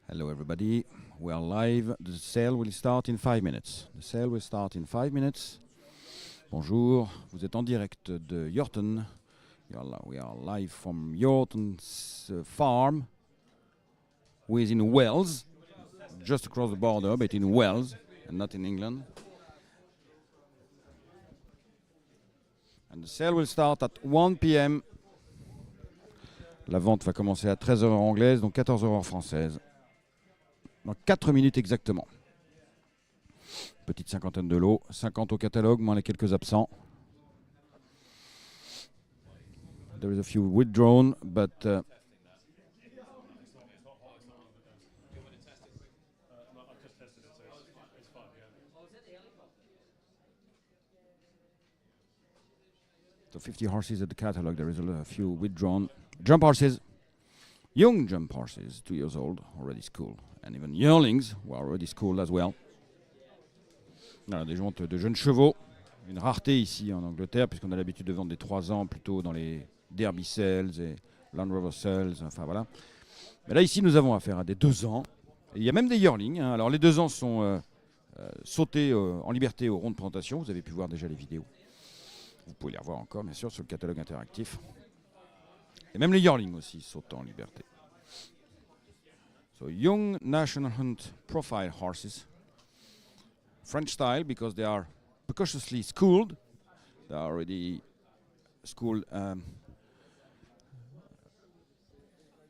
Hello everybody, we are live. The sale will start in 5 minutes. The sale will start in 5 minutes. Bonjour, vous êtes en direct de Yorton. We are live from Yorton's farm, who is in Wales, just across the border, but in Wales and not in England. And the sale will start at 1 p.m. La vente va commencer à 13h heure anglaise, donc 14h heure française. Dans 4 minutes exactement. Petite cinquantaine de lots, 50 au catalogue, moins les quelques absents. There is a few withdrawn, but so 50 horses at the catalogue. There is a few withdrawn. Jump horses, young jump horses, 2 years old, already schooled, and even yearlings who are already schooled as well. Voilà, des ventes de jeunes chevaux, une rareté ici en Angleterre, puisqu'on a l'habitude de vendre des 3 ans plutôt dans les Derby Sales et Land Rover Sales, enfin voilà. Mais là ici nous avons affaire à des 2 ans, et il y a même des yearlings, hein. Alors les 2 ans sont sautés en liberté au rond de présentation, vous avez pu voir déjà les vidéos. Vous pouvez les revoir encore bien sûr sur le catalogue interactif. Et même les yearlings aussi sautent en liberté. So young National Hunt profile horses, French style because they are precociously schooled. They are already schooled,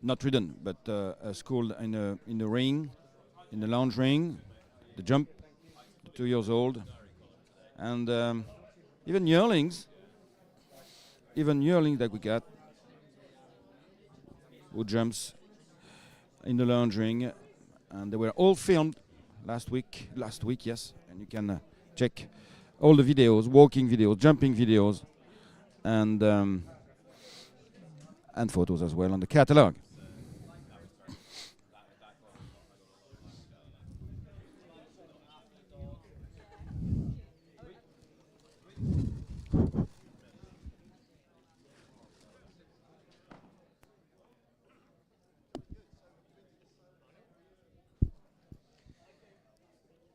not ridden, but schooled in the ring, in the lounge ring, the jump, the 2 years old, and even yearlings that we got, who jumps in the lounge ring, and they were all filmed last week, yes, and you can check all the videos, walking videos, jumping videos, and photos as well on the catalog.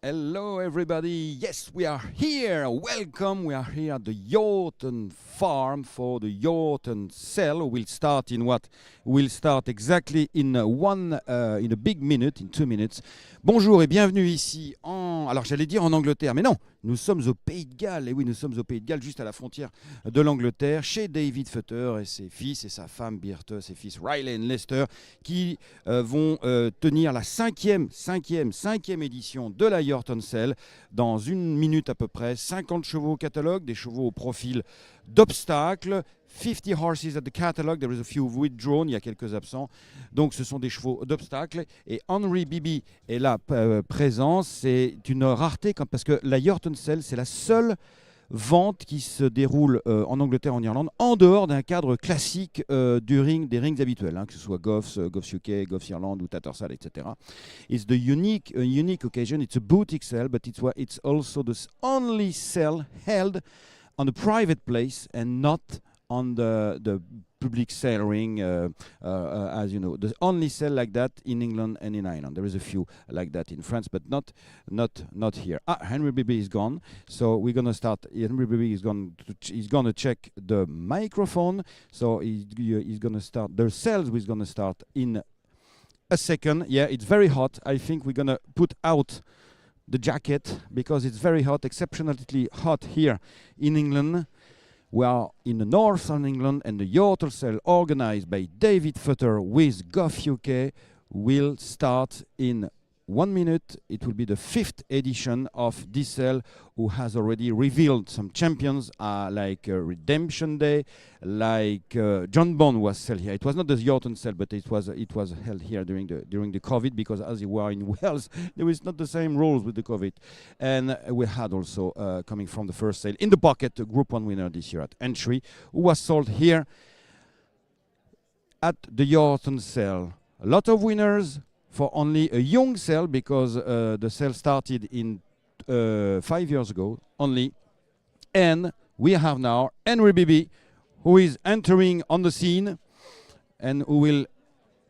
Hello everybody, yes we are here, welcome, we are here at the Yorton farm for the Yorton sale. We'll start in what? We'll start exactly in a big minute, in 2 minutes. Bonjour et bienvenue ici alors j'allais dire en Angleterre, mais non, nous sommes au Pays de Galles, et oui nous sommes au Pays de Galles, juste à la frontière de l'Angleterre, chez David Futter et ses fils et sa femme Birte, ses fils Riley et Lester, qui vont tenir la cinquième édition de la Yorton Sale dans 1 minute à peu près. 50 chevaux au catalogue, des chevaux au profil d'obstacles, 50 horses at the catalogue, there is a few withdrawn, il y a quelques absents, donc ce sont des chevaux d'obstacles, et Henry Bibi est là présent. C'est une rareté parce que la Yorton Sale, c'est la seule vente qui se déroule en Angleterre, en Irlande, en dehors d'un cadre classique des rings habituels, hein, que ce soit Goffs UK, Goffs Yorton ou Tattersall, etc. It's the unique occasion. It's a boutique sale, but it's also the only sale held on a private place and not on the public sale ring, as you know. The only sale like that in England and in Ireland. There is a few like that in France, but not here. Henry Bibi is gone, so we're gonna start. Henry Bibi is gonna check the microphone, so he's gonna start. The sales is gonna start in a second. Yeah, it's very hot. I think we're gonna put out the jacket because it's very hot, exceptionally hot here in England. We are in the north of England, and the Yorton sale organized by David Futter with Goffs UK will start in 1 minute. It will be the 5th edition of this sale, who has already revealed some champions like Redemption Day, like John Bond was sold here. It was not the Yorton sale, but it was held here during the COVID, because as you were in Wales, there was not the same rules with the COVID. And we had also coming from the first sale in the pocket, a Group 1 winner this year at Entry, who was sold here at the Yorton sale. A lot of winners for only a young sale, because the sale started in 5 years ago only. And we have now Henry Bibi, who is entering on the scene and who will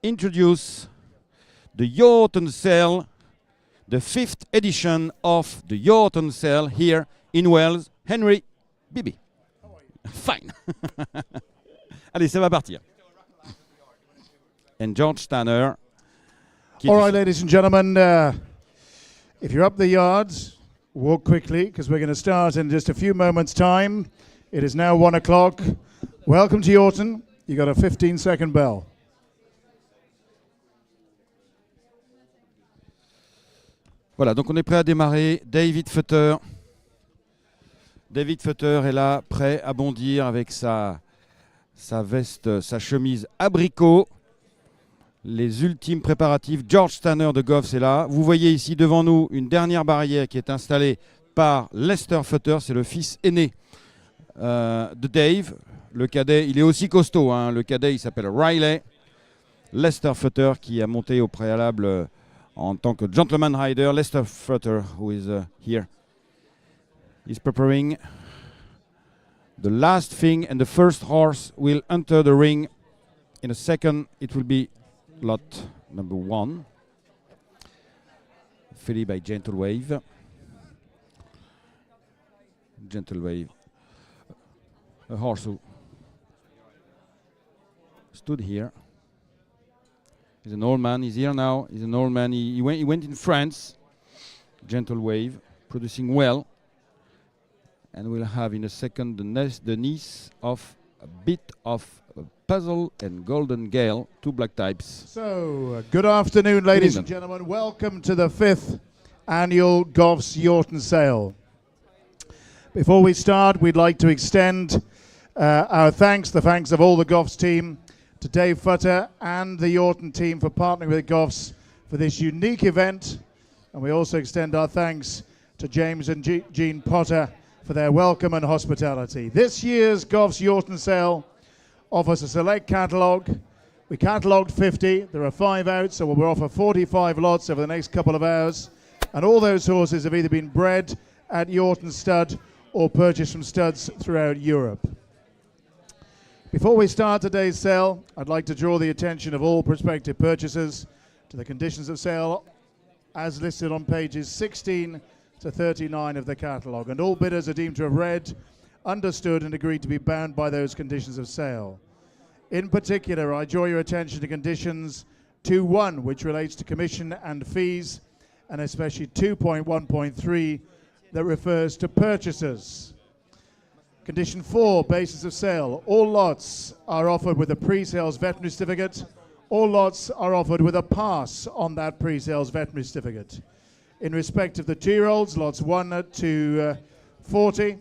introduce the Yorton Sale, the 5th edition of the Yorton Sale here in Wales. Henry, Bibi. Fine. Allez, ça va partir. And George Tanner. All right, ladies and gentlemen, if you're up the yards, walk quickly because we're going to start in just a few moments' time. It is now 1 o'clock. Welcome to Yorton. You got a 15-second bell. Voilà, donc on est prêt à démarrer. David Futter. David Futter est là, prêt à bondir avec sa veste, sa chemise abricot. Les ultimes préparatifs. George Tanner de Goffs est là. Vous voyez ici devant nous une dernière barrière qui est installée par Lester Futter. C'est le fils aîné de Dave. Le cadet, il est aussi costaud. Hein. Le cadet, il s'appelle Riley. Lester Futter qui a monté au préalable en tant que gentleman rider. Lester Futter, who is here, is preparing the last thing, and the first horse will enter the ring in a second. It will be lot number 1, filly by Gentle Wave. Gentle Wave, a horse who stood here. He's an old man. He's here now. He's an old man. He went in France. Gentle Wave, producing well. And we'll have in a second the niece of a bit of Puzzle and Golden Gale, 2 black types. So, good afternoon, ladies and gentlemen. Welcome to the 5th annual Goffs Yorton Sale. Before we start, we'd like to extend our thanks, the thanks of all the Goffs team, to Dave Futter and the Yorton team for partnering with Goffs for this unique event. And we also extend our thanks to James and Jean Potter for their welcome and hospitality. This year's Goffs Yorton Sale offers a select catalogue. We catalogued 50. There are 5 out, so we'll offer 45 lots over the next couple of hours. And all those horses have either been bred at Yorton Stud or purchased from studs throughout Europe. Before we start today's sale, I'd like to draw the attention of all prospective purchasers to the conditions of sale as listed on pages 16 to 39 of the catalogue. And all bidders are deemed to have read, understood and agreed to be bound by those conditions of sale. In particular, I draw your attention to conditions 2.1, which relates to commission and fees, and especially 2.1.3 that refers to purchasers. Condition 4, basis of sale. All lots are offered with a pre-sales veterinary certificate. All lots are offered with a pass on that pre-sales veterinary certificate. In respect of the 2-year-olds, lots 1 to 40,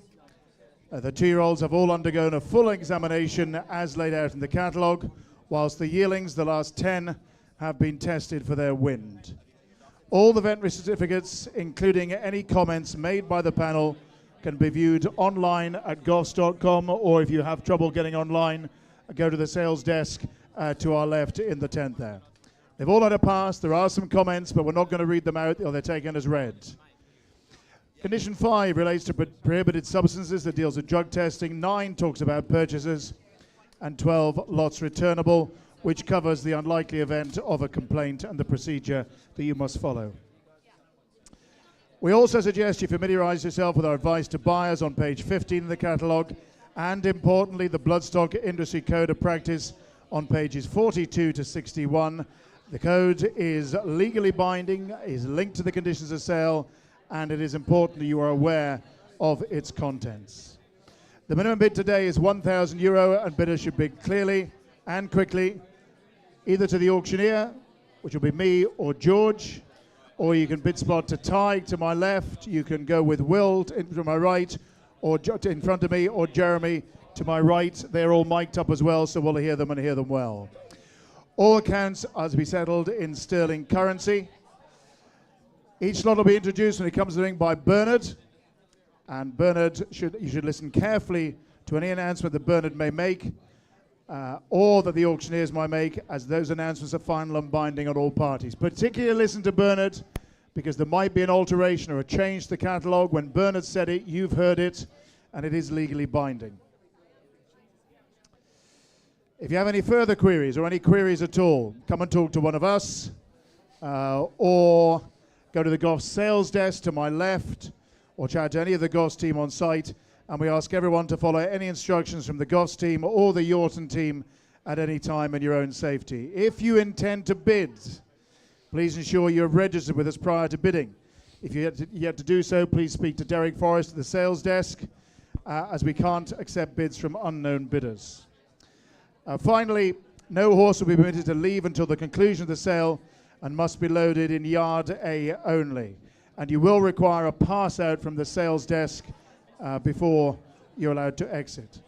the 2-year-olds have all undergone a full examination as laid out in the catalogue, whilst the yearlings, the last 10, have been tested for their wind. All the veterinary certificates, including any comments made by the panel, can be viewed online at goffs.com, or if you have trouble getting online, go to the sales desk to our left in the tent there. They've all had a pass. There are some comments, but we're not going to read them out, or they're taken as read. Condition 5 relates to prohibited substances that deals with drug testing. 9 talks about purchases, and 12 lots returnable, which covers the unlikely event of a complaint and the procedure that you must follow. We also suggest you familiarise yourself with our advice to buyers on page 15 of the catalogue, and importantly the Bloodstock Industry Code of Practice on pages 42 to 61. The code is legally binding, is linked to the conditions of sale, and it is important that you are aware of its contents. The minimum bid today is €1,000, and bidders should bid clearly and quickly, either to the auctioneer, which will be me or George, or you can bid spot to Tig to my left. You can go with Will to my right, or in front of me, or Jeremy to my right. They're all mic'd up as well, so we'll hear them and hear them well. All accounts are to be settled in sterling currency. Each lot will be introduced when it comes to the ring by Bernard. And Bernard, you should listen carefully to any announcement that Bernard may make, or that the auctioneers might make, as those announcements are final and binding on all parties. Particularly listen to Bernard, because there might be an alteration or a change to the catalogue. When Bernard said it, you've heard it, and it is legally binding. If you have any further queries or any queries at all, come and talk to one of us. or go to the Goffs sales desk to my left, or chat to any of the Goffs team on site, and we ask everyone to follow any instructions from the Goffs team or the Yorton team at any time in your own safety. If you intend to bid, please ensure you have registered with us prior to bidding. If you yet to do so, please speak to Derek Forrest at the sales desk, as we can't accept bids from unknown bidders. Finally, no horse will be permitted to leave until the conclusion of the sale and must be loaded in Yard A only. And you will require a pass out from the sales desk before you're allowed to exit.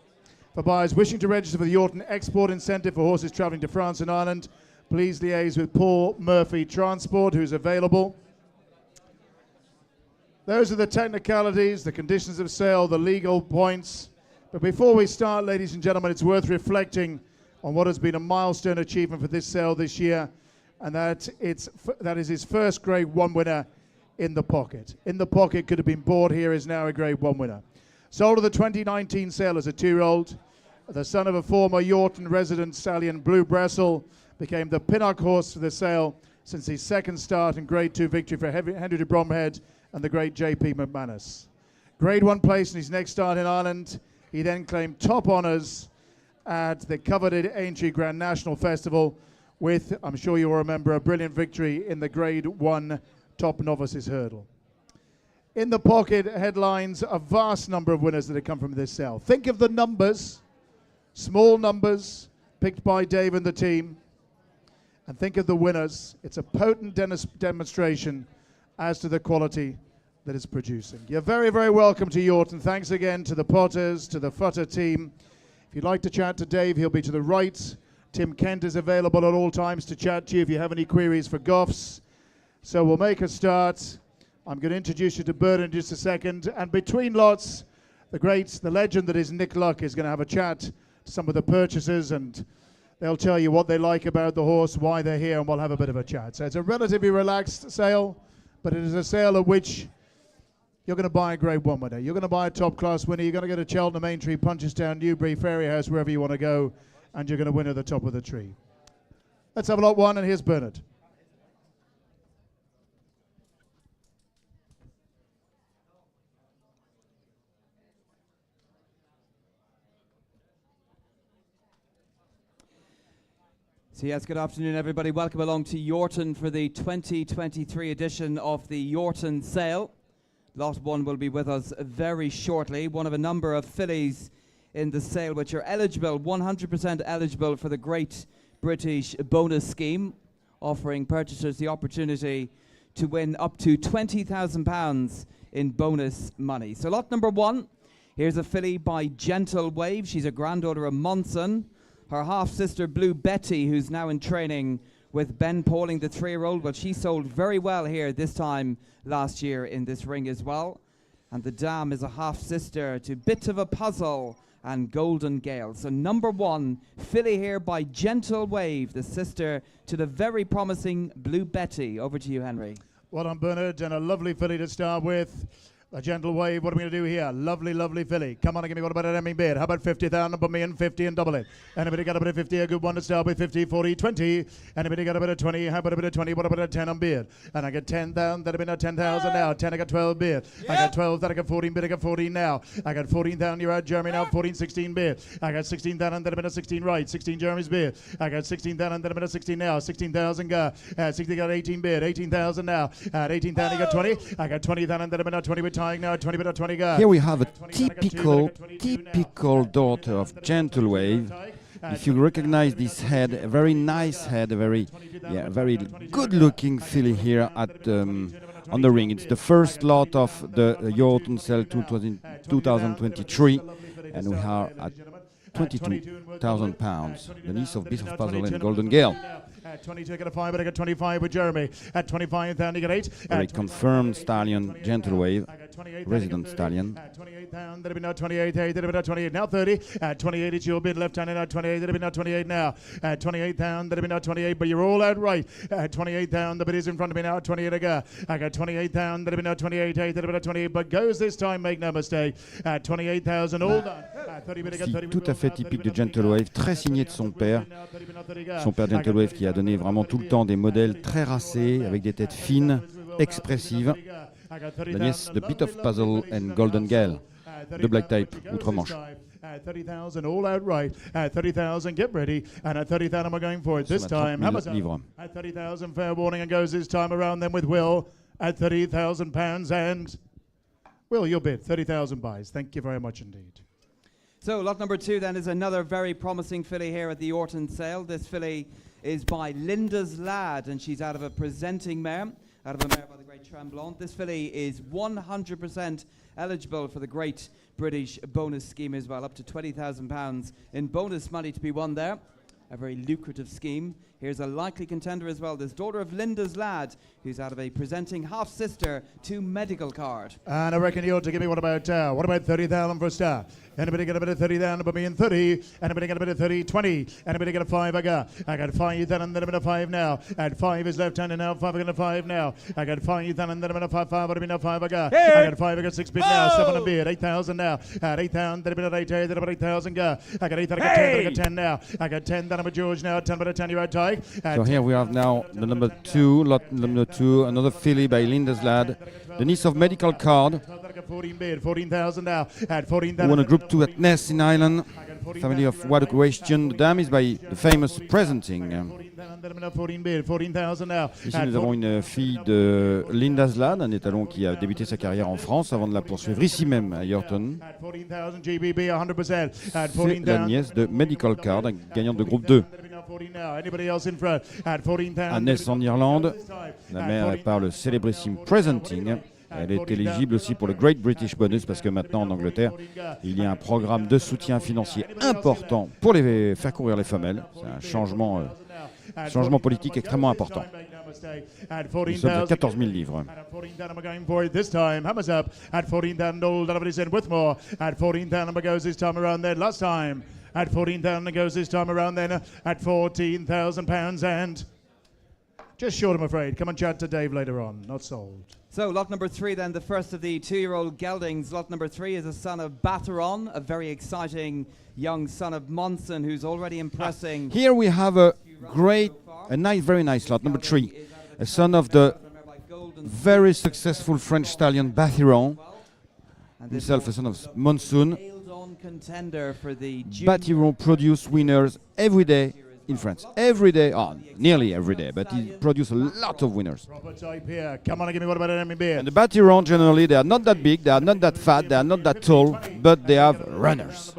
For buyers wishing to register for the Yorton Export Incentive for horses travelling to France and Ireland, please liaise with Paul Murphy Transport, who's available. Those are the technicalities, the conditions of sale, the legal points. But before we start, ladies and gentlemen, it's worth reflecting on what has been a milestone achievement for this sale this year, and that is his first Grade 1 winner in the pocket. In the pocket could have been bought here, is now a Grade 1 winner. Sold at the 2019 sale as a 2-year-old, the son of a former Yorton resident stallion, Blue Bressel, became the pinnock horse for the sale since his second start and Grade 2 victory for Henry de Bromhead and the great J.P. McManus. Grade 1 place in his next start in Ireland. He then claimed top honours at the coveted Aintree Grand National Festival with, I'm sure you will remember, a brilliant victory in the Grade 1 Top Novices Hurdle. In the pocket headlines a vast number of winners that have come from this sale. Think of the numbers, small numbers, picked by Dave and the team, and think of the winners. It's a potent demonstration as to the quality that it's producing. You're very, very welcome to Yorton. Thanks again to the Potters, to the Futter team. If you'd like to chat to Dave, he'll be to the right. Tim Kent is available at all times to chat to you if you have any queries for Goffs. So we'll make a start. I'm going to introduce you to Bernard in just a second. And between lots, the legend that is Nick Luck is going to have a chat to some of the purchasers, and they'll tell you what they like about the horse, why they're here, and we'll have a bit of a chat. So it's a relatively relaxed sale, but it is a sale at which you're going to buy a Grade 1 winner. You're going to buy a top-class winner. You're going to go to Cheltenham, Aintree, Punchestown, Newbury, Fairyhouse, wherever you want to go, and you're going to win at the top of the tree. Let's have a lot one, and here's Bernard. So yes, good afternoon everybody. Welcome along to Yorton for the 2023 edition of the Yorton sale. Lot 1 will be with us very shortly. One of a number of fillies in the sale which are eligible, 100% eligible for the Great British Bonus Scheme, offering purchasers the opportunity to win up to £20,000 in bonus money. So lot number 1, here's a filly by Gentle Wave. She's a granddaughter of Monson. Her half-sister Blue Betty, who's now in training with Ben Pauling, the 3-year-old. Well, she sold very well here this time last year in this ring as well. And the dam is a half-sister to Bit of a Puzzle and Golden Gale. So number 1, filly here by Gentle Wave, the sister to the very promising Blue Betty. Over to you, Henry. Well done, Bernard, and a lovely filly to start with. A Gentle Wave, what are we going to do here? Lovely, lovely filly. Come on and give me what about an Emmy bid? How about 50,000? Put me in 50 and double it. Anybody got a bit of 50? A good one to start with. 50, 40, 20. Anybody got a bit of 20? How about a bit of 20? What about a 10 on beard? And I get 10,000. That'd have been a 10,000 now. 10, I got 12 beard. I got 12. That I got 14 bid. I got 14 now. I got 14,000. You're out, Jeremy now. 14, 16 beard. I got 16,000. That'd have been a 16 right. 16 Jeremy's beard. I got 16,000. That'd have been a 16 now. 16,000 got. 16 got 18 beard. 18,000 now. At 18,000, you got 20. I got 20,000. That'd have been a 20 with tying now. 20 bit of 20. Here we have a typical daughter of Gentle Wave. If you recognize this head, a very nice head, a very good-looking filly here at on the ring. It's the first lot of the Yorton sale 2023, and we are at £22,000. The niece of Bit of Puzzle and Golden Gale. At 22, I got a 5, but I got 25 with Jeremy. At 25,000, you got 8. Very confirmed stallion, Gentle Wave, resident stallion. At 28,000, that'll be now 28. Hey, that'll be now 28. Now 30. At 28, it's your bid. Left-handed at 28. That'll be now 28 now. At 28,000, that'll be now 28. But you're all out right. At 28,000, the bid is in front of me now. At 28 again. I got 28,000. That'll be now 28. Hey, that'll be now 28. But goes this time. Make no mistake. At 28,000, all done. Style tout à fait typique de Gentle Wave, très signé de son père. Son père Gentle Wave qui a donné vraiment tout le temps des modèles très racés, avec des têtes fines, expressives. La nièce de Bit of Puzzle and Golden Gale, de Black Type, outre-Manche. 30,000 all outright. 30,000, get ready. And at 30,000, we're going for it this time. Livres. At 30,000, fair warning, and goes this time around then with Will at 30,000 pounds. And Will, your bid, 30,000 buys. Thank you very much indeed. So lot number 2 then is another very promising filly here at the Yorton sale. This filly is by Linda's Lad, and she's out of a presenting mare, out of a mare by the great Tremblant. This filly is 100% eligible for the great British bonus scheme as well, up to £20,000 in bonus money to be won there. A very lucrative scheme. Here's a likely contender as well, this daughter of Linda's Lad, who's out of a presenting half-sister to Medical Card. And I reckon you ought to give me what about 30,000 for a star? Anybody get a bit of 30,000 but me in 30? Anybody get a bit of 30, 20? Anybody get a 5? I got 5 then and then a bit of 5 now. And 5 is left-handed now, 5 I got a 5 now. I got 5 then and then a bit of 5, 5 would have been a 5 I got. I got 5, I got 6 bid now, 7 a bid, 8,000 now. At 8,000, then a bit of 8, then about 8,000 go. I got 8, then I got 10, then I got 10 now. I got 10, then I'm a George now, 10 but a 10 you're out tight. So here we have now the number 2, lot number 2, another filly by Linda's Lad, the niece of Medical Card, 14,000 now. At 14,000. who won a Group 2 at Ness in Ireland. Family of What a Question. The dame is by the famous Presenting. 14,000 now. Ici nous avons une fille de Linda's Lad, un étalon qui a débuté sa carrière en France avant de la poursuivre ici même à Yorton. C'est la nièce de Medical Card, gagnante de Groupe 2. À Ness en Irlande, la mère est par le célébrissime Presenting. Elle est éligible aussi pour le Great British Bonus parce que maintenant en Angleterre, il y a un programme de soutien financier important pour faire courir les femelles. C'est un changement politique extrêmement important. Nous sommes à 14 000 livres. At 14,000 goes this time around then at 14,000 pounds and just short, I'm afraid. Come and chat to Dave later on. Not sold. So lot number 3 then, the first of the 2-year-old geldings. Lot number 3 is a son of Batheron, a very exciting young son of Monson who's already impressing. Here we have a very nice lot, number 3. A son of the very successful French stallion Batheron, himself a son of Monsoon. Contender for the Batheron produce winners every day in France. Every day, nearly every day, but he produces a lot of winners. Come on, give me what about an beer. And the Batheron, generally, they are not that big, they are not that fat, they are not that tall, but they have runners.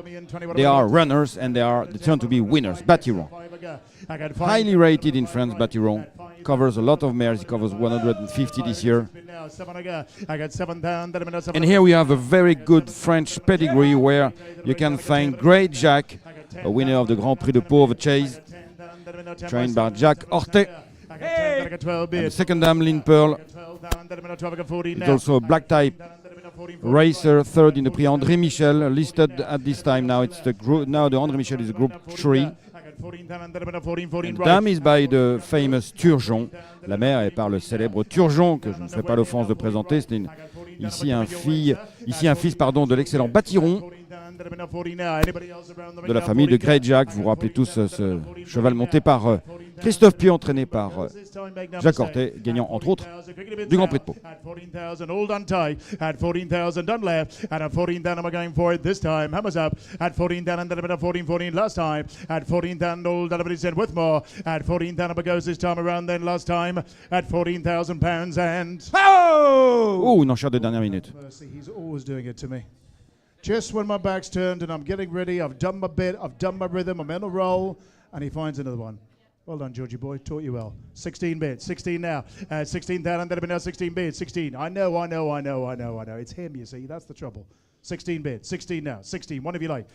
They are runners and they turn to be winners. Batheron. Highly rated in France, Batheron. Covers a lot of mares, he covers 150 this year. And here we have a very good French pedigree where you can find Great Jack, a winner of the Grand Prix de Pauvre Chase, trained by Jack Hortet. And the second dame, Lynn Pearl, is also a black type racer, third in the Prix André Michel, listed at this time. Now it's the André Michel is Group 3. And the dame is by the famous Turgeon. La mère est par le célèbre Turgeon, que je ne ferai pas l'offense de présenter. C'est ici un fils de l'excellent Batheron, de la famille de Great Jack. Vous vous rappelez tous ce cheval monté par Christophe Puy, entraîné par Jacques Hortet, gagnant entre autres du Grand Prix de Pau. Une enchère de dernière minute. Just when my back's turned and I'm getting ready, I've done my bit, I've done my rhythm, I'm in a roll, and he finds another one. Well done, Georgie boy, taught you well. 16 bid, 16 now. 16 down, and then now 16 bid, 16. I know. It's him, you see, that's the trouble. 16 bid, 16 now, 16, one if you like.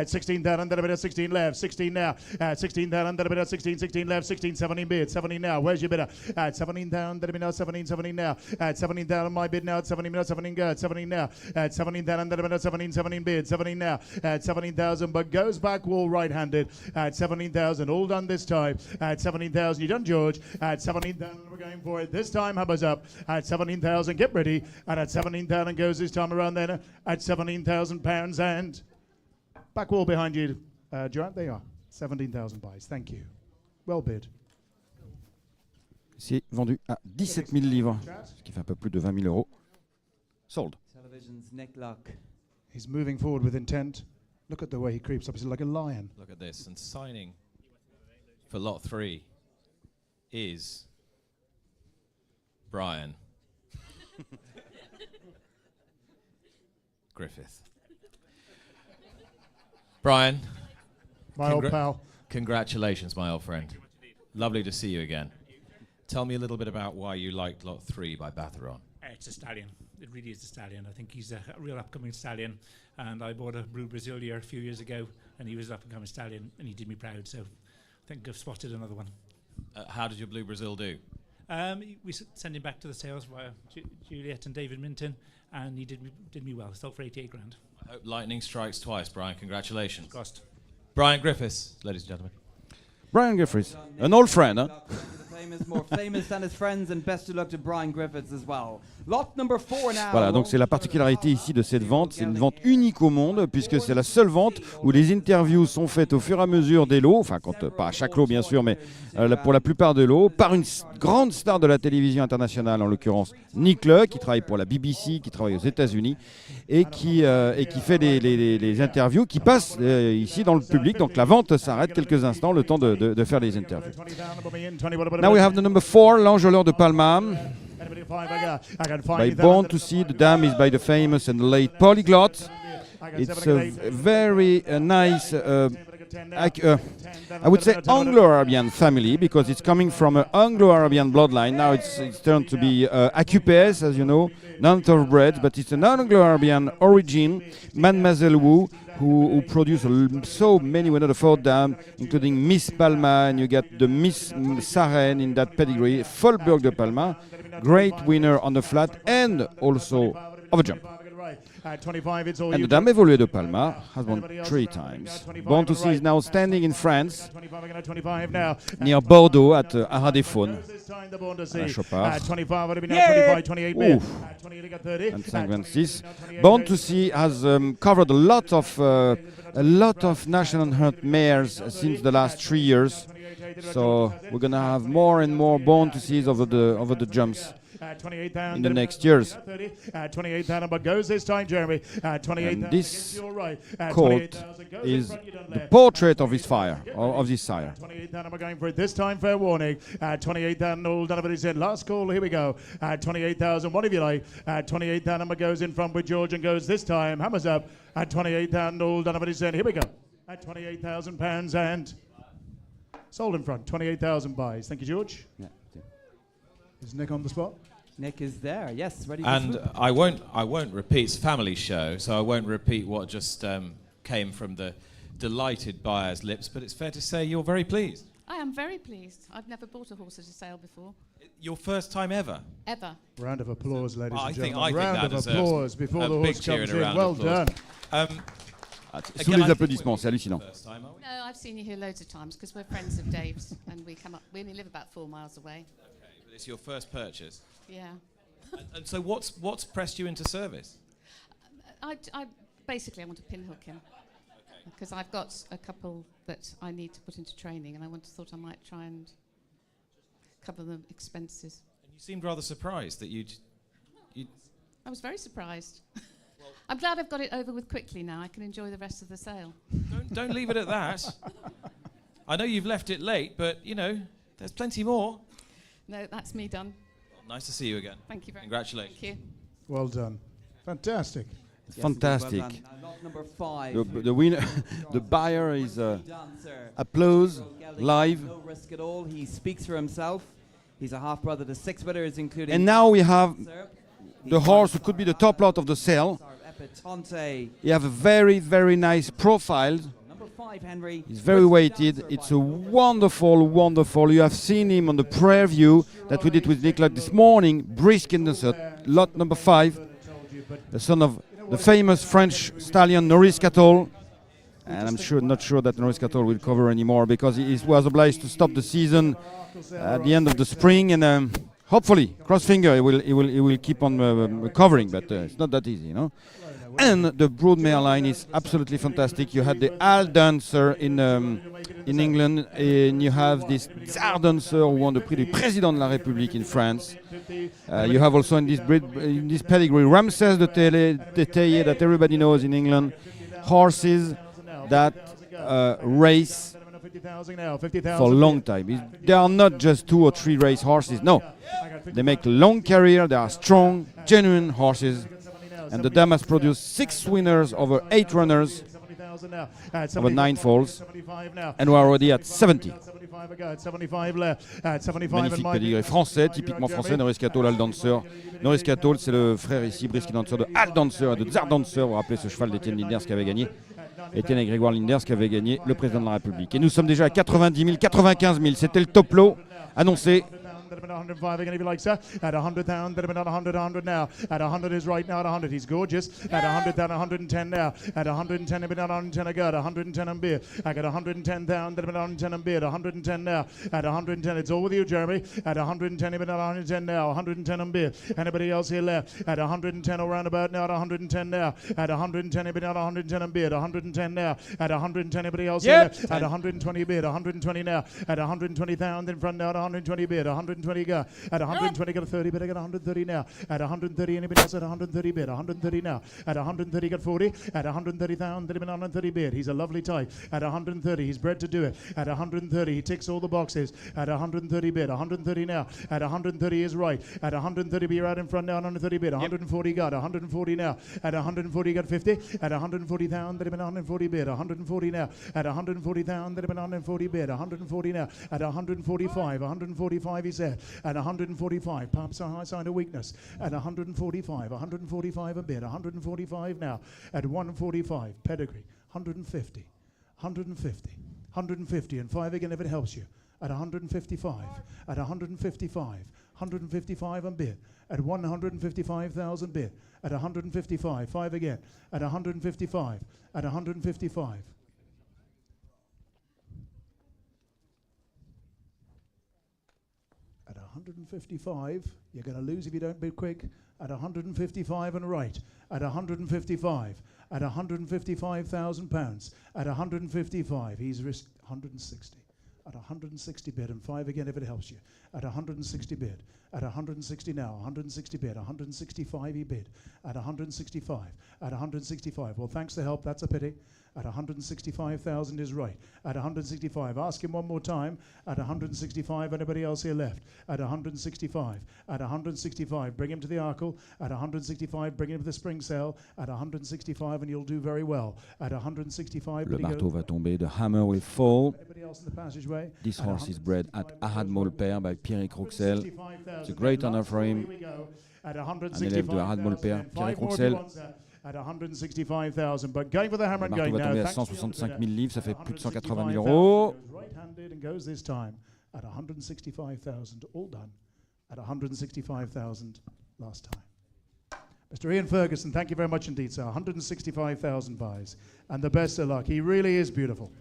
16 down, and then a bit of 16 left, 16 now. 16 down, and then a bit of 16, 16 left, 16, 17 bid, 17 now. Where's your bidder? 17 down, then a bit now, 17, 17 now. 17 down on my bid now, 17 minutes, 17 go, 17 now. 17 down, and then a bit of 17, 17 bid, 17 now. 17,000, but goes back wall right-handed. 17,000, all done this time. 17,000, you done, George. 17,000, we're going for it. This time, Hubba's up. 17,000, get ready. And at 17,000 goes this time around then. At 17,000 pounds and Back wall behind you, Joanne. There you are. 17,000 buys. Thank you. Well bid. C'est vendu à 17 000 livres, ce qui fait un peu plus de 20 000 euros. Sold. Television's Nick Luck. He's moving forward with intent. Look at the way he creeps up. He's like a lion. Look at this. And signing for lot 3 is Brian Griffith. Brian, My old pal. congratulations, my old friend. Lovely to see you again. Tell me a little bit about why you liked lot 3 by Batheron. It's a stallion. It really is a stallion. I think he's a real upcoming stallion. And I bought a Blue Brazil here a few years ago, and he was an up-and-coming stallion, and he did me proud. So I think I've spotted another one. How did your Blue Brazil do? We sent him back to the sales via Juliet and David Minton, and he did me well. Sold for 88 grand. I hope lightning strikes twice, Brian. Congratulations. Cost. Brian Griffiths, ladies and gentlemen. Brian Griffiths, an old friend, huh? More famous than his friends, and best of luck to Brian Griffiths as well. Lot number 4 now. Voilà, donc c'est la particularité ici de cette vente, c'est une vente unique au monde puisque c'est la seule vente où les interviews sont faites au fur et à mesure des lots, enfin pas à chaque lot bien sûr, mais pour la plupart des lots, par une grande star de la télévision internationale, en l'occurrence Nick Luck, qui travaille pour la BBC, qui travaille aux États-Unis et qui fait les interviews qui passent ici dans le public. Donc la vente s'arrête quelques instants, le temps de faire les interviews. Now we have the number 4, l'enjôleur de Palma. By Born to See, the dam is by the famous and late Polyglot. It's a very nice, I would say Anglo-Arabian family, because it's coming from an Anglo-Arabian bloodline. Now it's turned to be Acupes, as you know, non-thoroughbreds, but it's an Anglo-Arabian origin. Mademoiselle Wu, who produced so many winners of Ford Dam, including Miss Palma, and you get the Miss Saren in that pedigree. Folberg de Palma, great winner on the flat and also of a jump. And the Dame Evolué de Palma has won 3 times. Born to See is now standing in France, near Bordeaux at Aradefone, à Chopard. And 526. Born to See has covered a lot of national hunt mares since the last 3 years. So we're gonna have more and more Born to Sees over the jumps in the next years. 28,000, but goes this time, Jeremy. And this colt is the portrait of his sire. 28,000, we're going for it this time. Fair warning. 28,000, all done of it is in. Last call. Here we go. 28,000. What if you like? 28,000 goes in front with George and goes this time. Hammers up. 28,000, all done of it is in. Here we go. At 28,000 pounds and sold in front. 28,000 buys. Thank you, George. Yeah. Is Nick on the spot? Nick is there, yes, ready. And I won't repeat, it's a family show, so I won't repeat what just came from the delighted buyer's lips, but it's fair to say you're very pleased. I am very pleased. I've never bought a horse at a sale before. Your first time ever? Ever. Round of applause, ladies and I think gentlemen. that Round of deserves applause before a the big horse cheer comes and a in. round Well of applause. done. Sous les applaudissements, c'est hallucinant. First time, are we? No, I've seen you here loads of times because we're friends of Dave's and we only live about 4 miles away. Okay, but it's your first purchase. Yeah. and so what's pressed you into service? I basically want to pinhook him because I've got a couple that I need to put into training and thought I might try and cover the expenses. And you seemed rather surprised that you'd I was very surprised. I'm glad I've got it over with quickly now. I can enjoy the rest of the sale. Don't leave it at that. I know you've left it late, but you know there's plenty more. No, that's me done. Well, nice to see you again. Thank you very much. Congratulations. Thank you. Well done. Fantastic. Yes, Fantastic. well done. Lot number 5. The winner, the buyer is Dancer. applause live. No risk at all. He speaks for himself. He's a half brother to 6 winners, including. And now we have He's the horse who could be the top lot of the sale. Epitante. He have a very, very nice profile. Number 5, Henry. He's very weighted. It's a wonderful. You have seen him on the preview that we did with Nicolas this morning. Brisk in the lot number 5. The son of the famous French stallion Norris Cattle. And I'm not sure that Norris Cattle will cover anymore because he was obliged to stop the season at the end of the spring. And hopefully, cross finger, he will keep on covering. But it's not that easy, you know. And the broodmare line is absolutely fantastic. You had the Al Dancer in England, and you have this Tsar Dancer who won the Prix du Président de la République in France. You have also in this pedigree Ramses de Tellier that everybody knows in England. Horses that race for a long time. They are not just 2 or 3 race horses. No, they make a long career. They are strong, genuine horses. And the dam has produced 6 winners over 8 runners over 9 falls, and we're already at 70. Magnifique pedigree français, typiquement français. Norris Cattle, Al Dancer. Norris Cattle, c'est le frère ici, Brisky Dancer, de Al Dancer et de Tsar Dancer. Vous vous rappelez ce cheval d'Étienne Linders qui avait gagné. Étienne et Grégoire Linders qui avait gagné le président de la République. Et nous sommes déjà à 90 000, 95 000. C'était le top lot annoncé. At 105 again if you like, sir. At 100 down, at 100 now. At 100 is right now at 100. He's gorgeous. At 100 down, 110 now. At 110, at 110 a good. 110 and beer. I got 110 down, at 110 and beer. 110 now. At 110, it's all with you, Jeremy. At 110, at 110 now. 110 and beer. Anybody else here left? At 110 around about now. At 110 now. At 110, at 110 and beer. At 110 now. At 110, anybody else here left? At 120 beer. 120 now. At 120,000 in front now. At 120 beer. 120 go. At 120 got a 30 bid. I got 130 now. At 130 anybody else at 130 bid. 130 now. At 130 got 40. At 130,000 did him 130 bid. He's a lovely type. At 130 he's bred to do it. At 130 he ticks all the boxes. At 130 bid. 130 now. At 130 is right. At 130 be right in front now. 130 bid. 140 got. 140 now. At 140 got 50. At 140,000 did him 140 bid. 140 now. At 140,000 did him 140 bid. 140 now. At 145. 145 he said. At 145, perhaps a high sign of weakness. At 145 a bid. 145 now. At 145, pedigree. 150, 150, 150, and 5 again if it helps you. At 155, at 155, 155 and bid. At 155,000 bid. At 155, 5 again. At 155, at 155. At 155, you're going to lose if you don't bid quick. At 155 and right. At 155. At 155,000 pounds. At 155, he's risked 160. At 160 bid and 5 again if it helps you. At 160 bid. At 160 now. 160 bid. 165 he bid. At 165. At 165. Well, thanks to help. That's a pity. At 165,000 is right. At 165, ask him one more time. At 165, anybody else here left? At 165. At 165, bring him to the Arkle. At 165, bring him to the spring sale. At 165, and you'll do very well. At 165, le marteau va tomber. The hammer will fall. Anybody else in the passageway? This horse is bred at Arad Molper by Pierrick Rouxel. It's a great honor for him. At Un élève de Arad Molper, Pierrick Rouxel. At 165,000, but going for the hammer and Le marteau going va tomber now. à 165 000 livres, ça fait plus de 180 000 euros. Right-handed and goes this time at 165,000, all done at 165,000 last time. Mr. Ian Ferguson, thank you very much indeed, sir. 165,000 buys, and the best of luck. He really is beautiful.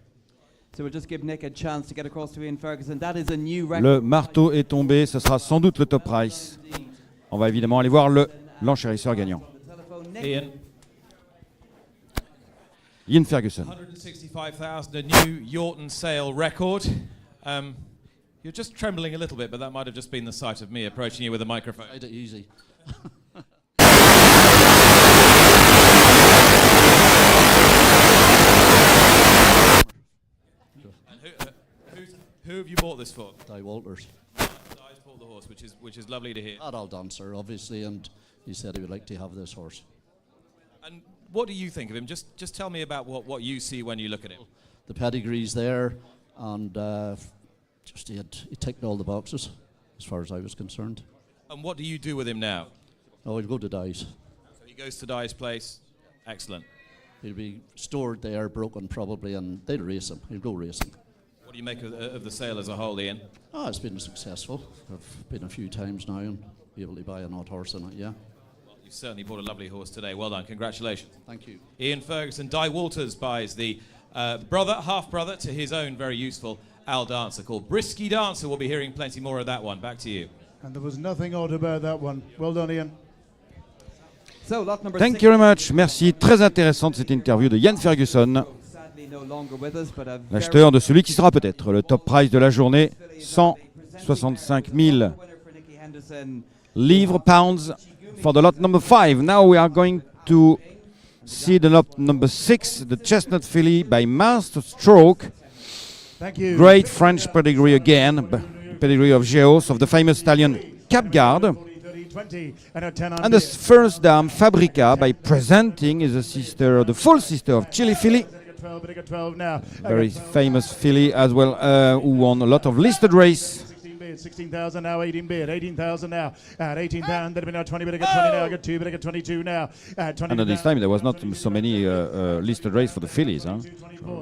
So we'll just give Nick a chance to get across to Ian Ferguson. That is a new record. Le marteau est tombé, ce sera sans doute le top price. On va évidemment aller voir l'enchérisseur gagnant. Ian Ferguson. 165,000, a new Yorton sale record. You're just trembling a little bit, but that might have just been the sight of me approaching you with a microphone. Made it easy. And who have you bought this for? Di Walters. Di's bought the horse, which is lovely to hear. Adult dancer, obviously, and he said he would like to have this horse. And what do you think of him? Just tell me about what you see when you look at him. The pedigree's there, and just he ticked all the boxes, as far as I was concerned. And what do you do with him now? Oh, he'll go to Di's. So he goes to Di's place. Excellent. He'll be stored there, broken probably, and they'll race him. He'll go racing. What do you make of the sale as a whole, Ian? Oh, it's been successful. I've been a few times now and be able to buy an odd horse in it, yeah. You've certainly bought a lovely horse today. Well done. Congratulations. Thank you. Ian Ferguson. Di Walters buys the half-brother to his own very useful Al Dancer called Brisky Dancer. We'll be hearing plenty more of that one. Back to you. And there was nothing odd about that one. Well done, Ian. So, lot number Thank 6. you very much. Merci. Très intéressante cette interview de Ian Ferguson, Sadly no longer with us, but a l'acheteur de celui qui sera peut-être le top prize de la journée, 165 000 livres, pounds, for the lot number 5. Now we are going to see the lot number 6, the Chestnut Filly by Master Stroke. Thank you. Great French pedigree again, pedigree of Geos, of the famous stallion Capgard. And the first dame, Fabrica, by presenting, is a sister, the full sister of Chili Filly. Very famous filly as well, who won a lot of listed race. 16,000 now, 18 bid, 18,000 now, at 18,000, that'll be now 20 bid, I got 20 now, I got 2 bid, I got 22 now, 20 And at this time there was not so many listed race for the fillies. Huh?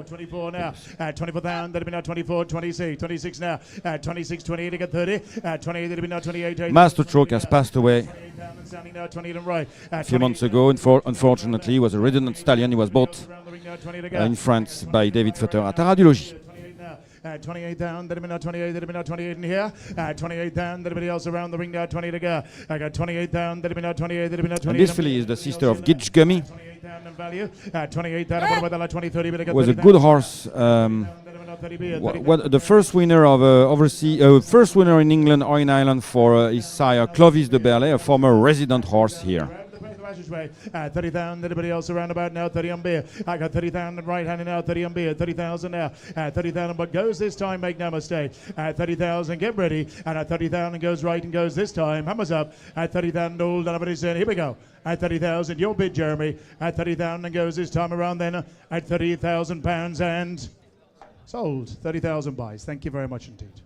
24 now, 24,000, that'll be now 24, 26, 26 now, 26, 28, I got 30, 28, that'll be now 28. Master Stroke has passed away a a few months ago. Unfortunately, he was a redundant stallion. He was bought in France by David Futter at Aradulogie. 28,000, that'll be now 28, that'll be now 28 in here. 28,000, that'll be else around the ring now, 20 to go. I got 28,000, that'll be now 28, that'll be now 28. And this filly is the sister of Gidge Gummy. 28,000 in value. 28,000, what about that? 20, 30, but I got Was a 30,000. good horse. The first winner of first winner in England or in Ireland for his sire Clovis de Berlay, a former resident horse here. 30,000, anybody else around about now? 30 on beer. I got 30,000 right hand now, 30 on beer, 30,000 now, 30,000, but goes this time, make no mistake. 30,000, get ready, and at 30,000 goes right and goes this time. Hammers up at 30,000, old, everybody's saying, here we go. At 30,000, your bid, Jeremy. At 30,000 and goes this time around then at 30,000 pounds and sold. 30,000 buys. Thank you very much indeed.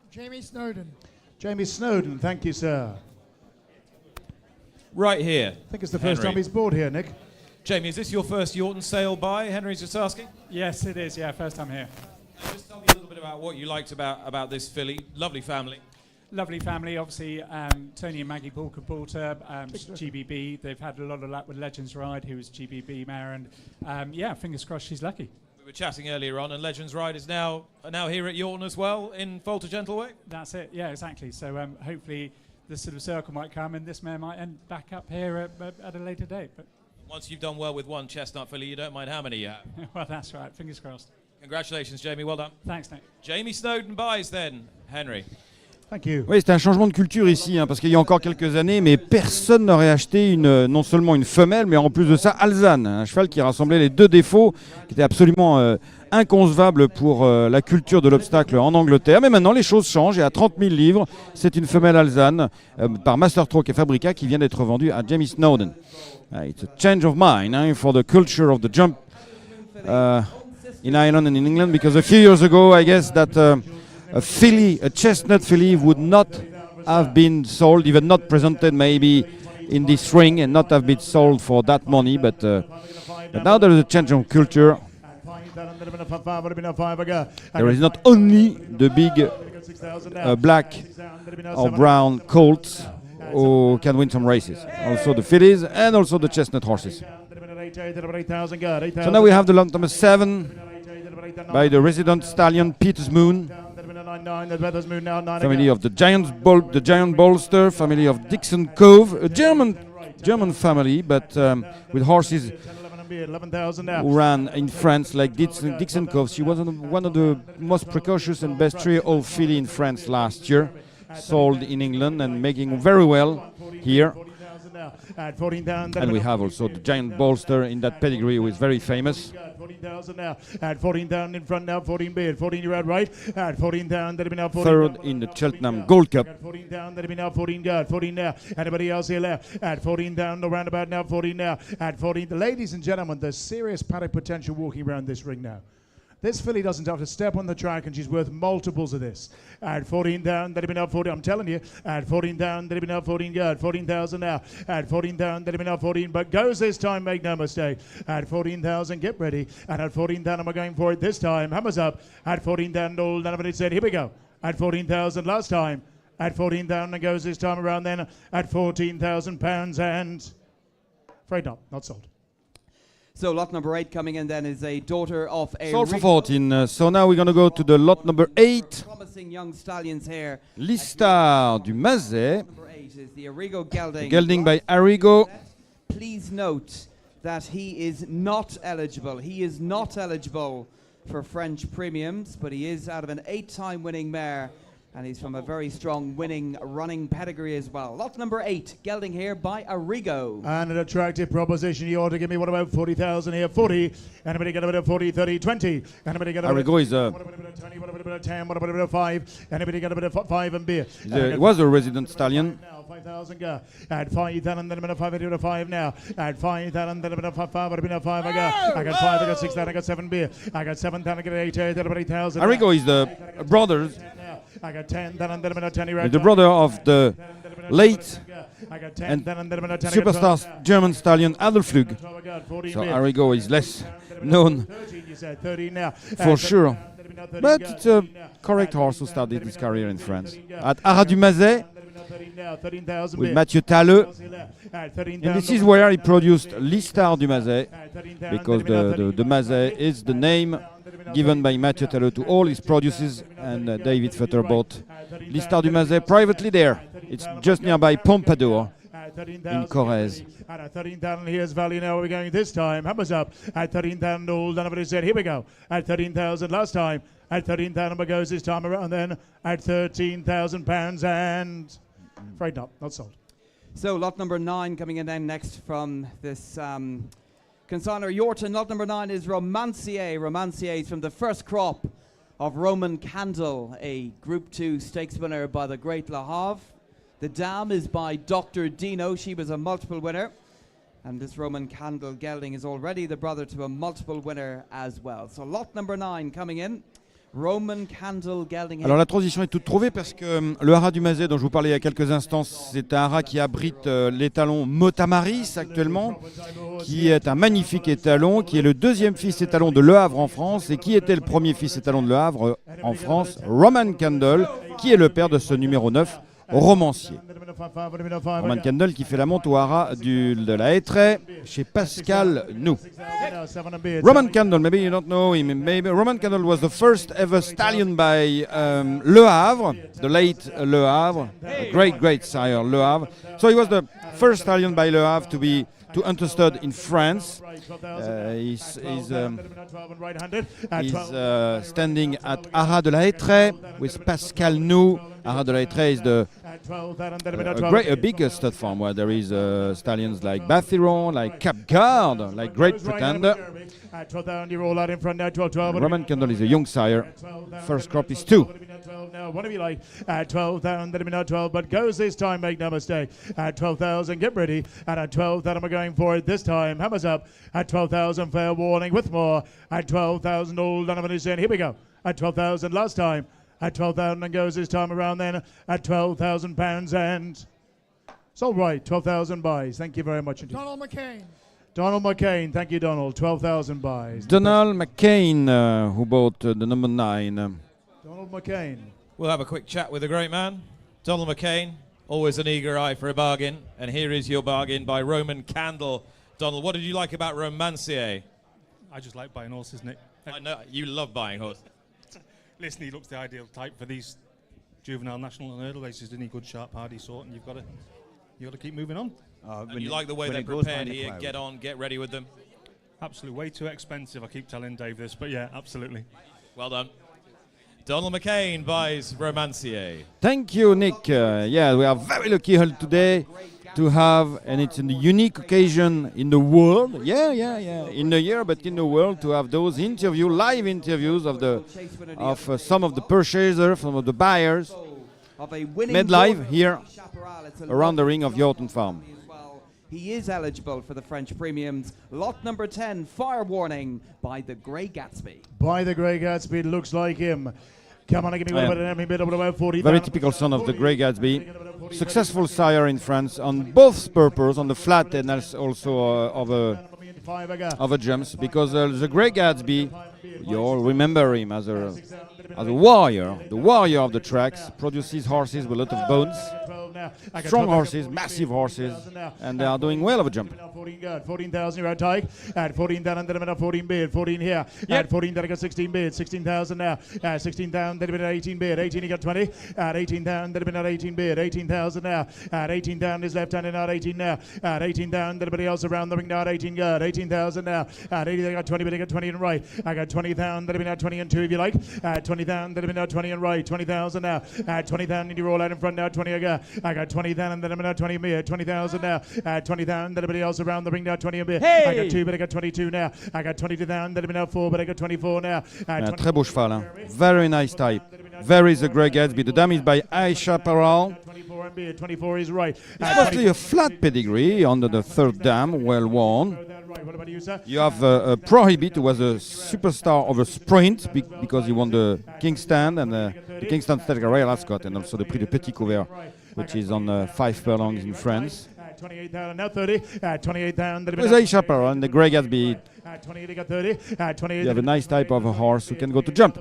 Jamie Snowden. Jamie Snowden, thank you, sir. Right here. I think it's the first Henry. time he's bought here, Nick. Jamie, is this your first Yorton sale buy? Henry's just asking. Yes, it is. Yeah, first time here. Now just tell me a little bit about what you liked about this filly. Lovely family. Lovely family, obviously. Tony and Maggie Paul bought her. GBB. They've had a lot of luck with Legends Ride, who was GBB mare, and yeah, fingers crossed she's lucky. We were chatting earlier on, and Legends Ride is now here at Yorton as well in Falter Gentleway. That's it. Yeah, exactly. So hopefully this sort of circle might come, and this mare might end back up here at a later date. But once you've done well with one chestnut filly, you don't mind how many you have. well, that's right. Fingers crossed. Congratulations, Jamie. Well done. Thanks, Nick. Jamie Snowden buys then, Henry. Thank you. Oui, c'est un changement de culture ici, hein, parce qu'il y a encore quelques années, mais personne n'aurait acheté non seulement une femelle, mais en plus de ça, Alzane, un cheval qui rassemblait les deux défauts, qui était absolument inconcevable pour la culture de l'obstacle en Angleterre. Mais maintenant, les choses changent, et à 30 000 livres, c'est une femelle Alzane par Master Stroke et Fabrica qui vient d'être vendue à Jamie Snowden. It's a change of mind for the culture of the jump in Ireland and in England, because a few years ago, I guess that a chestnut filly would not have been sold, even not presented maybe in this ring, and not have been sold for that money. But now there is a change of culture. There is not only the big black or brown colts who can win some races, also the fillies and also the chestnut horses. So now we have the lot number 7 by the resident stallion Peter's Moon, family of the giant bolster, family of Dixon Cove, a German family, but with horses who ran in France like Dixon Cove. She was one of the most precocious and best 3-year-old filly in France last year, sold in England and making very well here. And we have also the giant bolster in that pedigree, who is very famous. 14,000 now. At 14,000 in front now. 14 bid. 14 you're out right. At 14,000 that'll be now 14. Third in the Cheltenham Gold Cup. At 14,000 that'll be now 14 guard. 14 now. Anybody else here left? At 14,000 around about now. 14 now. At 14. Ladies and gentlemen, there's serious paddock potential walking around this ring now. This filly doesn't have to step on the track, and she's worth multiples of this. At 14,000, that'll be now 14. I'm telling you, at 14,000, that'll be now 14 guard. 14,000 now. At 14,000, that'll be now 14. But goes this time, make no mistake. At 14,000, get ready. And at 14,000, we're going for it this time. Hammers up. At 14,000, all none of it said. Here we go. At 14,000 last time. At 14,000, and goes this time around then. At 14,000 pounds and afraid not sold. So lot number 8 coming in then is a daughter of a Sold for 14. So now we're going to go to the lot number 8. promising young stallions here. L'Istar du Mazet. Number 8 is the Arrigo Gelding. Gelding by Arrigo. please note that he is not eligible. He is not eligible for French premiums, but he is out of an 8-time winning mare, and he's from a very strong winning running pedigree as well. Lot number 8, gelding here by Arrigo. And an attractive proposition. You ought to give me what about 40,000 here? 40. Anybody get a bit of 40, 30, 20? Anybody get a bit Arrigo is a... what about a bit of 20? What about a bit of 10? What about a bit of 5? Anybody get a bit of 5 and beer? It was a resident stallion. 5,000 go. At 5,000, then a bit of 5, I do a 5 now. At 5,000, then a bit of 5, but a bit of 5 I got. I got 5, I got 6,000, I got 7 beer. I got 7,000, I got 8, then about 8,000. Arrigo is the brother, I got 10, then a bit of 10 the brother of the late and superstar German stallion Adolf Flug. So Arrigo is less known for sure. But it's a correct horse who started his career in France. At Arras du Mazet, with Mathieu Talleux. And this is where he produced L'Histoire du Mazet, because the Mazet is the name given by Mathieu Talleux to all his producers, and David Futter bought L'Histoire du Mazet privately there. It's just nearby Pompadour in Corrèze. And at 13,000, here's Valley now. We're going this time. Hammers up at 13,000. All none of it is said. Here we go. At 13,000 last time. At 13,000 goes this time around. Then at 13,000 pounds and afraid not sold. So lot number 9 coming in then next from this consigner Yorton. Lot number 9 is Romancier. Romancier is from the first crop of Roman Candle, a Group 2 stakes winner by the Great Le Havre. The dam is by Dr. Dino. She was a multiple winner. And this Roman Candle gelding is already the brother to a multiple winner as well. So lot number 9 coming in. Roman Candle gelding. Alors la transition est toute trouvée parce que le haras du Mazet dont je vous parlais il y a quelques instants, c'est un haras qui abrite l'étalon Motamaris actuellement, qui est un magnifique étalon, qui est le deuxième fils étalon de Le Havre en France, et qui était le premier fils étalon de Le Havre en France, Roman Candle, qui est le père de ce numéro 9, Romancier. Roman Candle qui fait la monte au haras de la Hétraie chez Pascal Nou. Roman Candle, maybe you don't know him. Maybe Roman Candle was the first ever stallion by Le Havre, the late Le Havre, great sire Le Havre. So he was the first stallion by Le Havre to understood in France. He's standing at Arras de la Hétraie with Pascal Nou. Arras de la Hétraie is a big stud farm where there is stallions like Bathiron, like Cap Guard, like Great Pretender. Roman Candle is a young sire. First crop is 2. Whatever you like. At 12,000, let me know 12, but goes this time, make no mistake. At 12,000, get ready. And at 12,000, we're going for it this time. Hammers up. At 12,000, fair warning with more. At 12,000, all Donovan is in. Here we go. At 12,000 last time. At 12,000 and goes this time around then. At 12,000 pounds and it's all right. 12,000 buys. Thank you very much indeed. Donald McCain. Donald McCain. Thank you, Donald. 12,000 buys. Donald McCain, who bought the number 9. Donald McCain. We'll have a quick chat with the great man, Donald McCain. Always an eager eye for a bargain. And here is your bargain by Roman Candle. Donald, what did you like about Romancier? I just like buying horses, Nick. I know you love buying horses. Listen, he looks the ideal type for these juvenile national and hurdle races, isn't he? Good, sharp, hardy sort, and you've got to keep moving on. And you like the way they're prepared here. Get on, get ready with them. Absolutely, way too expensive. I keep telling Dave this, but yeah, absolutely. Well done. Donald McCain buys Romancier. Thank you, Nick. Yeah, we are very lucky today to have, and it's a unique occasion in the world. Yeah, in the year, but in the world, to have those live interviews of some of the purchasers, some of the buyers, made live here around the ring of Yorton Farm. He is eligible for the French premiums. Lot number 10, Fire Warning by the Grey Gatsby. By the Grey Gatsby, looks like him. Come on, give me about 40. Very typical son of the Grey Gatsby. Successful sire in France on both purpose, on the flat and also of a jumps, because the Grey Gatsby, you all remember him as a as a warrior, the warrior of the tracks, produces horses with a lot of bones. Strong horses, massive horses, and they are doing well of a jump. 14,000 you're out Tyke. At 14 down under the minute, 14 bid, 14 here. At 14 down, I got 16 bid, 16,000 now. 16 down, then a minute 18 bid, 18 he got 20. At 18 down, then a minute 18 bid, 18,000 now. At 18 down, his left hand and out 18 now. At 18 down, then everybody else around the ring now at 18 good, 18,000 now. At 80 I got 20, but I got 20 and right. I got 20 down, then a minute 20 and 2 if you like. At 20 down, then a minute 20 and right. 20,000 now. At 20 down, and you roll out in front now. 20 I got 20 down, and then a minute 20 me. 20,000 now. At 20 down, then everybody else around the ring now. 20 a bit. I got 2, but I got 22 now. I got 22 down, then a minute 4, but I got 24 now. Très beau cheval, hein. Very nice type. Very the Grey Gatsby. The dam is by Aisha Parral. 24 is right. It's mostly a flat pedigree under the third dam, well worn. You have Prohibit, who was a superstar of a sprint because he won the Kingston and the Kingston State Royal Ascot, and also the Prix de Petit Couvert, which is on 5 furlongs in France. 28 down, now 30. 28 down. With Aisha Parral and the Grey Gatsby. 28 got 30. 28. You have a nice type of a horse who can go to jump.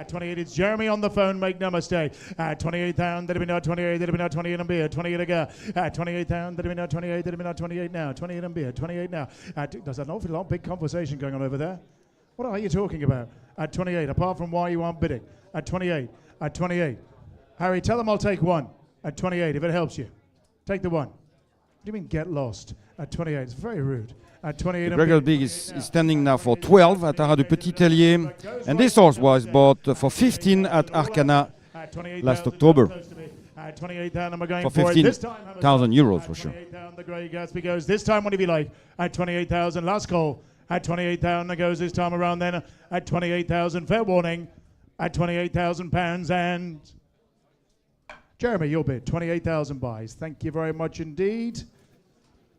28, it's Jeremy on the phone, make no mistake. 28 down, that'll be now 28, that'll be now 28 and beer. 28 again. 28 down, that'll be now 28, that'll be now 28 now. 28 and beer, 28 now. There's an awful lot big conversation going on over there. What are you talking about? At 28, apart from why you aren't bidding. At 28, at 28. Harry, tell them I'll take one. At 28, if it helps you. Take the one. What do you mean get lost? At 28, it's very rude. At 28, Gregor Big is standing now for 12 at Arras du Petit Tellier, and this horse was bought for 15 at Arcana last October. For 15,000 euros for sure. The Grey Gatsby goes this time. What if you like? At 28,000, last call. At 28,000, it goes this time around. Then at 28,000, fair warning. At 28,000 pounds, and Jeremy, your bid. 28,000 buys. Thank you very much indeed.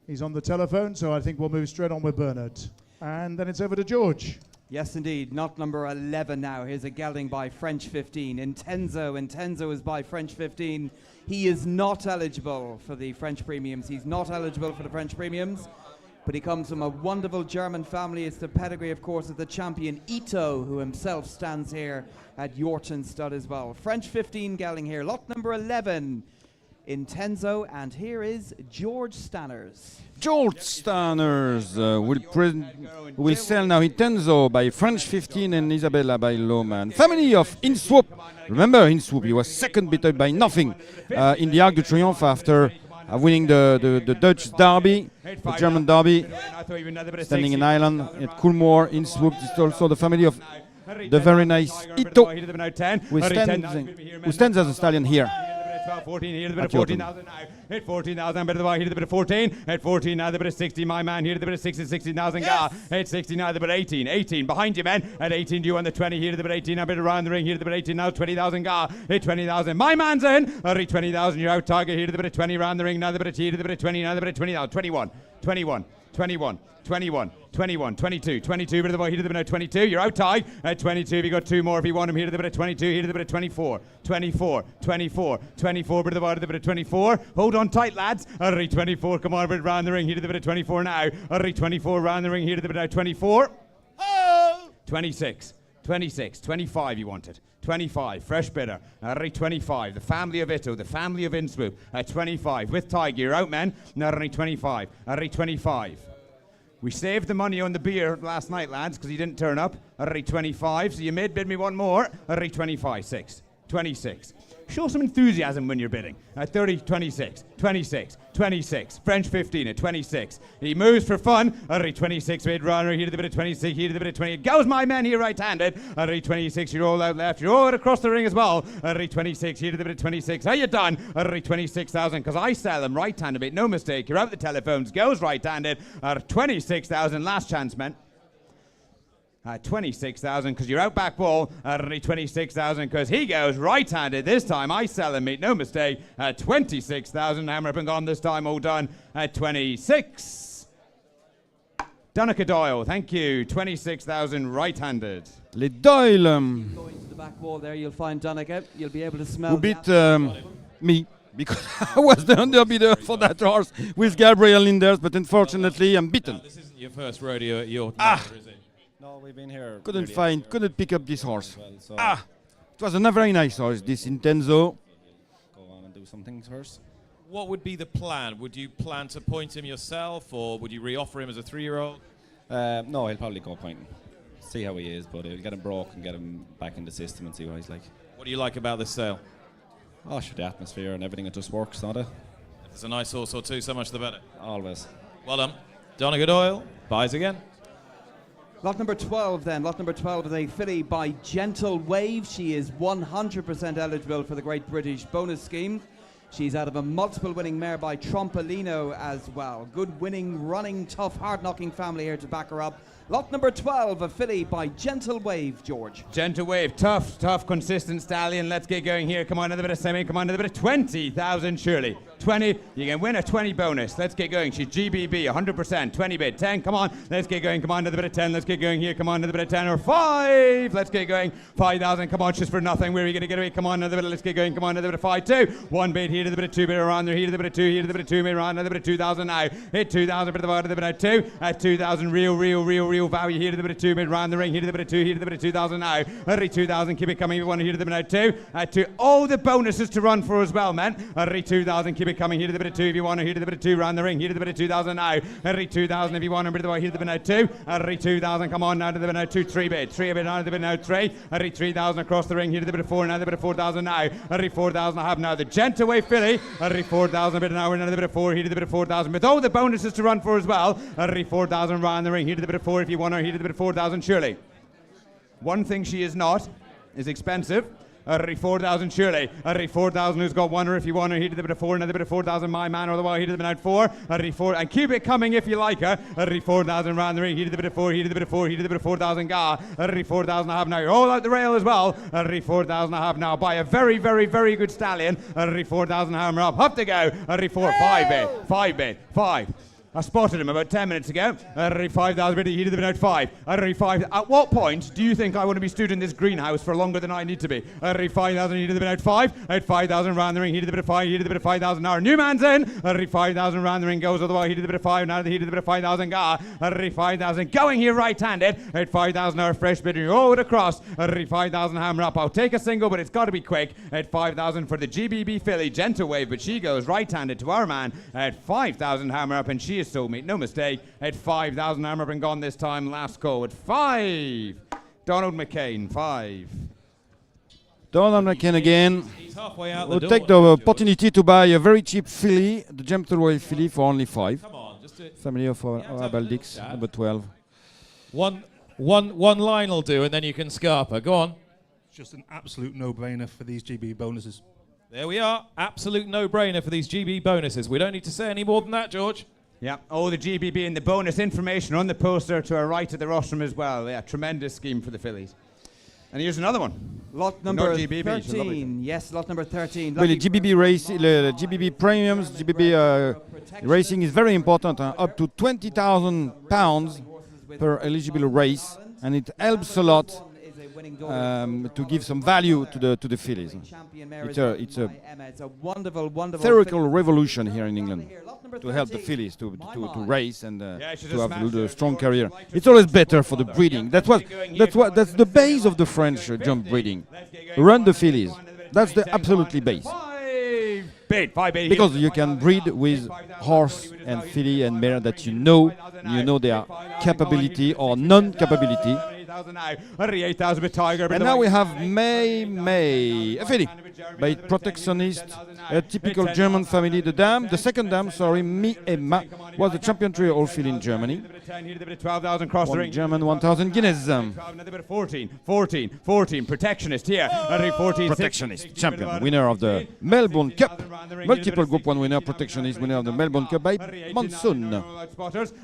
He's on the telephone, so I think we'll move straight on with Bernard. And then it's over to George. Yes, indeed. Not number 11 now. Here's a gelding by French 15. Intenzo. Intenzo is by French 15. He is not eligible for the French premiums. He's not eligible for the French premiums. But he comes from a wonderful German family. It's the pedigree, of course, of the champion Ito, who himself stands here at Yorton Stud as well. French 15 gelding here. Lot number 11. Intenzo, and here is George Stanners. George Stanners will sell now Intenzo by French 15 and Isabella by Lohman. Family of Inswoop. Remember Inswoop, he was second beaten by nothing in the Arc de Triomphe after winning the Dutch Derby, the German Derby, standing in Ireland at Coolmore. Inswoop is also the family of the very nice Ito, who stands as a stallion here. 14 here, the bit of 14,000 now. Hit 14,000, bit of the bar, here the bit of 14. Hit 14 now, the bit of 60, my man. Here the bit of 60, 16,000 gar. Hit 60 now, the bit of 18. 18 behind you, men. At 18, you on the 20. Here the bit of 18, a bit around the ring. Here the bit of 18 now, 20,000 gar. Hit 20,000. My man's in. Hurry 20,000, you're out, target. Here the bit of 20 around the ring. Now the bit of here, the bit of 20, now the bit of 20,000. 21, 21, 21. 21, 21, 22, 22, bit of the boy, here to the bit of 22, you're out tied, at 22, if you got 2 more, if you want him, here to the bit of 22, here to the bit of 24, 24, 24, 24, bit of the boy, to the bit of 24, hold on tight lads, hurry 24, come on, bit round the ring, here to the bit of 24 now, hurry 24, round the ring, here to the bit of 24, 26, 26, 25 you wanted. 25, fresh bidder. Hurry 25, the family of Ito, the family of Inswoop. At 25, with Tiger, you're out, men. Hurry 25, hurry 25. We saved the money on the beer last night, lads, because he didn't turn up. Hurry 25, so you may bid me one more. Hurry 25, 6, 26. Show some enthusiasm when you're bidding. At 30, 26, 26, 26. French 15 at 26. He moves for fun. Hurry 26, mid runner. Here to the bit of 26, here to the bit of 20. Goes my man here right-handed. Hurry 26, you're all out left. You're all out across the ring as well. Hurry 26, here to the bit of 26. How you done? Hurry 26,000, because I sell them right-handed, mate. No mistake. You're out the telephones. Goes right-handed. 26,000, last chance, man. 26,000 because you're out back ball. 26,000 because he goes right-handed this time. I sell him, mate, no mistake. 26,000. Hammer up and gone this time. All done. 26. Donica Doyle, thank you. 26,000 right-handed. Les Doyle. Going to the back wall there, you'll find Donica. You'll be able to smell. Who beat me? Because I was the underbidder for that horse with Gabriel Linders, but unfortunately I'm beaten. This isn't your first rodeo at Yorton, is it? No, we've been here. Couldn't pick up this horse. Well, so It was a very nice horse, this Intenso. Go on and do some things first. What would be the plan? Would you plan to point him yourself, or would you re-offer him as a 3-year-old? No, I'll probably go pointing. See how he is, but I'll get him broke and get him back in the system and see what he's like. What do you like about this sale? Oh, sure, the atmosphere and everything, it just works, not it? If it's a nice horse or two, so much the better. Always. Well done. Donegal Oil buys again. Lot number 12 then. Lot number 12 is a filly by Gentle Wave. She is 100% eligible for the Great British Bonus Scheme. She's out of a multiple winning mare by Trompolino as well. Good winning, running, tough, hard-knocking family here to back her up. Lot number 12, a filly by Gentle Wave, George. Gentle Wave, tough, consistent stallion. Let's get going here. Come on, another bit of semi. Come on, another bit of 20,000 surely. 20, you can win a 20 bonus. Let's get going. She's GBB, 100%. 20 bid, 10, come on. Let's get going. Come on, another bit of 10. Let's get going here. Come on, another bit of 10 or 5. Let's get going. 5,000, come on, she's for nothing. Where are we going to get away? Come on, another bit of, let's get going. Come on, another bit of 5, 2. 1 bid here, another bit of 2 bid around there. Here, another bit of 2, here, another bit of 2 bid around, another bit of 2,000 now. Hit 2,000, bit of another bit of 2. At 2,000, real value here, another bit of 2 bid round the ring. Here, another bit of 2, here, another bit of 2,000 now. Hurry, 2,000, keep it coming. We want to hear the bit of 2. At 2, oh, the bonuses to run for as well, man. Hurry, 2,000, keep it coming. Here, the bit of 2. If you want to hear the bit of 2 round the ring, here to the bit of 2,000 now. Hurry 2,000 if you want to bit of here to the bit of 2. Hurry 2,000, come on now to the bit of 2, 3 bid. 3 bid now to the bit of 3. Hurry 3,000 across the ring, here to the bit of 4 now, the bit of 4,000 now. Hurry 4,000 I have now. The Gentle Wave filly. Hurry 4,000 bit now, another bit of 4, here to the bit of 4,000. With all the bonuses to run for as well. Hurry 4,000 round the ring, here to the bit of 4 if you want to, here to the bit of 4,000 surely. One thing she is not is expensive. Hurry 4,000 surely. Hurry 4,000 who's got one, or if you want her, here to the bit of 4, another bit of 4,000 my man, or the wall, here to the bit of 4. Hurry 4, and keep it coming if you like her. Hurry 4,000 round the ring, here to the bit of 4, here to the bit of 4, here to the bit of 4,000 ga. Hurry 4,000 I have now. All out the rail as well. Hurry 4,000 I have now by a very good stallion. Hurry 4,000 hammer up. Up to go. Hurry 4, 5 bid. 5 bid. 5. I spotted him about 10 minutes ago. Hurry 5,000 bid, he did the bit out 5. Hurry 5. At what point do you think I want to be stood in this greenhouse for longer than I need to be? Hurry 5,000, he did the bit out 5. Out 5,000 round the ring, he did the bit of 5, he did the bit of 5,000 now. New man's in. Hurry 5,000 round the ring goes otherwise, he did the bit of 5 now, he did the bit of 5,000 ga. Hurry 5,000 going here right-handed. Out 5,000 now, fresh bid, oh, it across. Hurry 5,000 hammer up. I'll take a single, but it's got to be quick. At 5,000 for the GBB filly, Gentle Wave, but she goes right-handed to our man at 5,000 hammer up, and she is so meat. No mistake. At 5,000 hammer up and gone this time. Last call at 5. Donald McCain, 5. Donald McCain again. He's halfway out We'll the door. take the opportunity to buy a very cheap filly, the Gentle Wave filly, for only 5. Come on, just do it. Family of Baldix, Dad. number 12. One line will do, and then you can scarper. Go on. It's just an absolute no-brainer for these GB bonuses. There we are. Absolute no-brainer for these GB bonuses. We don't need to say any more than that, George. Yeah, oh, the GBB and the bonus information on the poster to our right of the rostrum as well. Yeah, tremendous scheme for the fillies. And here's another one. Lot number GBB, 13. Yes, lot number 13. Well, the GBB race, the GBB premiums, GBB racing is very important. Up to £20,000 per eligible race, and it helps a lot to give some value to the fillies. It's a wonderful theoretical revolution here in England to help the fillies to race and to have a strong career. It's always better for the breeding. That's the base of the French jump breeding. Run the fillies. That's the absolutely base. Because you can breed with horse and filly and mare that you know their capability or non-capability. And now we have May, a filly by protectionist, a typical German family. The second dam, Mi Emma, was the champion trio all filly in Germany. 1 German, 1,000 Guinness. 14, protectionist here. Protectionist, champion, winner of the Melbourne Cup. Multiple Group 1 winner, protectionist, winner of the Melbourne Cup by Monsoon.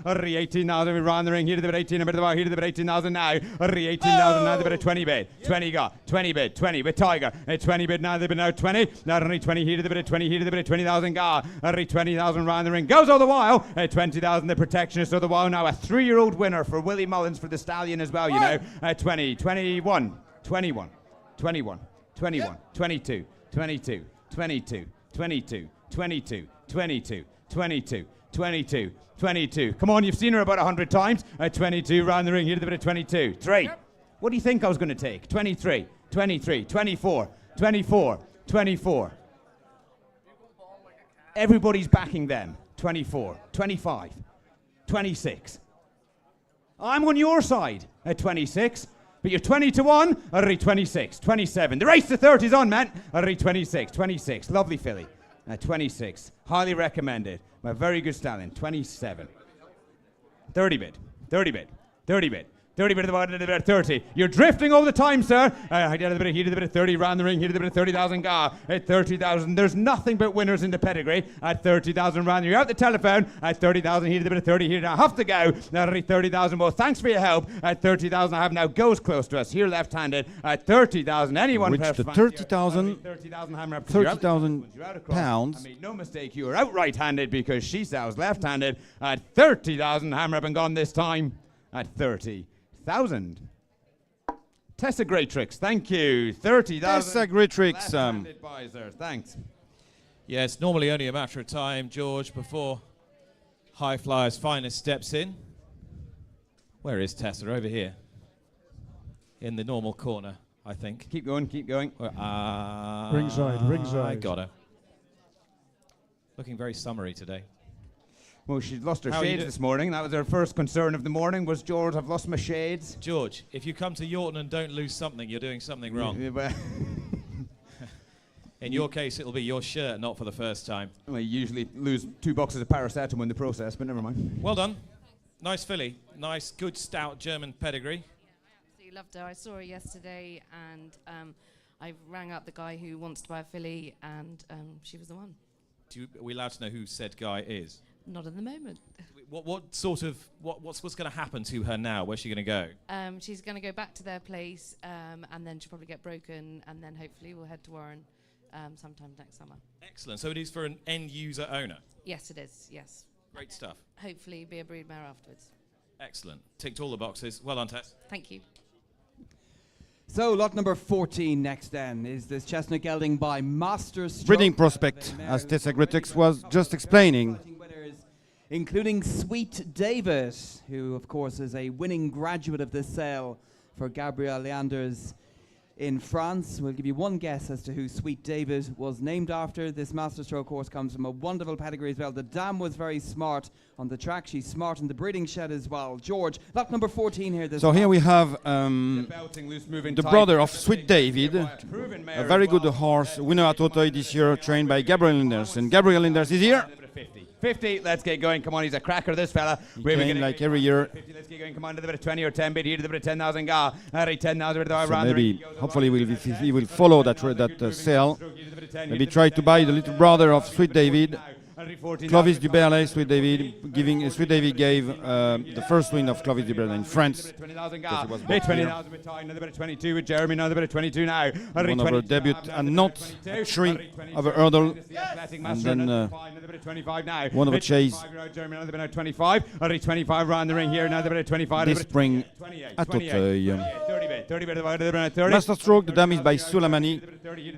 18,000 round the ring. Here to the 18, here to the 18,000 now. 18,000 now, the bit of 20 bid. 20 bid, Tiger. 20 bid now, they've been out 20. Not only 20, here to the bit of 20, here to the bit of 20,000 ga. 20,000 round the ring. Goes all the while. 20,000, the protectionist all the while. Now a 3-year-old winner for Willie Mullins for the stallion as well, you know. 20, 21, 21, 21, 21, 22, 22, 22, 22, 22, 22, 22, 22, 22. Come on, you've seen her about 100 times. 22 round the ring, here to the bit of 22. 3. What do you think I was going to take? 23, 23, 24, 24, 24. Everybody's backing them. 24, 25, 26. I'm on your side at 26. But you're 20 to 1, Arri 26, 27. The race to 30 is on, man. Arri 26, 26. Lovely filly. 26. Highly recommended. A very good stallion. 27. 30 bid. 30 bid. 30 bid. 30 bid at the 30. You're drifting all the time, sir. He did a bit of 30 round the ring. He did a bit of 30,000 ga at 30,000. There's nothing but winners in the pedigree at 30,000 round. You're out the telephone at 30,000. He did a bit of 30 here. Now have to go. Now 30,000. Well, thanks for your help at 30,000. I have now goes close to us here, left-handed at 30,000. Anyone reached the 30,000 pounds. I made no mistake. You are out right-handed because she sounds left-handed at 30,000. Hammer up and gone this time at 30,000. Tessa Greatrix, thank you. 30,000. Tessa Greatrix. Advisor, thanks. Yeah, it's normally only a matter of time, George, before High Flyer's finest steps in. Where is Tessa? Over here. In the normal corner, I think. Keep going, keep going. Ringside. I got her. Looking very summery today. Well, she'd lost her shades this morning. That was her first concern of the morning was, George, I've lost my shades. George, if you come to Yorton and don't lose something, you're doing something wrong. In your case, it'll be your shirt, not for the first time. Well, you usually lose 2 boxes of paracetamol in the process, but never mind. Well done. Nice filly. Nice, good, stout German pedigree. Yeah, I absolutely loved her. I saw her yesterday, and I rang up the guy who wants to buy a filly, and she was the one. Are we allowed to know who said guy is? Not at the moment. What's going to happen to her now? Where's she going to go? She's going to go back to their place, and then she'll probably get broken, and then hopefully we'll head to Warren sometime next summer. Excellent. So it is for an end user owner? Yes, it is. Yes. Great stuff. Hopefully be a brood mare afterwards. Excellent. Ticked all the boxes. Well done, Tess. Thank you. So lot number 14 next then is this chestnut gelding by Master Stroke. Breeding prospect, as Tessa Greatrix was just explaining. Including Sweet David, who of course is a winning graduate of this sale for Gabriel Leanders in France. We'll give you one guess as to who Sweet David was named after. This Master Stroke horse comes from a wonderful pedigree as well. The dam was very smart on the track. She's smart in the breeding shed as well. George, lot number 14 here. So here we have the brother of Sweet David, a very good horse, winner at Auteuil this year, trained by Gabriel Linders. And Gabriel Linders is here. 50, let's get going. Come on, he's a cracker, this fella. We're like every year. 50, let's get going. Come on, to the bit of 20 or 10 bid here to the bit of 10,000 ga. 10,000 so maybe, hopefully, he will follow that sale. Maybe try to buy the little brother of Sweet David. Clovis du Berlay, Sweet David, Sweet David gave the first win of Clovis du Berlay in France. 20,000 with 20,000 with Ty, another bit of 22 with Jeremy, another bit of 22 now. One of our debut and not 3 of a hurdle. And then 25 now. One of a chase. Jeremy, another bit of 25. 25 round the ring here, another bit of 25. This spring at Auteuil. 30 bit. Master Stroke, the dam is by Sulamani.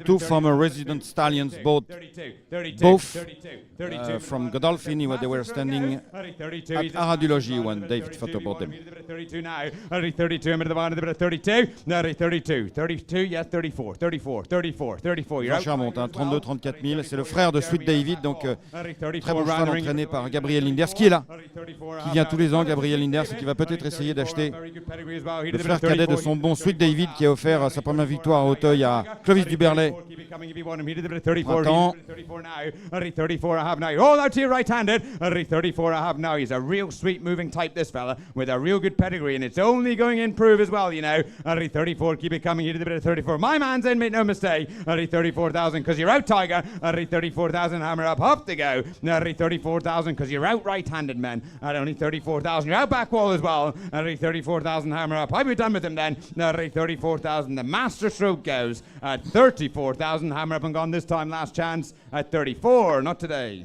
2 former resident stallions, both from Godolphin, where they were standing at Aradulogy when David Foto bought them. 32 now. 32, I'm at the bottom of the bit of 32. No, 32, yes, 34. Jean Charmont, 32-34 000. C'est le frère de Sweet David, donc très bon cheval entraîné par Gabriel Linders, qui est là, qui vient tous les ans, Gabriel Linders, et qui va peut-être essayer d'acheter le frère cadet de son bon Sweet David, qui a offert sa première victoire à Auteuil à Clovis du Berlay. Printemps. 34 I have now. All out to your right-handed. 34 I have now. He's a real sweet moving type, this fella, with a real good pedigree, and it's only going to improve as well, you know. 34, keep it coming here to the bit of 34. My man's in, make no mistake. 34,000 because you're out, Tiger. 34,000, hammer up, up to go. 34,000 because you're out right-handed, men. At only 34,000, you're out back wall as well. 34,000, hammer up. I'll be done with him then. 34,000, the Master Stroke goes at 34,000, hammer up and gone this time, last chance at 34, not today.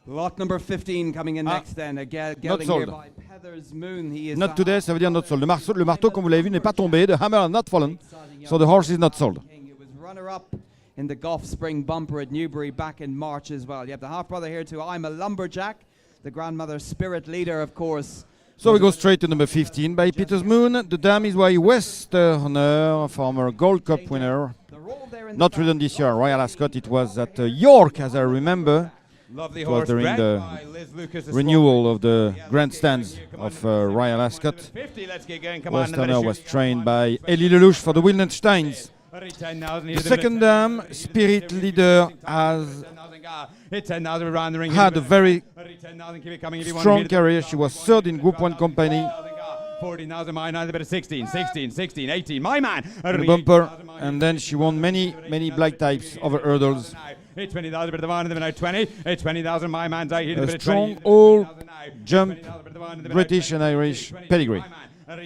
Lot number 15 coming in next then. Not sold. By Heather's Moon. He is not today, ça veut dire not sold. Le marteau, comme vous l'avez vu, n'est pas tombé. The hammer has not fallen. So the horse is not sold. It was runner-up in the Goff Spring Bumper at Newbury back in March as well. You have the half-brother here too. I'm a Lumberjack. The grandmother spirit leader, of course, So we go straight to number 15 by Peter's Moon. The dam is by Westerner, former Gold Cup winner. Not ridden this year, Royal Ascot. It was at York, as I remember. Lovely It was horse, during bred the by Liz Lucas, the renewal of the grandstands of Royal Ascot. 50, let's get going. Come on, Westerner was trained by Elie Lelouch for the Wildensteins. 10,000. The second dam, Spirit Leader, has Hit 10,000 around the ring. had a very 10,000, keep it coming if you want. strong career. She was third in Group 1 company. 14,000, my 9, a bit of 16, 16, 16, 18, my man. In the bumper, and then she won many black types over hurdles. Hit 20,000, bit of the van, and then out 20. Hit 20,000, my man's out here. A strong all jump British and Irish pedigree.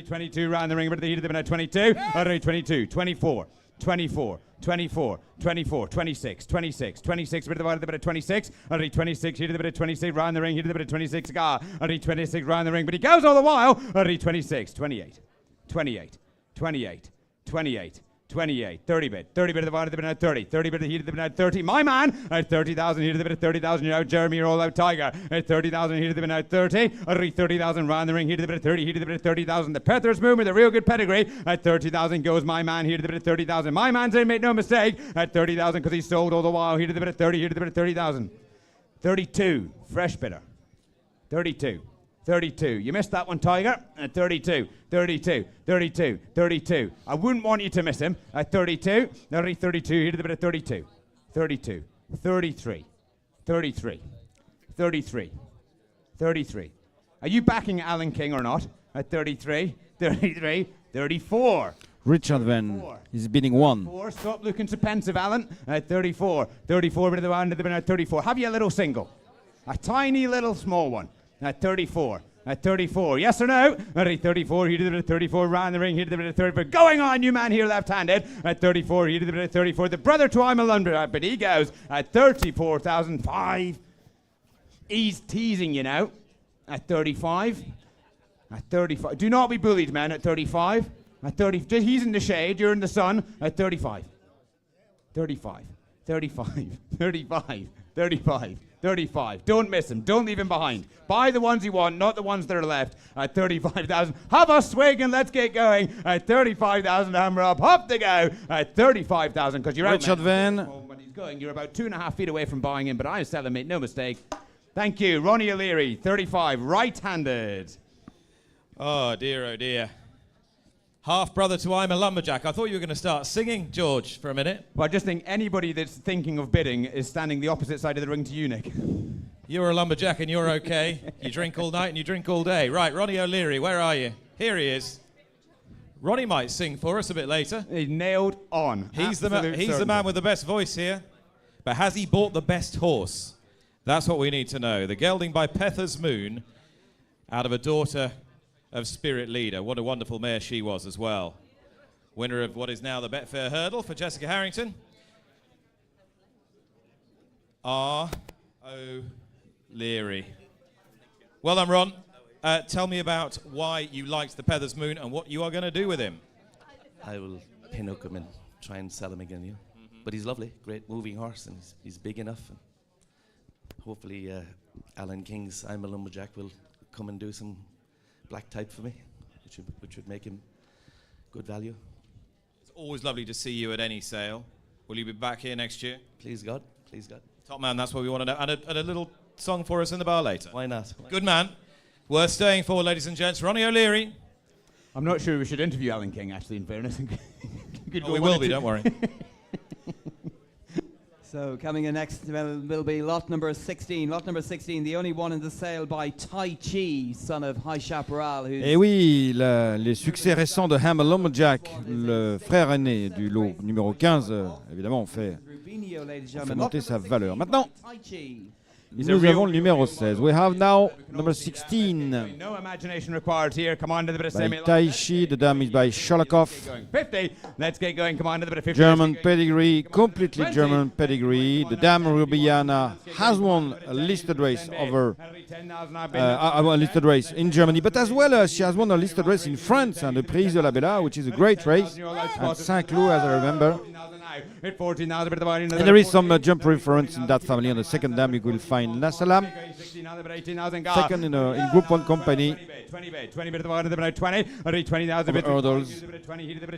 22 round the ring, but the heat of the minute 22. 22, 24, 24, 24, 24, 26, 26, 26, bit of the bit of 26. 26, heat of the bit of 26 round the ring, heat of the bit of 26 cigar. 26 round the ring, but he goes all the while. 26, 28, 28, 28, 28. 28, 30 bit of the bottom of the bit 30, 30 bit of the heat of the bit 30. My man at 30,000, heat of the bit of 30,000. You're out, Jeremy, you're all out, Tiger. At 30,000, heat of the bit 30. 30,000 round the ring, heat of the bit of 30, heat of the bit of 30,000. The Petters move with a real good pedigree. At 30,000 goes my man, heat of the bit of 30,000. My man's in, make no mistake. At 30,000 because he sold all the while, heat of the bit of 30, heat of the bit of 30,000. 32, fresh bitter. 32. 32. You missed that one, Tiger. At 32, 32, 32, 32. I wouldn't want you to miss him. At 32, 32, he did a bit of 32, 32, 33, 33, 33, 33. Are you backing Alan King or not? At 33, 33, 34. Richard Van is bidding 1. Stop looking so pensive, Alan. At 34, 34, bit of the round of the minute 34. Have you a little single? A tiny little small one. At 34. At 34. Yes or no? At 34. He did it at 34. Round the ring. He did it at 34. Going on, you man here left-handed. At 34. He did it at 34. The brother to I'm a London, but he goes at 34,005. He's teasing you now. At 35. At 35. Do not be bullied, man. At 35. At 30. He's in the shade. You're in the sun. At 35. 35. 35. 35. 35. 35. Don't miss him. Don't leave him behind. Buy the ones you want, not the ones that are left. At 35,000. Have a swig and let's get going. At 35,000, hammer up. Up to go. At 35,000 because you're Richard out. Van. When he's going, you're about 2.5 feet away from buying him, but I sell him, mate. No mistake. Thank you. Ronnie O'Leary, 35, right-handed. Oh, dear, oh, dear. Half-brother to I'm a Lumberjack. I thought you were going to start singing, George, for a minute. Well, I just think anybody that's thinking of bidding is standing the opposite side of the ring to you, Nick. You're a Lumberjack and you're okay. You drink all night and you drink all day. Right, Ronnie O'Leary, where are you? Here he is. Ronnie might sing for us a bit later. He's nailed on. He's the man with the best voice here. But has he bought the best horse? That's what we need to know. The gelding by Petters Moon, out of a daughter of Spirit Leader. What a wonderful mare she was as well. Winner of what is now the Betfair Hurdle for Jessica Harrington. O'Leary. Well done, Ron. Tell me about why you liked the Petters Moon and what you are going to do with him. I will pinhook him and try and sell him again, you know. But he's lovely, great moving horse, and he's big enough. And hopefully Alan King's I'm a Lumberjack will come and do some black type for me, which would make him good value. It's always lovely to see you at any sale. Will you be back here next year? Please God, please God. Top man, that's what we want to know. And a little song for us in the bar later. Why not? Good man. Worth staying for, ladies and gents. Ronnie O'Leary. I'm not sure we should interview Alan King, actually, in fairness. We will be, don't worry. So coming in next will be lot number 16. Lot number 16, the only one in the sale by Tai Chi, son of High Chaparral. Et oui, les succès récents de Hammer Lumberjack, le frère aîné du lot numéro 15, évidemment, ont fait monter sa valeur. Maintenant, nous avons le numéro 16. We have now number 16. No imagination required here. Come on to the bit of By semi. Tai Chi, the dam is by Sholokov. 50. Let's get going. Come on to the bit of 50. German pedigree, completely German pedigree. The dam Rubiana has won a listed race over a listed race in Germany, but as well as she has won a listed race in France, and the Prix de la Bella, which is a great race, at Saint-Cloud, as I remember. At 14,000 bit the wire. And there is some jump reference in that family. On the second dam, you will find Nasalam. Second in Group 1 company. 20 bit the wire, the 20. 20,000 bit. Hurdles.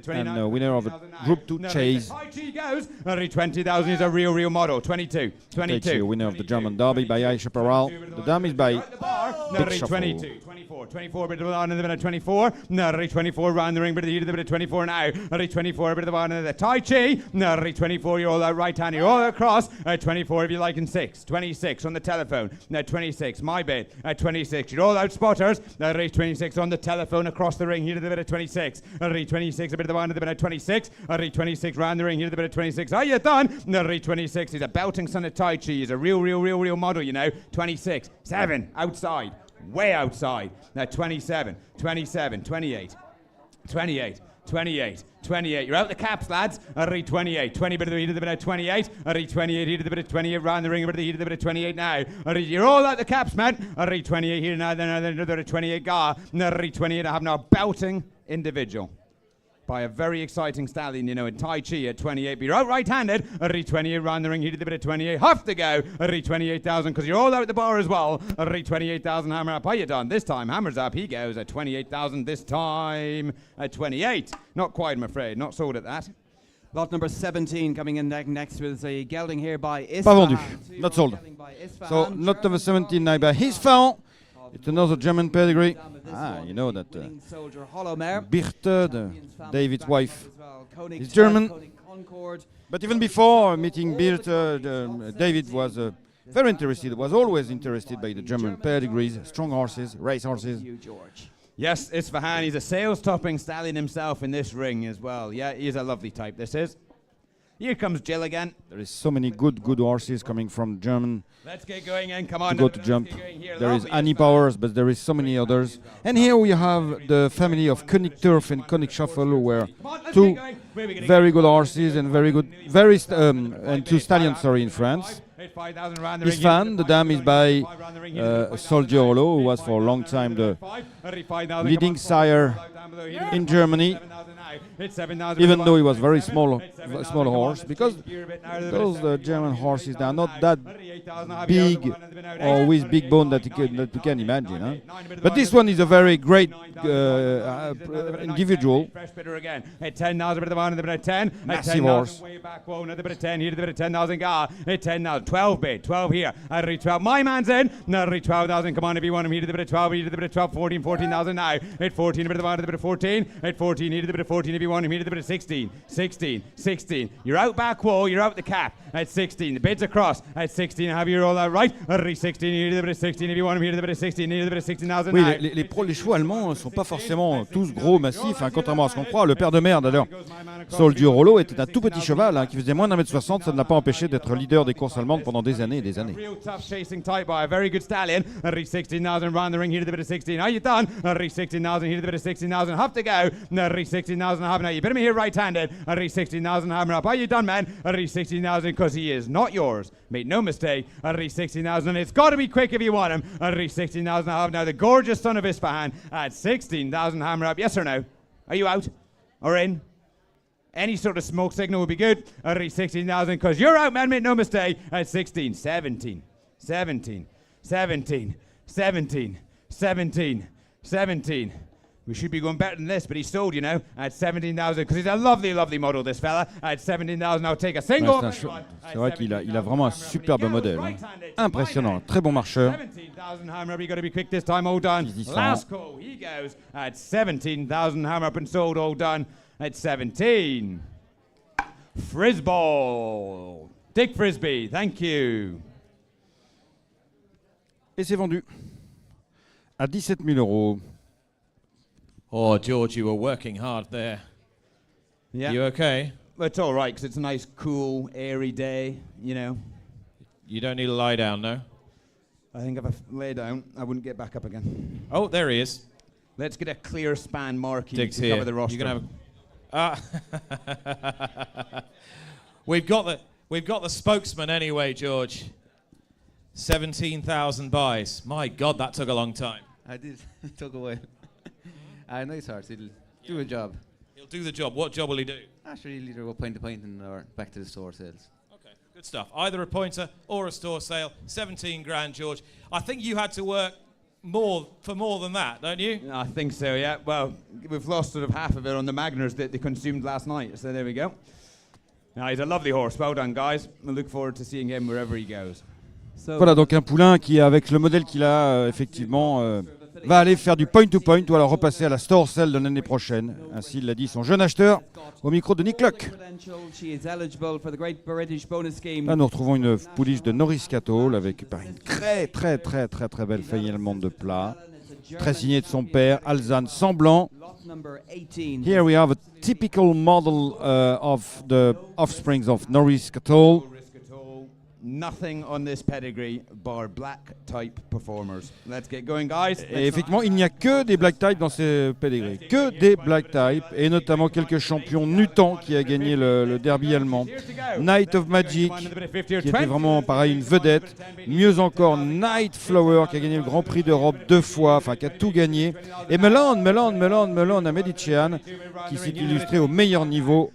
And winner of the Group 2 chase. He goes. 20,000 is a real model. 22. Winner of the German Derby by Aisha Paral. The dam is by Big Shuffle. 22. 24 bit of the one and the 24. No, 24 round the ring, but the heat of the bit of 24 now. 24 bit of the one and the Tai Chi. No, 24, you're all out right hand, you're all across. 24 if you like in 6. 26 on the telephone. 26, my bit. 26, you're all out spotters. 26 on the telephone across the ring, here to the bit of 26. 26, a bit of the one and the bit of 26. 26 round the ring, here to the bit of 26. Are you done? 26, he's a belting son of Tai Chi. He's a real model, you know. 26, 7, outside. Way outside. Now 27, 27, 28, 28, 28, 28. You're out the caps, lads. 28, 20 bit of the heat of the bit of 28. 28 heat of the bit of 28. Round the ring, a bit of the heat of the bit of 28 now. You're all out the caps, man. 28 here now, then another 28 gar. 28, I have now belting individual by a very exciting stallion, you know, in Tai Chi at 28. But you're out right-handed. 28 round the ring, he did a bit of 28. Have to go. 28,000 because you're all out the bar as well. 28,000 hammer up. How you done? This time, hammer's up. He goes at 28,000 this time at 28. Not quite, I'm afraid. Not sold at that. Lot number 17 coming in next with a gelding here by Isfahan. Pas vendu. Not sold. So, lot number 17 now by Isfahan. It's another German pedigree. You know that Birte, David's wife, is German. But even before meeting Birte, David was very interested, was always interested by the German pedigrees, strong horses, race horses. Yes, Isfahan, he's a sales-topping stallion himself in this ring as well. Yeah, he's a lovely type, this is. Here comes Jill again. There is so many good horses coming from German. Let's get going and come on. To go to jump. There is Annie Powers, but there is so many others. And here we have the family of König Turf and König Shuffle, who were two very good horses and and two stallions, in France. Isfahan, the dam is by Soldier Hollow, who was for a long time the leading sire in Germany. Even though he was very small horse, because those German horses, they are not that big or with big bone that you can imagine. Huh? But this one is a very great individual. Massive horse. 12 bid, 12 here. 12. My man's in. 12,000. Come on if you want him. He did a bit of 12. He did a bit of 12. 14,000 now. At 14, a bit of 1, a bit of 14. At 14, he did a bit of 14 if you want him. He did a bit of 16. 16. You're out back wall. You're out the cap. At 16. The bid's across. At 16, have you all that right? At 16, he did a bit of 16 if you want him. He did a bit of 16. He did a bit of 16,000 now. Oui, les chevaux allemands ne sont pas forcément tous gros, massifs, contrairement à ce qu'on croit. Le père de mère, d'ailleurs, Soldier Hollow, était un tout petit cheval qui faisait moins d'1m60. Ça ne l'a pas empêché d'être leader des courses allemandes pendant des années et des années. Real tough chasing type by a very good stallion. 16,000 round the ring. Here to the bit of 16. Are you done? 16,000. Here to the bit of 16,000. Have to go. 16,000. Have now. You better be here right-handed. 16,000. Hammer up. Are you done, man? 16,000 because he is not yours. Make no mistake. 16,000. It's got to be quick if you want him. 16,000. Have now the gorgeous son of Isfahan at 16,000. Hammer up. Yes or no? Are you out or in? Any sort of smoke signal would be good. 16,000 because you're out, man. Make no mistake. At 16, 17. We should be going better than this, but he's sold, you know, at 17,000 because he's a lovely model, this fella. At 17,000, I'll take a single. C'est vrai qu'il a vraiment un superbe modèle. Impressionnant, très bon marcheur. 17,000 hammer up. You got to be quick this time. All done. Last call. He goes at 17,000 hammer up and sold. All done. At 17. Frisball. Dick Frisbee, thank you. Et c'est vendu à 17 000 €. Oh, George, you were working hard there. Yeah. You okay? Well, it's all right because it's a nice, cool, airy day, you know. You don't need to lie down, no? I think if I lay down, I wouldn't get back up again. Oh, there he is. Let's get a clear span marquee Dick's to here. cover the roster. You're gonna have we've got the spokesman anyway, George. 17,000 buys. My God, that took a long time. I did. It took a while. Nice horse. It'll do a job. He'll do the job. What job will he do? Actually, either go point to point and or back to the store sales. Okay, good stuff. Either a pointer or a store sale. 17 grand, George. I think you had to work more than that, don't you? I think so, yeah. Well, we've lost sort of half of it on the Magners that they consumed last night, so there we go. Now, he's a lovely horse. Well done, guys. I look forward to seeing him wherever he goes. Voilà, donc un poulain qui, avec le modèle qu'il a, effectivement, va aller faire du point-to-point ou alors repasser à la store sale de l'année prochaine. Ainsi, il l'a dit son jeune acheteur au micro de Nick Luck. Là, nous retrouvons une pouliche de Norris Cattle avec une très belle feuille allemande de plat, très signée de son père, Alzane Semblant. Here we have a typical model of the offsprings of Norris Cattle. Nothing on this pedigree bar black type performers. Let's get going, guys. Et effectivement, il n'y a que des black type dans ces pédigrés, que des black type, et notamment quelques champions Nutan qui a gagné le derby allemand, Night of Magic qui était vraiment pareil une vedette, mieux encore Night Flower qui a gagné le Grand Prix d'Europe 2 fois, enfin qui a tout gagné, et Meland à Medicéan qui s'est illustré au meilleur niveau,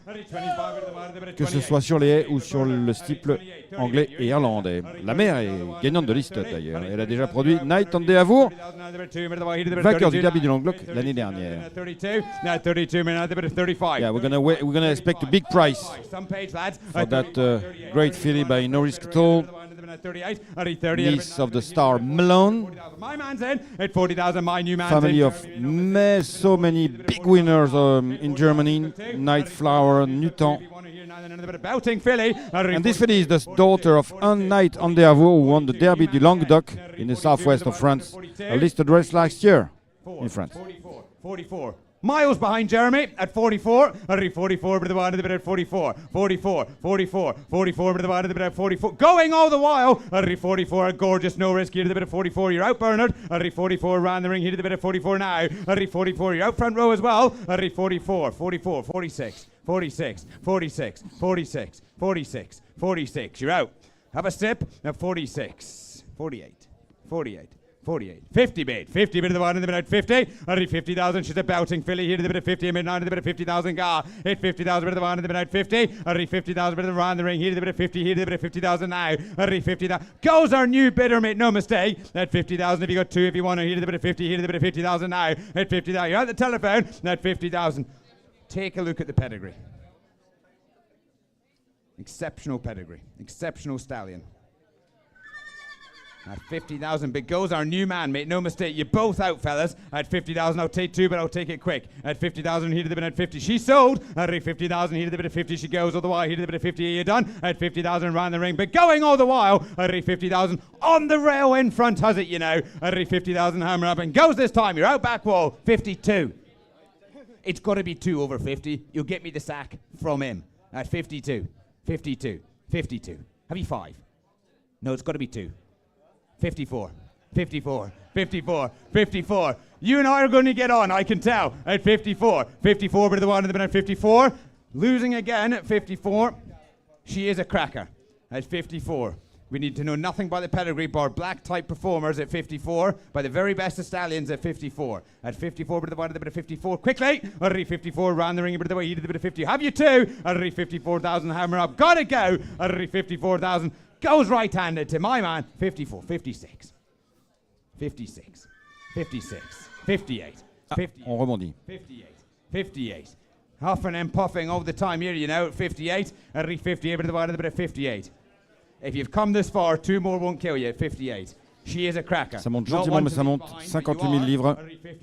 que ce soit sur les haies ou sur le steeple anglais et irlandais. La mère est gagnante de l'Easton d'ailleurs. Elle a déjà produit Night on the Avour, vainqueur du derby du Languedoc l'année dernière. Yeah, we're gonna expect a big price for that great filly by Norris Cattle, niece of the star Malone. Family of so many big winners in Germany, Night Flower, Nutan. And this filly is the daughter of un Knight on the Avour who won the Derby du Languedoc in the southwest of France, a listed race last year in France. 44. Miles behind Jeremy at 44. 44 to the one, at 44. 44 to the one, at 44. Going all the while. 44, a gorgeous no risk here to the bit of 44. You're out, Bernard. 44 round the ring here to the bit of 44 now. 44, you're out front row as well. 44, 46. 46, 46, 46, 46, 46. You're out. Have a sip at 46, 48, 48. 48, 50 bid, 50 bid to the one in the minute, 50, 50,000, she's a bouting filly here to the bit of 50, mid 9 to the bit of 50,000, hit 50,000 bid to the one in the minute, 50, 50,000 bid to the round the ring, here to the bit of 50, here to the bit of 50,000 now, 50,000, goes our new bidder, mate, no mistake, at 50,000 if you got two, if you want to, here to the bit of 50, here to the bit of 50,000 now, at 50,000, you're at the telephone, at 50,000, take a look at the pedigree, exceptional pedigree, exceptional stallion. At 50,000, big goes our new man, mate. No mistake. You're both out, fellas. At 50,000, I'll take two, but I'll take it quick. At 50,000, here to the bit at 50. She sold. At 50,000, here to the bit of 50. She goes all the while. Here to the bit of 50. You're done. At 50,000, round the ring. But going all the while. At 50,000, on the rail in front, has it, you know. At 50,000, hammer up and goes this time. You're out back wall. 52. It's got to be 2 over 50. You'll get me the sack from him. At 52. 52. 52. Have you 5? No, it's got to be 2. 54, 54, 54, 54. You and I are going to get on, I can tell. At 54, 54 but the one in the minute, 54. Losing again at 54. She is a cracker. At 54. We need to know nothing by the pedigree bar black type performers at 54, by the very best of stallions at 54. At 54 but the one in the bit of 54. Quickly! At 54 round the ring but the way he did the bit of 50. Have you 2? At 54,000 hammer up. Gotta go! At 54,000. Goes right-handed to my man, 54, 56, 56, 56, 58, 58, on rebondit. 58, 58. Huffing and puffing all the time here, you know, at 58, at 58, but at the bit of 58. If you've come this far, 2 more won't kill you at 58. She is a cracker. Ça monte gentiment, mais ça monte 58 000 livres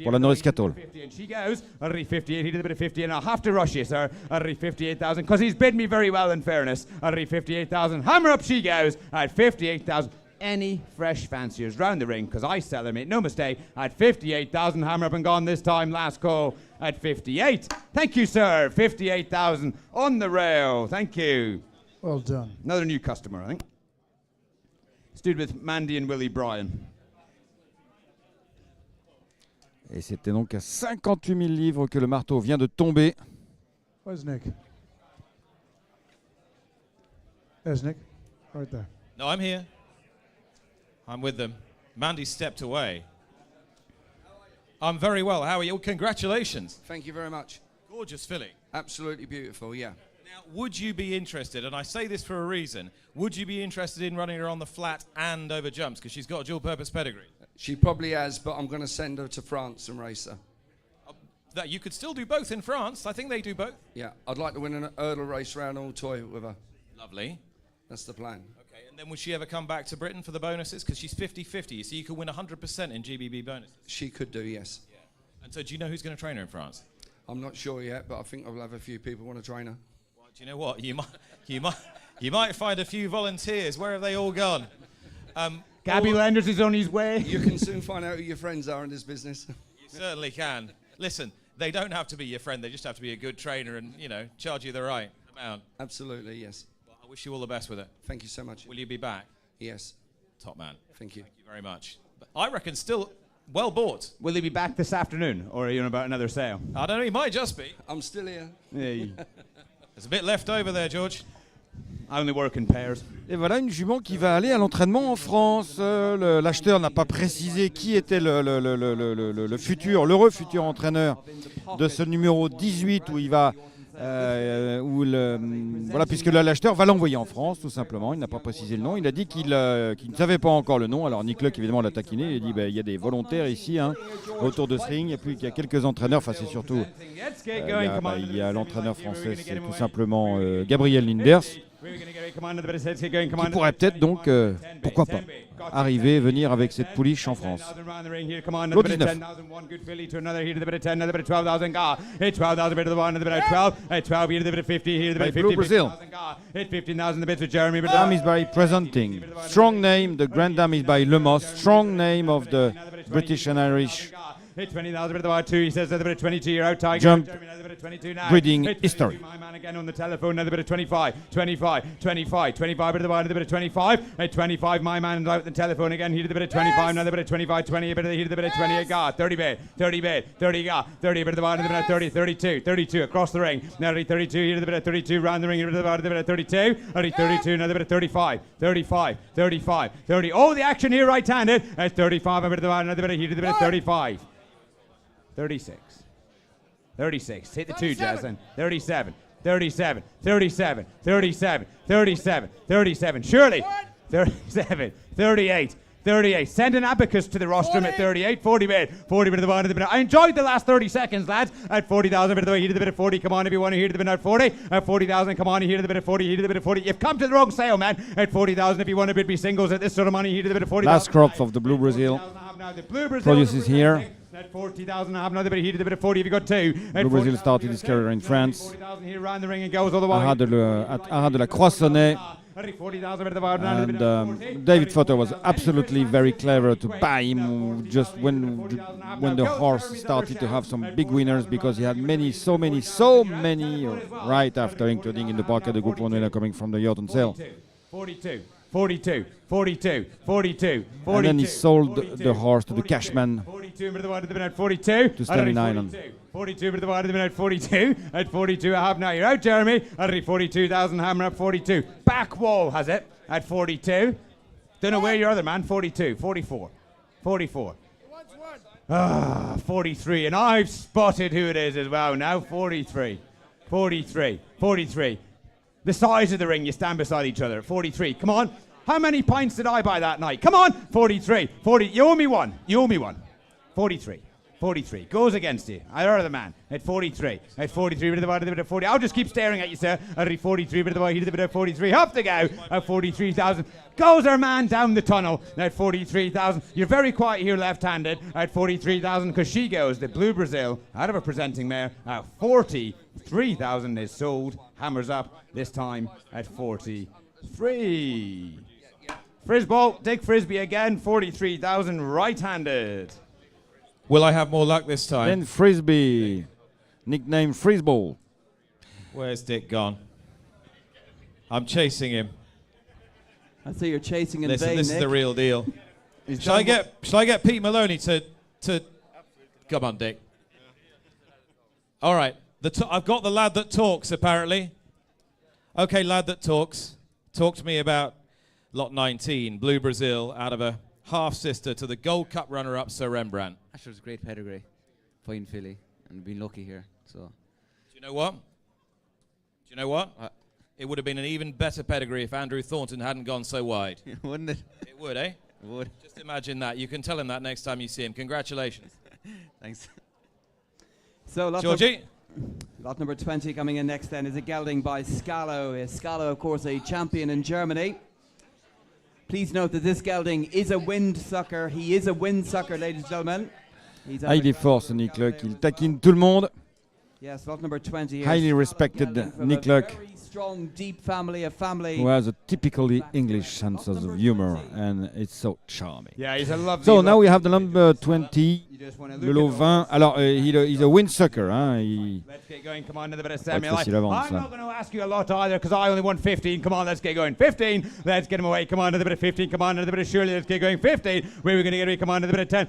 pour la Norris Cattle. And she goes, 58, he did a bit of 50, and I'll have to rush you, sir, 58,000, because he's bid me very well in fairness, 58,000, hammer up she goes, at 58,000. Any fresh fanciers round the ring, because I sell them, mate, no mistake, at 58,000, hammer up and gone this time, last call, at 58. Thank you, sir, 58,000 on the rail, thank you. Well done. Another new customer, I think. Stood with Mandy and Willie Bryan. Et c'était donc à 58 000 livres que le marteau vient de tomber. Where's Nick? There's Nick, right there. No, I'm here. I'm with them. Mandy stepped away. I'm very well. How are you? Congratulations. Thank you very much. gorgeous filly. Absolutely beautiful, yeah. Now, would you be interested, and I say this for a reason, would you be interested in running her on the flat and over jumps? Because she's got a dual-purpose pedigree. She probably has, but I'm going to send her to France and race her. That you could still do both in France. I think they do both. Yeah, I'd like to win an hurdle race round Auteuil with her. Lovely. That's the plan. Okay, and then would she ever come back to Britain for the bonuses? Because she's 50-50, so you could win 100% in GBB bonuses. She could do, yes. Yeah. And so do you know who's going to train her in France? I'm not sure yet, but I think I'll have a few people want to train her. Well, do you know what? You might find a few volunteers. Where have they all gone? Gabby Lenders is on his way. You can soon find out who your friends are in this business. You certainly can. Listen, they don't have to be your friend. They just have to be a good trainer and, you know, charge you the right amount. Absolutely, yes. Well, I wish you all the best with it. Thank you so much. Will you be back? Yes. Top man. Thank you. Thank you very much. But I reckon still well bought. Will he be back this afternoon, or are you on about another sale? I don't know, he might just be. I'm still here. Yeah. There's a bit left over there, George. I only work in pairs. Et voilà une jument qui va aller à l'entraînement en France. L'acheteur n'a pas précisé qui était le futur, l'heureux futur entraîneur de ce numéro 18 où il va, voilà, puisque l'acheteur va l'envoyer en France tout simplement. Il n'a pas précisé le nom. Il a dit qu'il ne savait pas encore le nom. Alors Nick Luck évidemment l'a taquiné. Il a dit il y a des volontaires ici autour de ce ring. Et puis il y a quelques entraîneurs. Enfin c'est surtout il y a l'entraîneur français, c'est tout simplement Gabriel Linders. Qui pourrait peut-être donc, pourquoi pas, arriver, venir avec cette pouliche en France. Lot 19. By Blue Brazil. Dam is by presenting. Strong name, the Grand Dam is by Le Moss. Strong name of the British and Irish jump breeding history. My man again on the telephone, another bit of 25, 25, 25, 25, bit of the wide, another bit of 25, 25, my man out the telephone again, he did a bit of 25, another bit of 25, 20, a bit of he did a bit of 28 guard, 30 bit, 30 bit, 30 guard, 30, a bit of the wide, another bit of 30, 32, 32 across the ring, nearly 32, he did a bit of 32 round the ring, he did a bit of 32, 32, another bit of 35, 35, 35, 30, oh the action here right-handed, at 35, a bit of the wide, another bit of he did a bit of 35, 36. 36. Take the 2, Jaslyn. 37. 37. 37. 37. 37. 37. Surely. 37. 38. 38. Send an abacus to the rostrum at 38. 40 bit. 40 bit of the bottom of the bit. I enjoyed the last 30 seconds, lads. At 40,000 bit of the way. He did the bit of 40. Come on if you want to hear the bit at 40. At 40,000. Come on. He did the bit of 40. He did the bit of 40. You've come to the wrong sale, man. At 40,000 if you want to bid be singles at this sort of money. He did the bit of 40. Last crop of the Blue Brazil. Produces here. At 40,000, I have another bit of heated, a bit of 40 if you got two. Blue Brazil started his career in France. 40,000 here around the ring and goes all the way. Haras de la Croissonnais. And David Fotter was absolutely very clever to buy him just when the horse started to have some big winners, because he had so many right after, including in the Parc de Groupe winner coming from the Yorton sale. 42. 42, 42, 42, 42. And then he sold the horse to the Cashman 42, but the wide of the minute 42. to Stanley Island. 42, but the wide of the minute 42. At 42, I have now. You're out, Jeremy. At 42,000, hammer up 42. Back wall has it at 42. Don't know where your other man. 42, 44, 44. 43. And I've spotted who it is as well now. 43, 43, 43. The size of the ring, you stand beside each other. 43. Come on. How many pints did I buy that night? Come on. 43. 40. You owe me one. You owe me one. 43. 43. Goes against you. I heard the man. At 43. At 43. Bit of the 40. I'll just keep staring at you, sir. At 43. Bit of the he did a bit of 43. Up to go. At 43,000. Goes our man down the tunnel. At 43,000. You're very quiet here, left-handed. At 43,000, because she goes. The Blue Brazil, out of a presenting mare. At 43,000 is sold. Hammers up. This time at 43. Frisball, Dick Frisbee again, 43,000 right-handed. Will I have more luck this time? Then Frisbee, nicknamed Frisball. Where's Dick gone? I'm chasing him. I see you're chasing in Listen, vain, this Nick. is the real deal. Shall I get Pete Maloney to come on, Dick? All right. I've got the lad that talks, apparently. Okay, lad that talks. Talk to me about lot 19, Blue Brazil, out of a half-sister to the Gold Cup runner-up, Sir Rembrandt. Actually, it was a great pedigree. Fine filly. And been lucky here. So. Do you you know what? Do you know what? It would have been an even better pedigree if Andrew Thornton hadn't gone so wide. Wouldn't it? It would, eh? It would. Just imagine that. You can tell him that next time you see him. Congratulations. Thanks. So Georgie? Lot number 20 coming in next then is a gelding by Scalo. Scalo, of course, a champion in Germany. Please note that this gelding is a windsucker. He is a windsucker, ladies and gentlemen. Ah, il est fort ce Nick Luck, il taquine tout le monde. Yes, lot number 20 here. Highly respected Nick Luck, Strong, deep family, a family. who has a typically English sense of humor, and it's so charming. Yeah, he's a lovely. So now we have the number 20, le lot 20. Alors, he's a windsucker. Hein, Let's get going. Come on, a bit of Pas Samuel. facile à vendre, I'm ça. not going to ask you a lot either because I only won 15. Come on, let's get going. 15. Let's get him away. Come on, a bit of 15. Come on, a bit of Shirley. Let's get going. 15. Where are we going to get away? Come on, a bit of 10.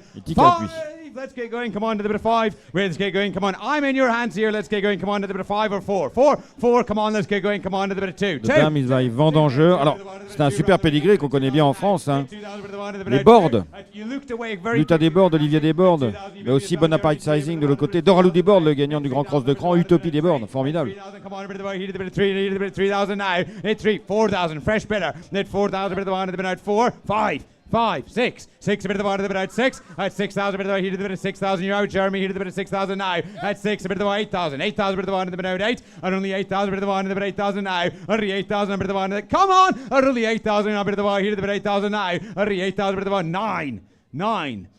Let's get going. Come on to the bit of 5. Let's get going. Come on. I'm in your hands here. Let's get going. Come on to the bit of 5 or 4. 4. Come on. Let's get going. Come on to the bit of 2. Le dame, il va, il vendangeur. Alors, c'est un super pédigré qu'on connaît bien en France. Hein. Les Bordes. Lutte à des Bordes, Olivier Desbordes. Mais aussi Bonaparte Sizing de l'autre côté. Doralou Desbordes, le gagnant du Grand Cross de Cran. Utopie Desbordes. Formidable. Come on, a bit of 3,000 now. It's 3, 4,000. Fresh bidder. Net 4,000. Bit of the one. A bit out 4, 5. 5, 6, 6 a bit of the water, a bit out 6. At 6,000, a bit of the he did a bit of 6,000. You're out, Jeremy. He did a bit of 6,000 now. At 6, a bit of the 8,000. 8,000, a bit of the one, a bit out 8. And only 8,000, a bit of the one, a bit 8,000 now. Only 8,000, a bit of the one. Come on! Only 8,000, a bit of the one. He did a bit 8,000 now. Only 8,000, a bit of the one.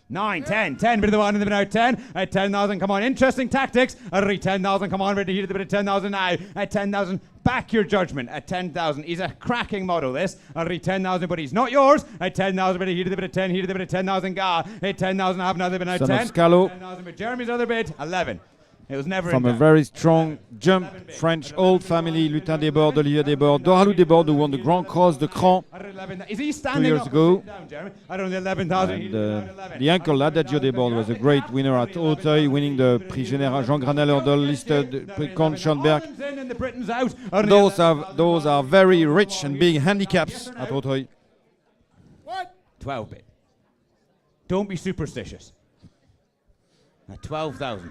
9, 10, 10, bit of the one, and the bit out 10. At 10,000, come on, interesting tactics. At 10,000, come on, ready, he did a bit of 10,000 now. At 10,000, back your judgment. At 10,000, he's a cracking model, this. At 10,000, but he's not yours. At 10,000, but he did a bit of 10, he did a bit of 10,000, At 10,000, I have another bit out 10. Son of Scalo. 10,000, but Jeremy's other bid, 11. It was never From in a doubt. very strong jump, French old family, Lutin Desbordes, Olivier Desbordes, Doralou Desbordes, who won the Grand Cross de Cran Is he 2 standing years up? ago. Down, Jeremy? I don't know, 11,000. And the uncle Adagio Desbordes was a great winner at Auteuil, winning the Prix Général Jean Granel-Ordol listed Count Schoenberg. And the Britons out. Those are very rich and big handicaps at Auteuil. 12 bit. Don't be superstitious. At 12,000.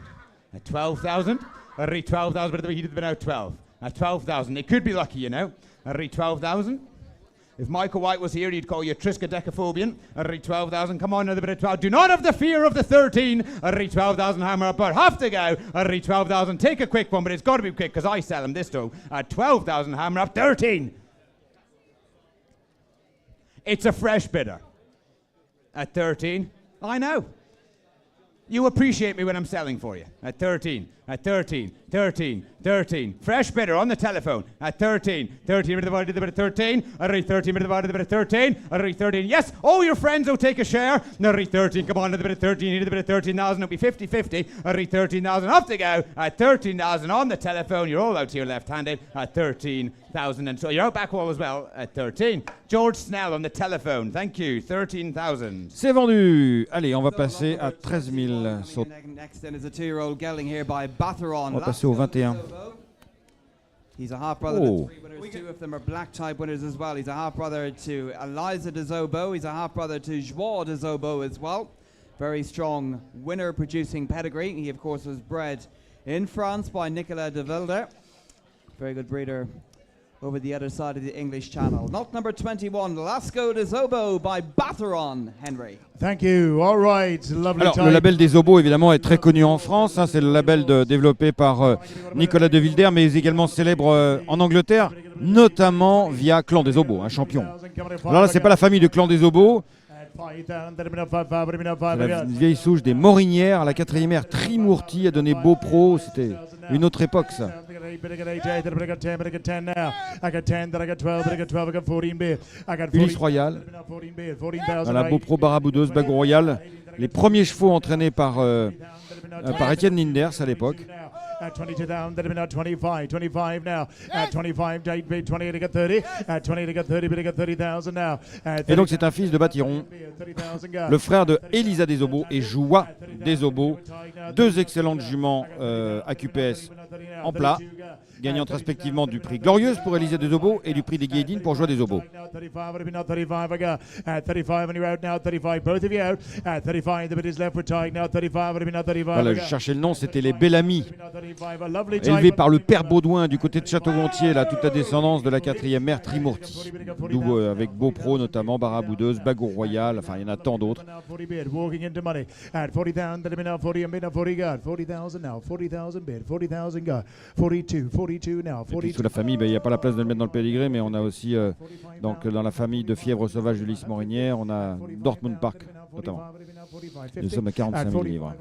At 12,000. I read 12,000, but he'd have been out 12. At 12,000. It could be lucky, you know. I read 12,000. If Michael White was here, he'd call you triskaidecaphobian. I read 12,000. Come on, another bit of 12. Do not have the fear of the 13. I read 12,000. Hammer up, but have to go. I read 12,000. Take a quick one, but it's got to be quick because I sell him this dog. At 12,000, hammer up, 13. It's a fresh bidder. At 13. I know. You appreciate me when I'm selling for you. At 13, at 13, 13, 13. Fresh bidder on the telephone. At 13, 13 divided by 13. I read 13 divided by 13. I read 13. Yes, all your friends will take a share. I read 13. Come on, a bit of 13. Need a bit of 13,000. It'll be 50-50. I read 13,000. Off to go. At 13,000 on the telephone. You're all out here left-handed. At 13,000. And so you're out back wall as well. At 13. George Snell on the telephone. Thank you. 13,000. C'est vendu. Allez, on va passer à 13 000. So, Next then is a 2-year-old gelding here by Batheron. on va passer au 21. He's a half-brother Oh. to 3 winners. 2 of them are black-type winners as well. He's a half-brother to Eliza de Zobo. He's a half-brother to Joao de Zobo as well. Very strong winner-producing pedigree. He, of course, was bred in France by Nicolas de Wilder. Very good breeder over the other side of the English Channel. Lot number 21, Lasco de Zobo by Batheron, Henry. Thank you. All right. Lovely Alors, time. le label des Obos, évidemment, est très connu en France. Hein, c'est le label développé par Nicolas de Wilder, mais également célèbre en Angleterre, notamment via Clan des Obos, un champion. Alors là, c'est pas la famille de Clan des Obos. C'est une vieille souche des Morinières. La 4e ère Trimourti a donné Beau Pro. C'était une autre époque, ça. Ulysse Royal. Voilà, Beau Pro, Baraboudeuse, Bagot Royal. Les premiers chevaux entraînés par Étienne Linders à l'époque. At 22,000, they've been at 25, 25 now. At 25, 28 to get 30. At 20 to get 30, but to get 30,000 now. Et donc c'est un fils de Bâtiron, le frère de Elisa Desobos et Joie Desobos, deux excellentes juments AQPS en plat, gagnantes respectivement du prix Glorieuse pour Elisa Desobos et du prix des Guédines pour Joie Desobos. 35 would have been out 35 again. At 35 and you're out now. 35, both of you out. At 35, the bit is left for tying now. 35 would have been out 35 Voilà, je cherchais le nom, c'était les Bellamy, élevés par le père Baudouin du côté de Château-Gontier, là, toute la descendance de la 4e mère Trimurti, d'où avec Beaupro notamment, Baraboudeuse, Bagour Royal, enfin il y en a tant d'autres. Walking into money at 40,000, that have been out 40 and been out 40 got 40,000 now, 40,000 bid, 40,000 got 42 now, Et puis sous la famille, il n'y a pas la place de le mettre dans le pédigré, mais on a aussi donc dans la famille de Fièvre Sauvage de Lys Morinière, on a Dortmund Park notamment. Nous sommes à 45 000 livres.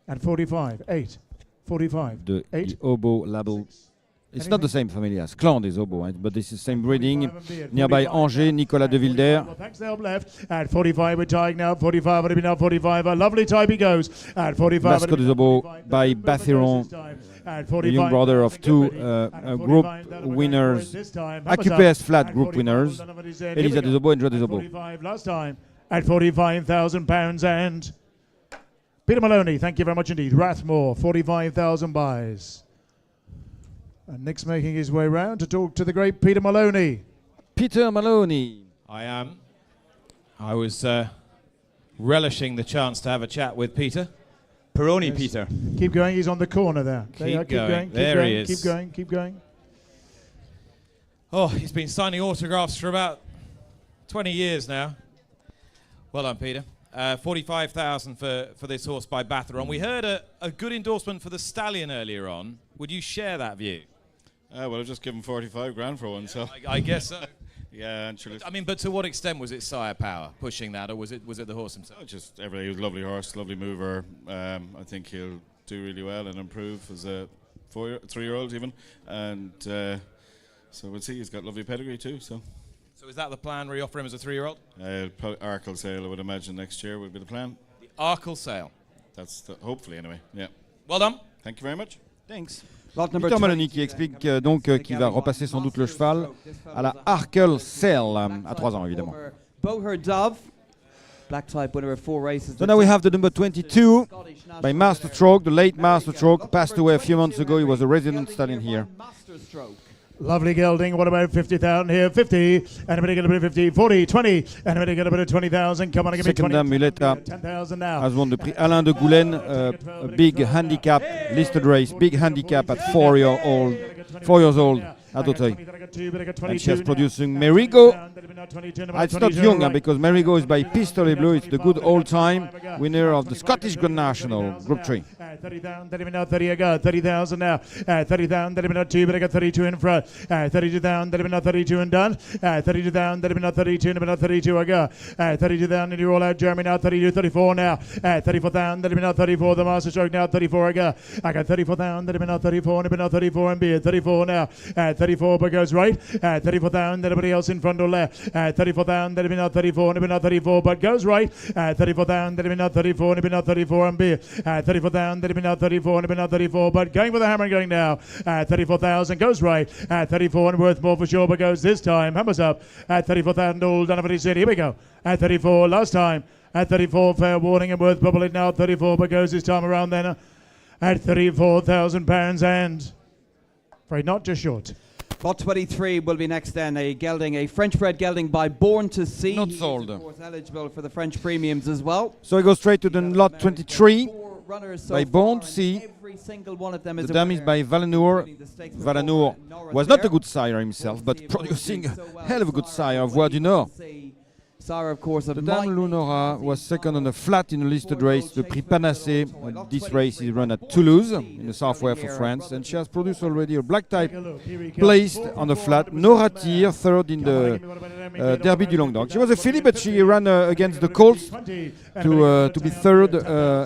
At 45, 8, 45, de 8. Obo label. It's not the same family as Clan is Obo, but this is same breeding. Nearby Angers, Nicolas de Wilder. Left at 45, we're tying now. 45 would have been out 45. A lovely type he goes. At 45. Vasco des Obo by Bathiron, the young brother of two group winners, AQPS flat group winners, Elisa des Obo and Joe des Obo. 45 last time at £45,000 and Peter Maloney, thank you very much indeed. Rathmore, 45,000 buys. And Nick's making his way round to talk to the great Peter Maloney. Peter Maloney. I am. I was relishing the chance to have a chat with Peter. Peroni, Yes. Peter. Keep going, he's on the corner there. Keep going. There going, he is. Keep going, keep going. Oh, he's been signing autographs for about 20 years now. Well done, Peter. 45,000 for this horse by Bathiron. We heard a good endorsement for the stallion earlier on. Would you share that view? Well, I've just given 45 grand for one, so I guess so. Yeah, and sure. I mean, but to what extent was it sire power pushing that, or was it the horse himself? Just everything. He was a lovely horse, lovely mover. I think he'll do really well and improve as a 3-year-old even, and so we'll see. He's got lovely pedigree too. So is that the plan? Re-offer him as a 3-year-old? Arkle sale, I would imagine next year would be the plan. The Arkle sale. That's hopefully anyway. Yeah. Well done. Thank you very much. Thanks. Peter Maloney qui explique donc qu'il va repasser sans doute le cheval à la Arkle Sale à 3 ans évidemment. Boher Dove, black type winner of 4 races. So now we have the number 22 by Master Stroke, the late Master Stroke, passed away a few months ago. He was a resident stallion here. Lovely gelding. What about 50,000 here? 50. And a bit of 50. 40. 20. And a bit of 20,000. Come on, give me 20. Second Muleta 10,000 now. has won the Prix Alain de Goulen, a big handicap listed race, big handicap at 4 years old at Auteuil. And she has producing Merigo. It's not young because Merigo is by Pistolet Bleu. It's the good old-time winner of the Scottish Grand National Group 3. 30,000 now. 30,000. 2, but I got 32 in front. 32,000. 32 and done. 32,000. 32 and 32 I got. 32,000 and you're all out, Jeremy now. 32, 34 now. 34,000. 34. The Master Stroke now. 34 I got. 34,000. 34 and 34 and beard. 34 now. 34 but goes right. 34,000. Everybody else in front or left. 34,000. 34 and 34 but goes right. 34,000. 34 and 34 and beard. 34,000. 34 and 34 but going with the hammer and going now. 34,000 goes right. 34 and worth more for sure but goes this time. Hammers up. 34,000 all done for said. Here we go. 34 last time. 34 fair warning and worth bubble it now. 34 but goes this time around then. At £34,000 and afraid not just short. Lot 23 will be next then, a gelding, a French-bred gelding by Born to Sea. Not He is, sold. of course, eligible for the French premiums as well. So I go straight to the lot 23 Runners so by far, Born to and Sea. every single one of them is The a dam is winner. by Valenour. Valenour was not a good sire himself, but producing a hell of a good sire of Voix du Nord. Sire, of course, of The Dame Lunora was second on a flat in a listed race, the Prix Panacé. This race is run at Toulouse, in the southwest of France, and she has produced already a black type placed on the flat. Nora Tyr, third in the Derby du Languedoc. She was a filly, but she ran against the Colts to be third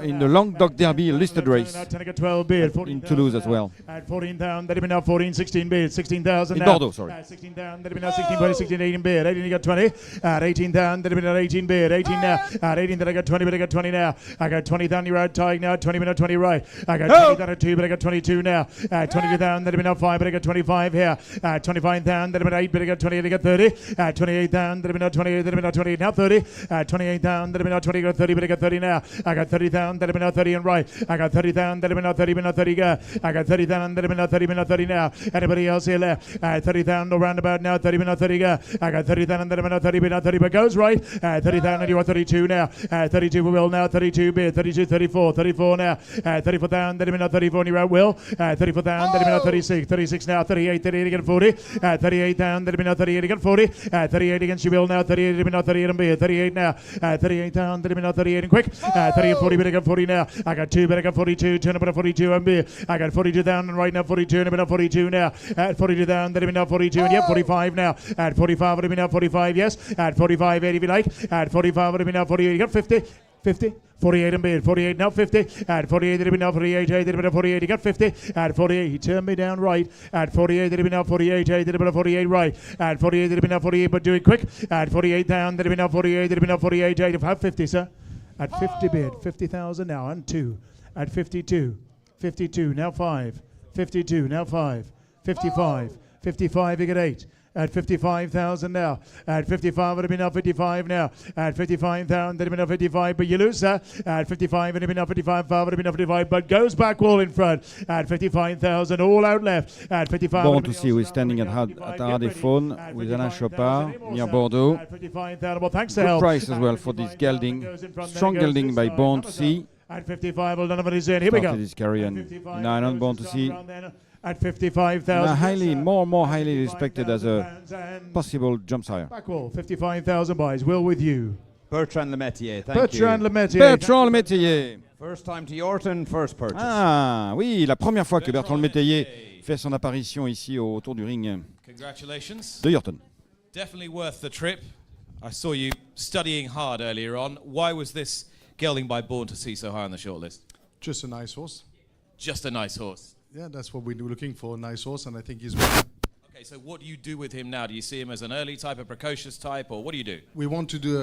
in the Languedoc Derby listed race in Toulouse as well. At 14,000, they've been now 14, 16 bid, 16,000 In now. Bordeaux, sorry. 16,000, they've been now 16, 20, 16, 18 bid. 18, you got 20. At 18,000. down, then at 18 bid, 18 now. At 18, then I got 20, but I got 20 now. I got 20 down, you're out tying now, 20 minute 20 right. I got 20 down at 2, but I got 22 now. 22 down, then I'm 5, but I got 25 here. 25 down, then I'm 8, but I got 28, I got 30. 28 down, then I'm 28, then I'm 28 now 30. 28 down, then I'm 20, got 30, but I got 30 now. I got 30 down, then I'm 30 and right. I got 30 down, then I'm 30, but 30 go. I got 30 down, then I'm 30, but 30 now. Anybody else here left? 30 down, no roundabout now, 30 but 30 go. I got 30 down, then I'm 30 but 30 but goes right. 30 down, and you are 32 now. 32 for Will now, 32 bid, 32, 34, 34 now. 34 down, then I'm 34 and you're out Will. 34 down, then I'm 36, 36 now, 38, 38 again 40. 38 down, then I'm 38 again 40. 38 against you Will now, 38, then I'm 38 and bid, 38 now. 38 down, then I'm 38 and quick. 30 and 40, but I got 40 now. I got 2, but I got 42, turn up at 42 and bid. I got 42 down and right now 42 and I'm 42 now. At 42 down, then I'm now 42 and yeah, 45 now. At 45, would have been now 45, yes. At 45, 80 if you like. At 45, would have been now 48. You got 50, 50. 48 and bid, 48 now 50. At 48, it'll be now 48, 8, it'll be now 48. He got 50. At 48, he turned me down right. At 48, it'll be now 48, 8, it'll be now 48 right. At 48, it'll be now 48, but do it quick. At 48 down, it'll be now 48, it'll be now 48, 8. Have 50, sir. At 50 bid, 50,000 now, and 2. At 52, 52, now 5. 52, now 5. 55, 55, you get 8. At 55,000 now. At 55, it'll be now 55 now. At 55,000, it'll be now 55, but you lose, sir. At 55, it'll be now 55, 5, it'll be now 55, but goes back all in front. At 55,000, all out left. At 55, Bon to see who is standing at Radéphone with Alain Chopard near Bordeaux. Good price as well for this gelding. Strong gelding by Bon to see. At 55, well, none of it is in. Here we go. Started his career in Ireland, Bon to see. At 55,000. More highly respected as a possible jump sire. Back wall, 55,000 buys. Will with you. Bertrand Lemaitre, thank Bertrand you. Lemaitre. Bertrand Lemaitre. First time to Yorton, first purchase. Ah oui, la première fois que Bertrand Lemaitre fait son apparition ici autour du ring Congratulations. de Yorton. Definitely worth the trip. I saw you studying hard earlier on. Why was this gelding by Born to See so high on the shortlist? Just a nice horse. Just a nice horse. Yeah, that's what we're looking for, a nice horse, and I think he's... Okay, so what do you do with him now? Do you see him as an early type, a precocious type, or what do you do? We want to do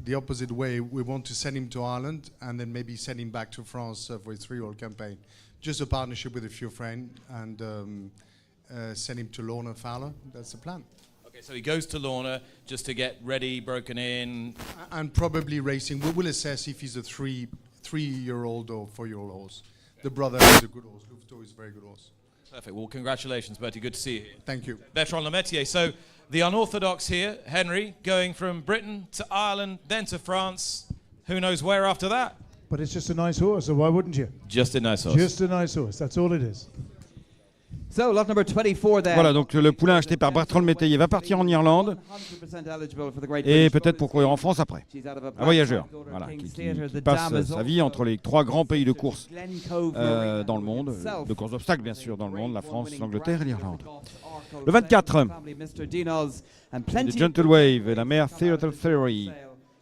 the opposite way. We want to send him to Ireland and then maybe send him back to France for his 3-year-old campaign. Just a partnership with a few friends and send him to Lorna Fowler. That's the plan. Okay, so he goes to Lorna just to get ready, broken in. And probably racing. We will assess if he's a 3-year-old or 4-year-old horse. The brother is a good horse. Louveteau is a very good horse. Perfect. Well, congratulations, Bertie. Good to see you here. Thank you. Bertrand Lemaitre. So the unorthodox here, Henry, going from Britain to Ireland, then to France. Who knows where after that? But it's just a nice horse, so why wouldn't you? Just a nice horse. Just a nice horse. That's all it is. So, lot number 24 there. Voilà, donc le poulain acheté par Bertrand Lemaitre va partir en Irlande et peut-être pour courir en France après. Un voyageur, voilà, qui passe sa vie entre les 3 grands pays de course dans le monde, de course d'obstacles bien sûr dans le monde, la France, l'Angleterre et l'Irlande. Le 24, The Gentle Wave et la mère Theater Theory.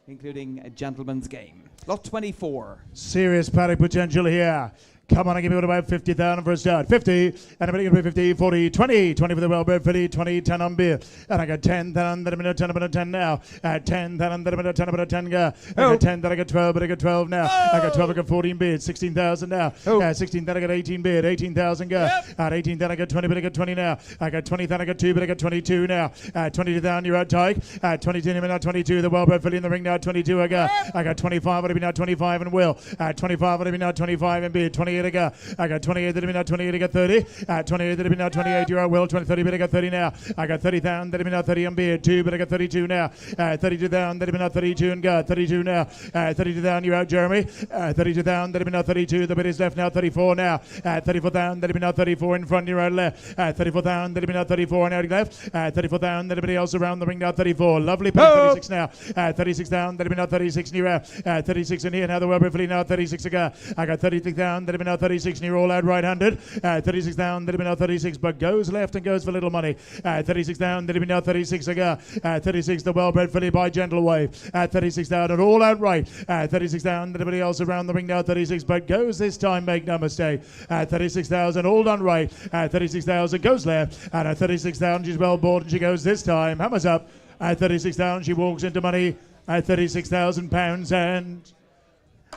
Including a gentleman's game. Lot 24. Serious paddock potential here. Come on, I give you about 50,000 for a start. 50, and I'm going to 50, 40, 20. 20 for the well-bred filly, 20, 10 on beer. And I got 10, then I'm going to 10, I'm going to 10 now. 10, then I'm going to 10, I'm going to 10 go. I got 10, then I got 12, but I got 12 now. I got 12, I got 14 bid, 16,000 now. 16, then I got 18 bid, 18,000 go. At 18, then I got 20, but I got 20 now. I got 20, then I got 2, but I got 22 now. 22 down, you're out, Tyke. 22, I'm now 22, the well-bred filly in the ring now, 22 I got. I got 25, but I be now 25 and will. 25, but I be now 25 and bid, 28 I got. I got 28, that'll be now 28, I got 30. 28, that'll be now 28, you're out, Will. 20, 30, but I got 30 now. I got 30 down, that'll be now 30 and beard. 2, but I got 32 now. 32 down, that'll be now 32 and got 32 now. 32 down, you're out, Jeremy. 32 down, that'll be now 32. The bid is left now, 34 now. 34 down, that'll be now 34 in front, you're out left. 34 down, that'll be now 34 and out left. 34 down, that'll be else around the ring now, 34. Lovely pick, 36 now. 36 down, that'll be now 36 and you're out. 36 in here now, the Weber filly now 36 again. I got 36 down, that'll be now 36 and you're all out right-handed. 36 down, that'll be now 36, but goes left and goes for little money. 36 down, that'll be now 36 again. 36 the well-bred filly by Gentle Wave. 36 down and all out right. 36 down, everybody else around the ring now 36, but goes this time, make no mistake. 36,000 all done right. 36,000 goes left, and at 36,000 she's well bored and she goes this time. Hammers up. at 36,000. She walks into money at £36,000 and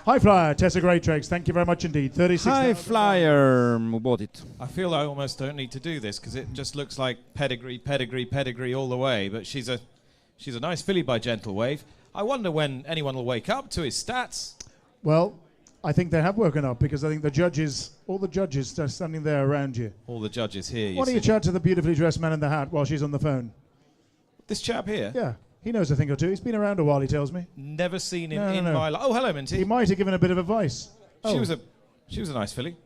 High Flyer, Tessa Greatrex. Thank you very much indeed. 36. High Flyer, who bought it? I feel I almost don't need to do this because it just looks like pedigree, pedigree, pedigree all the way. But she's a nice filly by Gentle Wave. I wonder when anyone will wake up to his stats. Well, I think they have woken up because I think all the judges are standing there around you. All the judges here. Why don't you chat to the beautifully dressed man in the hat while she's on the phone? This chap here? Yeah, he knows a thing or two. He's been around a while, he tells me. Never seen him in my life. Oh, hello, Minty. He might have given a bit of advice. She was a nice filly.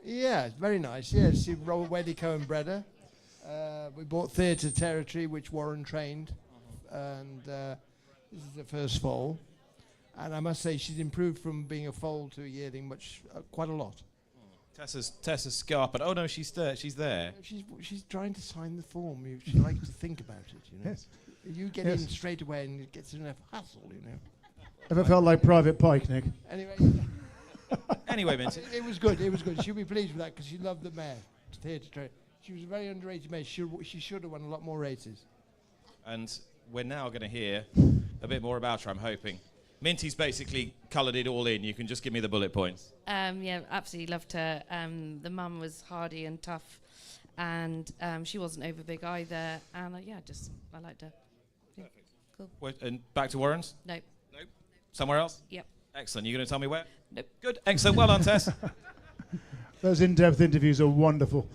Yeah, very nice. Yes, Robert Weddy Cohen bred her. We bought Theatre Territory, which Warren trained, and this is the first foal. And I must say, she's improved from being a foal to a yearling quite a lot. Tessa's scarping. Oh no, she's there. She's there. She's trying to sign the form. She likes to think about it. You know. Yes. You get in straight away, and it gets enough hassle. You know. Ever felt like Private Pike, Nick? Anyway, Minty. It was good. It was good. She'll be pleased with that because she loved the mare. She was a very underrated mare. She should have won a lot more races. And we're now going to hear a bit more about her, I'm hoping. Minty's basically coloured it all in. You can just give me the bullet points. Yeah, absolutely loved her. The mum was hardy and tough, and she wasn't over big either. And I liked her. Yeah, cool. And back to Warren's? Nope. Somewhere else? Yep. Excellent. You going to tell me where? Nope. Good. Excellent. Well done, Tess. Those in-depth interviews are wonderful.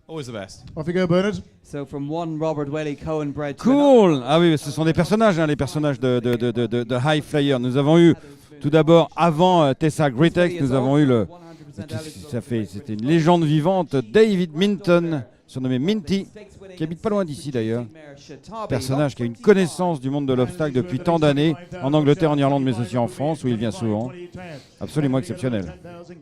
Always the best. Off you go, Bernard. So from one Robert Welly Cohen bred. Cool. Ah oui, ce sont des personnages, les personnages de High Flyer. Nous avons eu tout d'abord, avant Tessa Greatrex, nous avons eu c'était une légende vivante, David Minton, surnommé Minty, qui habite pas loin d'ici d'ailleurs. Personnage qui a une connaissance du monde de l'obstacle depuis tant d'années, en Angleterre, en Irlande, mais aussi en France, où il vient souvent. Absolument exceptionnel.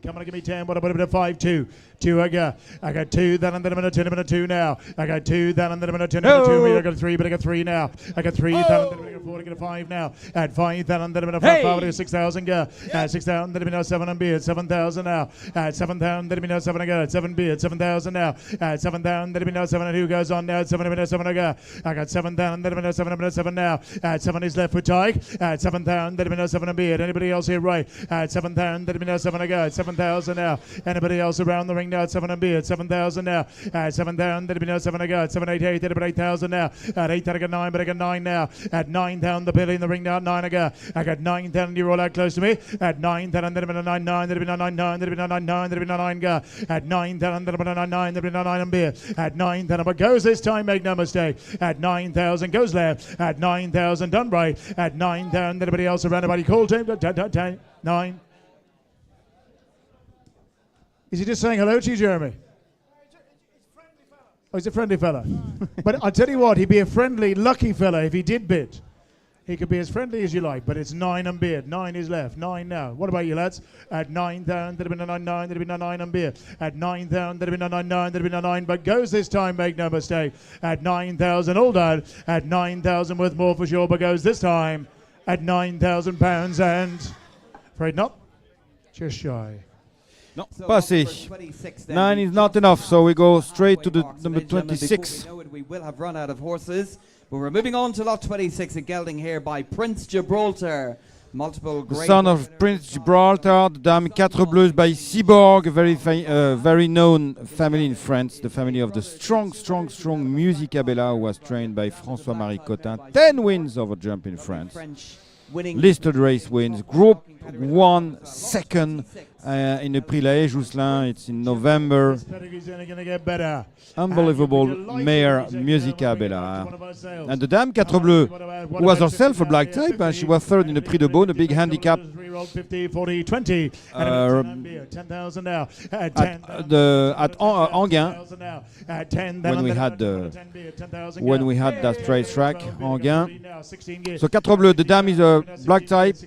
Come on, give me 10. What about a 5-2? I got 2, then I'm going to 10, I'm going to 2 now. I got 2, then I'm going to 10, I'm going to 2. I got 3, but I got 3 now. I got 3, then I'm going to 4, I got a 5 now. At 5, then I'm going to 5, I got 6,000. At 6,000, then I'm going to 7 and be at 7,000 now. At 7,000, then I'm going to 7 again. At 7 be at 7,000 now. At 7,000, then I'm going to 7 and who goes on now? At 7, I'm going to 7 again. I got 7,000, then I'm going to 7, I'm going to 7 now. At 7 is left foot tight. At 7,000, then I'm going to 7 and be at anybody else here right? At 7,000, then I'm going to 7 again. At 7,000 now. Anybody else around the ring now? At 7 and be at 7,000 now. At 7,000, then I'm 7 again. At 7, 8, 8, then 8,000 now. At 8, then I got 9, but I got 9 now. At 9,000, the pilly in the ring now. At 9 again. I got 9,000, you roll out close to me. At 9,000, then I'm 9, 9, then I'm 9, 9, then I'm 9, 9, then I'm 9 go. At 9,000, then I'm 9, 9, then I'm 9 and beer. At 9,000, but goes this time, make no mistake. At 9,000, goes left. At 9,000, done right. At 9,000, anybody else around? Anybody call team? 9. Is he just saying hello to you, Jeremy? Oh, he's a friendly fella. But I'll tell you what, he'd be a friendly, lucky fella if he did bid. He could be as friendly as you like, but it's 9 and beard. 9 is left. 9 now. What about you, lads? At 9,000, there'd have been a 9, 9, there'd have been a 9 and beard. At 9,000, there'd have been a 9, 9, there'd have been a 9, but goes this time, make no mistake. At 9,000, all done. At 9,000, worth more for sure, but goes this time at £9,000 and afraid not, just shy. No, pas assez. 9 is not enough, so we go straight to the number 26. We will have run out of horses, but we're moving on to lot 26 at gelding here by Prince Gibraltar. Multiple The great son of Prince Gibraltar, the Dame Quatre Bleues by Cyborg, very known family in France, the family of the strong Musicabella, who was trained by François-Marie Cotin. 10 wins over jump in France. Listed race wins. Group 1, second in the Prix La Jousselin. It's in November. Unbelievable mare Musicabella. And the Dame Quatre Bleues, who was herself a black type, and she was third in the Prix de Beaune, a big handicap. 50, 40, 20. At Anguin, when we had that racetrack, Anguin. So Quatre Bleues, the dam is a black type,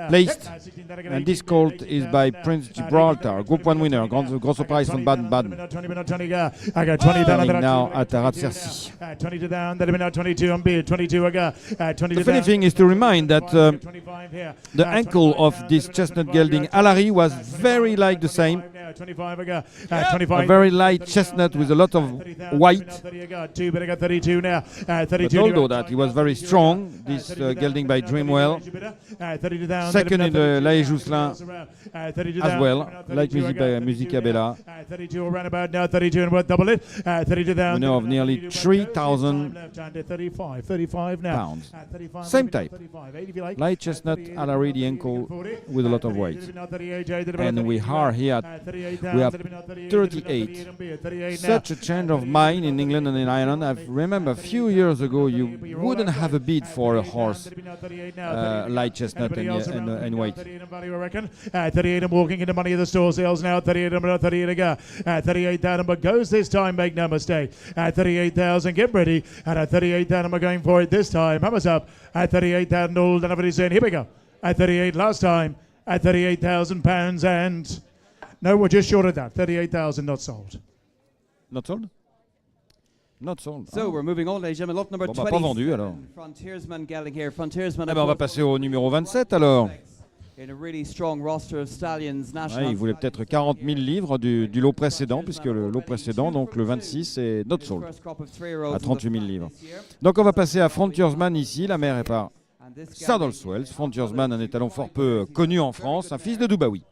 placed, and this colt is by Prince Gibraltar, Group 1 winner, grosso prize from Baden-Baden. Now at Ratsercy. The funny thing is to remind that the ankle of this chestnut gelding, Alary, was very like the same. 25 again. 25. A very light chestnut with a lot of white. 32 now. But although that, he was very strong, this gelding by Dreamwell. Second in the Lae Jousselin as well, like Musica Bella. 32 around about now. 32 and what double it. 32,000. Winner of nearly 3,000 35 now. pounds. Same type. Light chestnut à la reedy ankle with a lot of weight. And we are here we have 38. Such a change of mind in England and in Ireland. I remember a few years ago you wouldn't have a bid for a horse light chestnut and white. 38 and walking into money of the store sales now. 38 and 38 again. 38,000 but goes this time, make no mistake. 38,000, get ready. And at 38,000 we're going for it this time. Hammers up at 38,000 old and everybody's in. Here we go. At 38 last time. At 38,000 pounds and no, we're just short of that. 38,000 not sold. Not sold? Not sold. So we're moving on, ladies and gentlemen. Lot number 20. Pas vendu alors. Frontiersman gelding here. Frontiersman. On va passer au numéro 27 alors. In a really strong roster of stallions, national. Il voulait peut-être 40 000 livres du lot précédent, puisque le lot précédent, donc le 26, est not sold, à 38 000 livres. Donc on va passer à Frontiersman ici, la mère est par Saddleswells. Frontiersman, un étalon fort peu connu en France, un fils de Dubawi.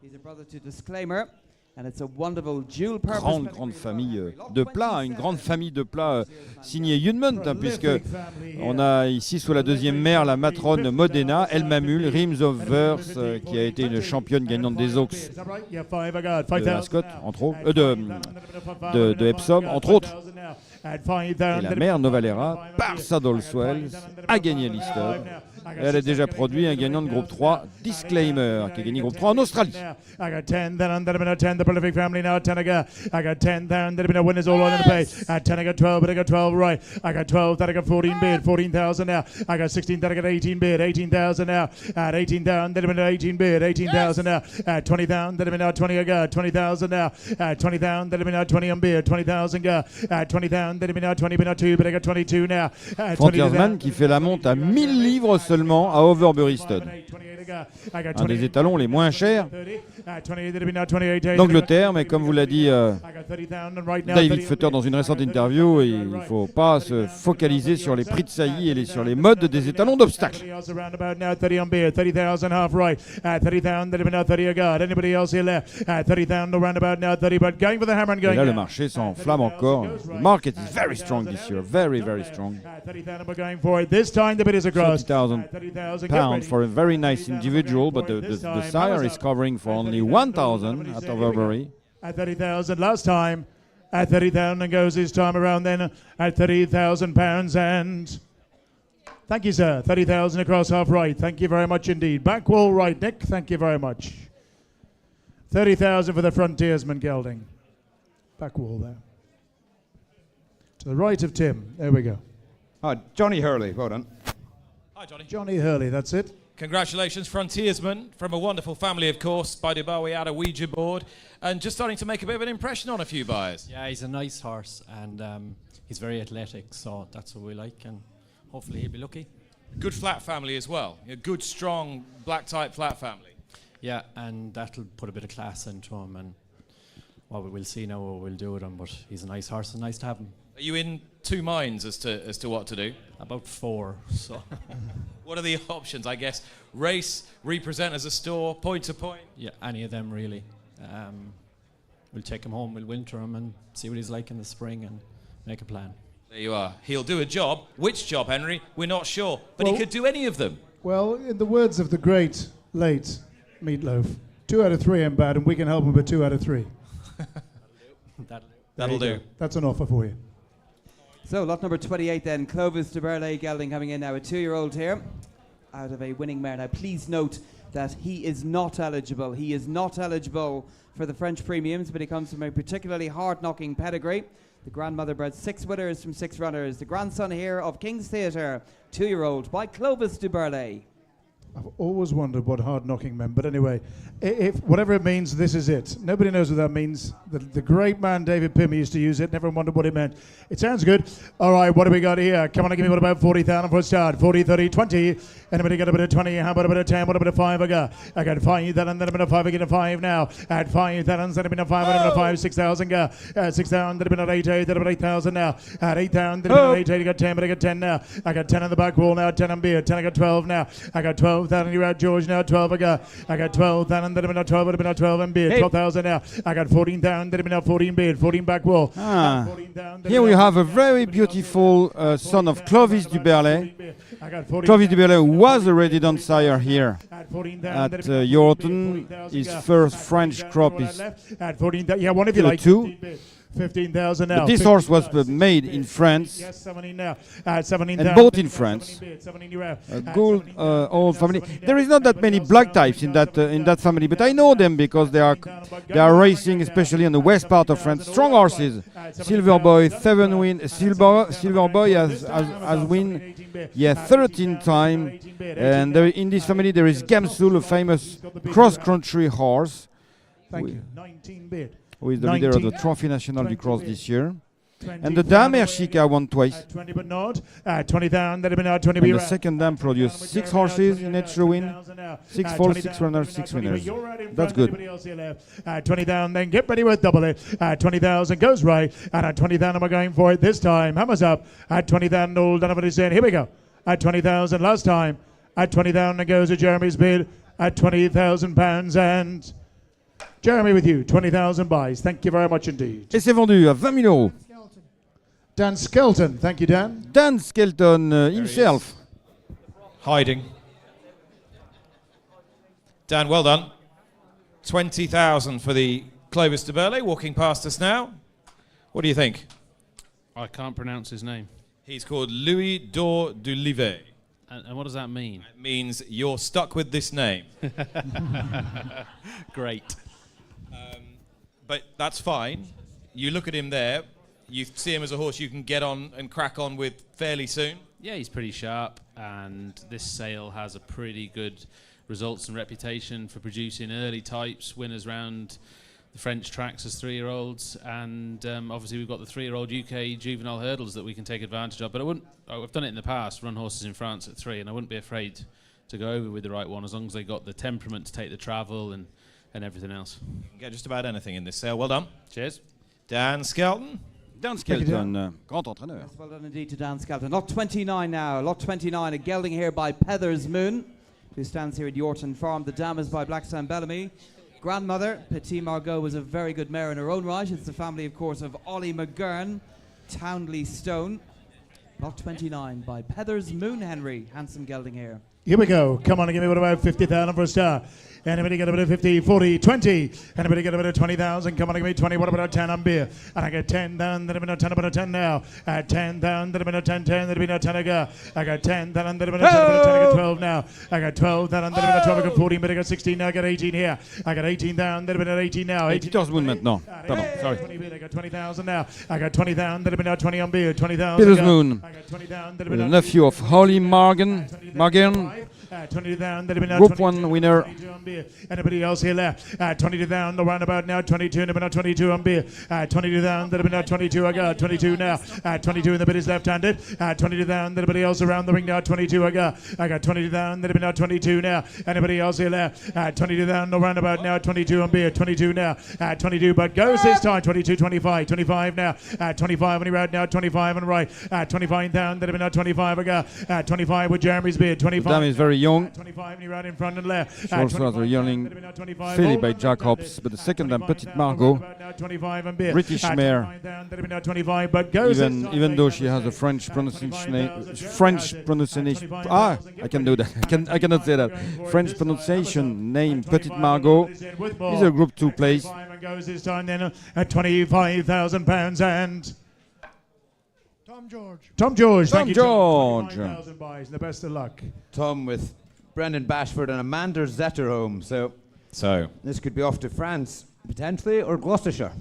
Grande famille de plats, une grande famille de plats signée Yunmont, puisque on a ici sous la deuxième mère la matrone Modena, El Mamul, Rims of Verse, qui a été une championne gagnante des Oaks de Ascot, entre autres, de Epsom, entre autres. Et la mère Novalera, par Saddleswells, a gagné l'Easton. Elle a déjà produit un gagnant de groupe 3, Disclaimer, qui a gagné groupe 3 en Australie. I got 10, then under the 10, the prolific family now, 10 I got 10 down, there have been winners all on the pay. At 10 I got 12, but I got 12 right. I got 12, that I got 14 bid, 14,000 now. I got 16, that I got 18 bid, 18,000 now. At 18 down, there have been 18 bid, 18,000 now. At 20 down, there have been now 20 I got, 20,000 now. At 20 down, there have been now 20 on bid, 20,000 got. At 20 down, there have been now 20, but not 2, but I got 22 now. Frontiersman qui fait la monte à 1000 livres seulement à Overbury Stud. Un des étalons les moins chers d'Angleterre, mais comme vous l'a dit David Futter dans une récente interview, il ne faut pas se focaliser sur les prix de saillie et sur les modes des étalons d'obstacles. Et là, le marché s'enflamme encore. The market is very strong this year, very, very strong. 30,000 pounds for a very nice individual, but the sire is covering for only 1,000 at Overbury. At 30,000 last time. At 30,000 and goes this time around then at 30,000 pounds and thank you, sir. 30,000 across half right. Thank you very much indeed. Back wall right, Nick. Thank you very much. 30,000 for the Frontiersman gelding. Back wall there. To the right of Tim. There we go. Johnny Hurley. Well done. Hi, Johnny. Johnny Hurley, that's it. Congratulations, Frontiersman, from a wonderful family, of course, by Dubawi out of Ouija board, and just starting to make a bit of an impression on a few buyers. Yeah, he's a nice horse, and he's very athletic, so that's what we like, and hopefully he'll be lucky. Good flat family as well. A good, strong, black-type flat family. Yeah, and that'll put a bit of class into him, and we'll see now what we'll do with him, but he's a nice horse and nice to have him. Are you in two minds as to what to do? About 4, so... What are the options, I guess? Race, represent as a store, point to point? Yeah, any of them really. We'll take him home, we'll winter him and see what he's like in the spring and make a plan. There you are. He'll do a job. Which job, Henry? We're not sure. But he could do any of them. Well, in the words of the great, late Meatloaf, 2 out of 3 ain't bad, and we can help him with 2 out of 3. That'll do. That's an offer for you. So, lot number 28 then, Clovis de Burley gelding coming in now, a 2-year-old here, out of a winning mare. Now, please note that he is not eligible. He is not eligible for the French premiums, but he comes from a particularly hard-knocking pedigree. The grandmother bred 6 winners from 6 runners. The grandson here of King's Theatre, 2-year-old by Clovis de Burley. I've always wondered what hard knocking meant, but anyway, if whatever it means, this is it. Nobody knows what that means. The great man David Pym used to use it. Never wondered what it meant. It sounds good. All right, what do we got here? Come on, give me what about 40,000 for a start? 40, 30, 20. Anybody got a bit of 20? How about a bit of 10? What about a 5? I got 5, then a bit of 5. I get a 5 now. At 5, then a bit of 5. A bit of 5. 6,000. 6,000. Then a bit of 8. Then a bit of 8,000 now. At 8,000. Then a bit of 8. I got 10. But I got 10 now. I got 10 on the back wall now. 10 on beer. 10. I got 12 now. I got 12,000. You're out, George now. 12. I got 12,000. Then a bit of 12. But a bit of 12 and beer. 12,000 now. I got 14,000. Then a bit of 14 beer. 14 back wall. Here we have a very beautiful son of Clovis du Berlay. Clovis du Berlay was already done sire here at Yorton. His first French crop is at 14. Yeah, one of you like 2. 15,000 now. But this horse was made in France. Yes, 17 now. 17 and bought in France. A good old family. There is not that many black types in that family, but I know them because they are racing, especially in the west part of France. Strong horses. Silver Boy, 7 win. Silver Boy has win. Yeah, 13 time. And there, in this family there is Gamsul, a famous cross-country horse. Thank you. 19 bid. Who is the leader of the Trophy National du Cross this year. And the Dame Erchika won twice. 20 but not. 20,000. That have been 20. And the second dame produced 6 horses in each win. 6 foals, 6 runners, 6 winners. That's good. 20,000. Then get ready with double it. 20,000 goes right. And at 20,000 we're going for it this time. Hammers up. At 20,000 old Donovan is in. Here we go. At 20,000 last time. At 20,000 it goes to Jeremy's bid. At £20,000 and... Jeremy with you, 20,000 buys. Thank you very much indeed. Et c'est vendu à 20 000 €. Dan Skelton, thank you, Dan. Dan Skelton himself. Hiding. Dan, well done. 20,000 for the Clovis de Burley, walking past us now. What do you think? I can't pronounce his name. He's called Louis d'Or d'Olivet. And what does that mean? It means you're stuck with this name. Great. But that's fine. You look at him there, you see him as a horse you can get on and crack on with fairly soon. Yeah, he's pretty sharp, and this sale has a pretty good results and reputation for producing early types, winners round the French tracks as 3-year-olds, and obviously we've got the 3-year-old UK juvenile hurdles that we can take advantage of. But I've done it in the past, run horses in France at 3, and I wouldn't be afraid to go over with the right one as long as they got the temperament to take the travel and everything else. You can get just about anything in this sale. Well done. Cheers. Dan Skelton. Dan Skelton, grand entraîneur. Yes, well done indeed to Dan Skelton. Lot 29 now. Lot 29, a gelding here by Peather's Moon, who stands here at Yorton Farm. The dam is by Blackstone Bellamy. Grandmother, Petit Margot, was a very good mare in her own right. It's the family, of course, of Ollie McGurn, Townley Stone. Lot 29 by Peather's Moon, Henry. Handsome gelding here. Here we go. Come on, give me what about 50,000 for a star. Anybody get a bit of 50, 40, 20? Anybody get a bit of 20,000? Come on, give me 20. What about a 10 on beer? And I get 10 down. Then I've been a 10, about a 10 now. 10 down. Then I've been a 10, 10. Then I've been a 10 again. I got 10 down. Then I've been a 10, about a 10. I got 12 now. I got 12 down. Then I've been a 12. I got 14. But I got 16 now. I got 18 here. I got 18 down. Then I've been at 18 now. 18 maintenant. Pardon, sorry. I got 20,000 now. I got 20 down. Then I've been at 20 on beer. 20,000. Peter's Moon. I got 20 down. The nephew of Holly Morgan. 20 down. Then I've been Group 1 winner. Anybody else here left? 22 down, the roundabout now, 22, and about 22 on beer. 22 down, then about 22, I got 22 now. 22 in the bit is left-handed. 22 down, then anybody else around the ring now, 22 I got 22 down, then about 22 now. Anybody else here left? 22 down, the roundabout now, 22 on beer. 22 now, 22, but goes this time, 22, 25, 25 now. 25 on the right now, 25 on the right. 25 down, then about 25 I got 25 with Jeremy's beard. 25. Dam is very young. 25 and right in front and left. She also has a yearling filly by Jacobs, but the second time Petite Margot, British mare, even though she has a French pronunciation, I can do that, I cannot say that, French pronunciation name Petite Margot, is a Group 2 place. Goes this time then at £25,000 and Tom George, thank you, George. 25,000 buys, the best of luck. Tom with Brendan Bashford and Amanda Zetterholm. So this could be off to France, potentially, or Gloucestershire.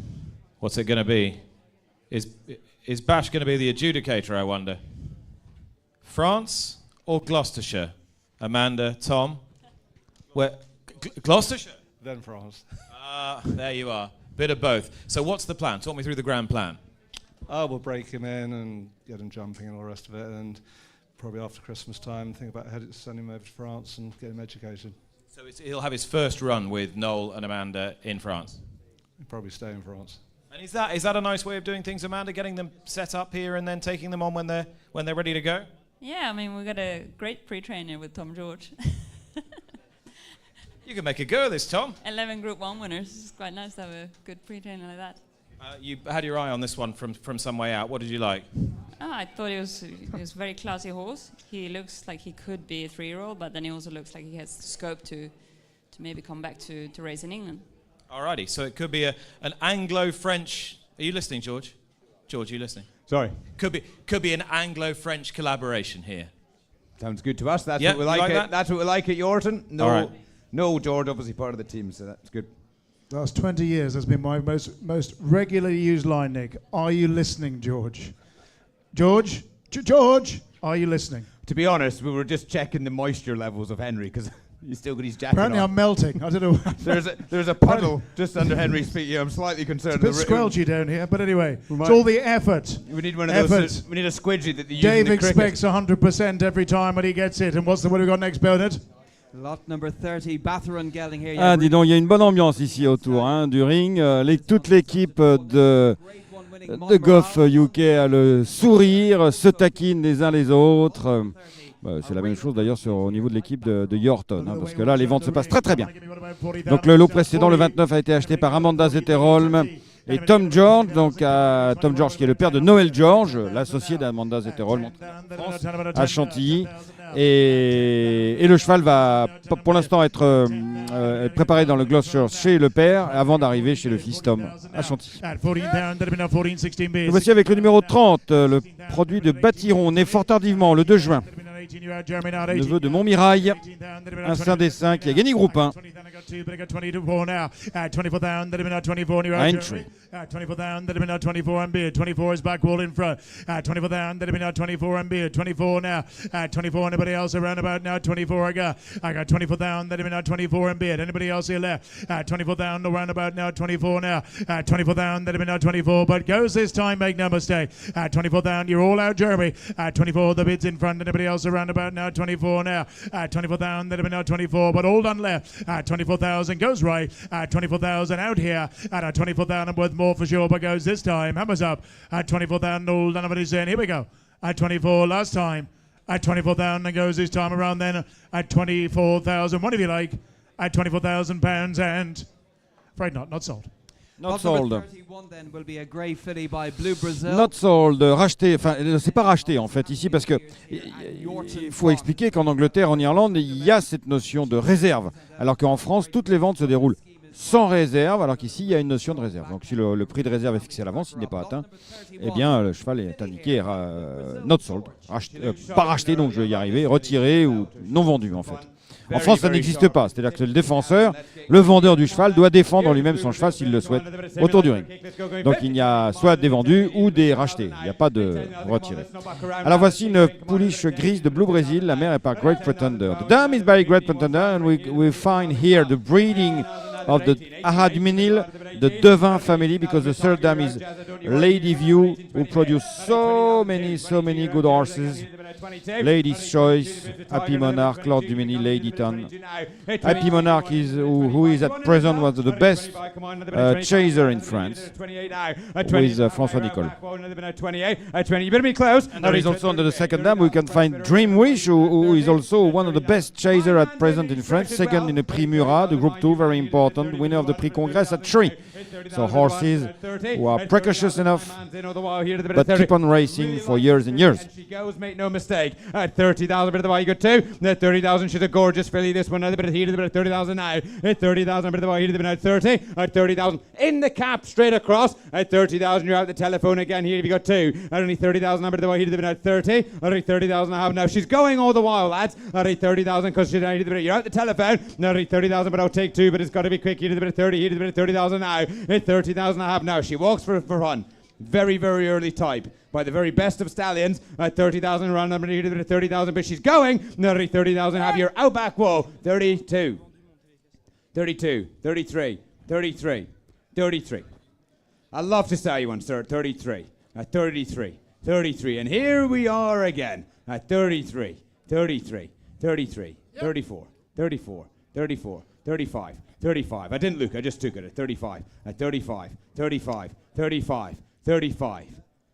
What's it going to be? Is Bash going to be the adjudicator, I wonder? France or Gloucestershire? Amanda, Tom. Where? Gloucestershire? Then France. There you are. Bit of both. So what's the plan? Talk me through the grand plan. We'll break him in and get him jumping and all the rest of it, and probably after Christmas time, think about sending him over to France and get him educated. So he'll have his first run with Noel and Amanda in France? He'll probably stay in France. And is that a nice way of doing things, Amanda, getting them set up here and then taking them on when they're ready to go? Yeah, I mean, we got a great pre-trainer with Tom George. You can make a go of this, Tom. 11 Group 1 winners. It's quite nice to have a good pre-trainer like that. You had your eye on this one from some way out. What did you like? I thought he was a very classy horse. He looks like he could be a 3-year-old, but then he also looks like he has the scope to maybe come back to race in England. Alrighty, so it could be an Anglo-French. Are you listening, George? George, are you listening? Sorry. Could be an Anglo-French collaboration here. Sounds good to us. That's Yeah, what we you like. like that? That's what we like at Yorton. No, All right. no, George obviously part of the team, so that's good. Last 20 years has been my most regularly used line, Nick. Are you listening, George? George, are you listening? To be honest, we were just checking the moisture levels of Henry because he's still got his jacket Apparently on. I'm melting. I don't know. There's a puddle just under Henry's feet. Yeah, I'm slightly concerned. It's a bit squelchy down here, but anyway, We it's might- all the effort. We need one of Effort. those. We need a squidgy that they use Dave in the cricket. expects 100% every time when he gets it. And what we got next, Bernard? Lot number 30, Batheron Gelding here. Ah, dis donc, il y a une bonne ambiance ici autour du ring. Toute l'équipe de Goff UK a le sourire, se taquine les uns les autres. C'est la même chose d'ailleurs au niveau de l'équipe de Yorton, parce que là les ventes se passent très très bien. Donc le lot précédent, le 29, a été acheté par Amanda Zetterholm et Tom George, Tom George qui est le père de Noël George, l'associé d'Amanda Zetterholm à Chantilly. Et le cheval va pour l'instant être préparé dans le Gloucestershire chez le père avant d'arriver chez le fils Tom à Chantilly. Nous voici avec le numéro 30, le produit de Bâtiron, né fort tardivement le 2 juin. Neveu de Montmirail, un Saint Dessin qui a gagné groupe 1. Entry. 24 down, that have been now 24 and beard. 24 is back wall in front. 24 down, that have been now 24 and beard. 24 now. 24, anybody else around about now? 24 I got 24 down, that have been now 24 and beard. Anybody else here left? 24 down, around about now. 24 now. 24 down, that have been now 24, but goes this time, make no mistake. 24 down, you're all out, Jeremy. 24, the bids in front. Anybody else around about now? 24 now. 24 down, that have been now 24, but all done left. 24,000 goes right. 24,000 out here. At 24,000 worth more for sure, but goes this time. Hammers up at 24,000. All none of it is in. Here we go. At 24 last time. At 24,000 and goes this time around then at 24,000. One if you like. At £24,000 and afraid not sold. Not sold. 31 then will be a grey filly by Blue Brazil. Not sold, racheté, enfin c'est pas racheté en fait ici parce que il faut expliquer qu'en Angleterre, en Irlande, il y a cette notion de réserve, alors qu'en France, toutes les ventes se déroulent sans réserve, alors qu'ici il y a une notion de réserve. Donc si le prix de réserve est fixé à l'avance, s'il n'est pas atteint, eh bien le cheval est indiqué not sold, pas racheté, donc je vais y arriver, retiré ou non vendu en fait. En France, ça n'existe pas. C'est-à-dire que le défenseur, le vendeur du cheval, doit défendre lui-même son cheval s'il le souhaite autour du ring. Donc il y a soit des vendus ou des rachetés. Il n'y a pas de retirés. Alors voici une pouliche grise de Blue Brazil. La mère est par Great Pretender. The dam is by Great Pretender and we find here the breeding of the Ahadminil, the Devin family, because the third dam is Lady View, who produce so many good horses. Lady's Choice, Happy Monarch, Lord Dumini, Lady Ton. Happy Monarch is who is at present one of the best chaser in France, with François Nicole. You better be close. And there is also under the second dam we can find Dream Wish, who is also one of the best chaser at present in France, second in the Prix Murat, the Group 2, very important, winner of the Prix Congrès at 3. So horses who are precocious enough, but keep on racing for years and years. She goes, make no mistake. At 30,000, bit of the way you got two. At 30,000, she's a gorgeous filly. This one, a bit of heat, a bit of 30,000 now. At 30,000, bit of the way heat, at 30. At 30,000, in the cap, straight across. At 30,000, you're out the telephone again. Here, you got two. At only 30,000, bit of the way heat, at 30. At only 30,000, I have now. She's going all the while, lads. At 30,000, because she's you're out the telephone. At 30,000, but I'll take two, but it's got to be quick. Heat, a bit of 30, heat, a bit of 30,000 now. At 30,000, I have now. She walks for fun. Very, very early type by the very best of stallions at 30,000 around number 30,000, but she's going. Nearly 30,000. Have your outback whoa. 32, 32, 33, 33, 33. I love to say one, sir. 33, at 33, 33, and here we are again at 33, 33, 33, 34, 34, 34, 35, 35. I didn't look. I just took it at 35, at 35, 35, 35. 35.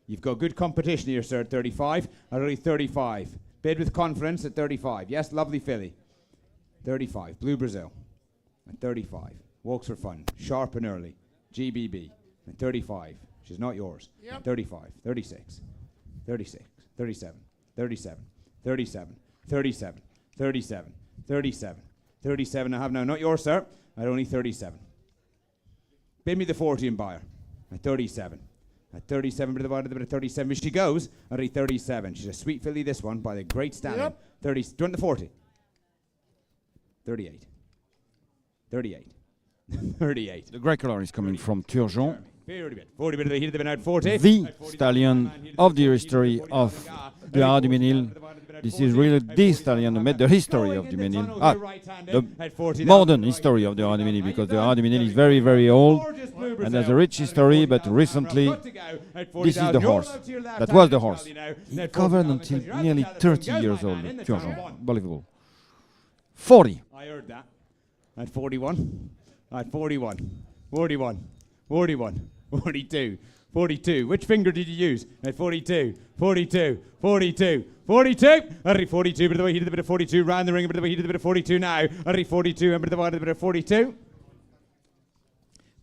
You've got good competition here, sir, at 35. At only 35. Bid with confidence at 35. Yes, lovely filly. 35. Blue Brazil. At 35. Walks for fun. Sharp and early. GBB. At 35. She's not yours. Yep. At 35. 36. 36. 37. 37. 37. 37. 37. 37. 37 I have now. Not yours, sir. At only 37. Bid me the 40 and buyer. At 37. At 37, bit of a 37. She goes at 37. She's a sweet filly, this one, by the great stallion. Yep. 30. Do you want the 40? 38. 38. 38. The grey colour is coming from Turgeon. 40 bit of the heat of the been 40. The stallion of the history of the Ardumenil. This is really the stallion that made the history of the Menil. The modern history of the Ardumenil, because the Ardumenil is very, very old and has a rich history, but recently this is the horse. That was the horse. He covered until nearly 30 years old. Unbelievable. 40. I heard that. At 41. At 41. 41. 41. 42. 42. Which finger did you use? At 42. 42. 42. 42. Arri 42. Bit of the way he did a bit of 42. Round the ring. A bit of the way he did a bit of 42 now. Arri 42. And bit of the way a bit of 42.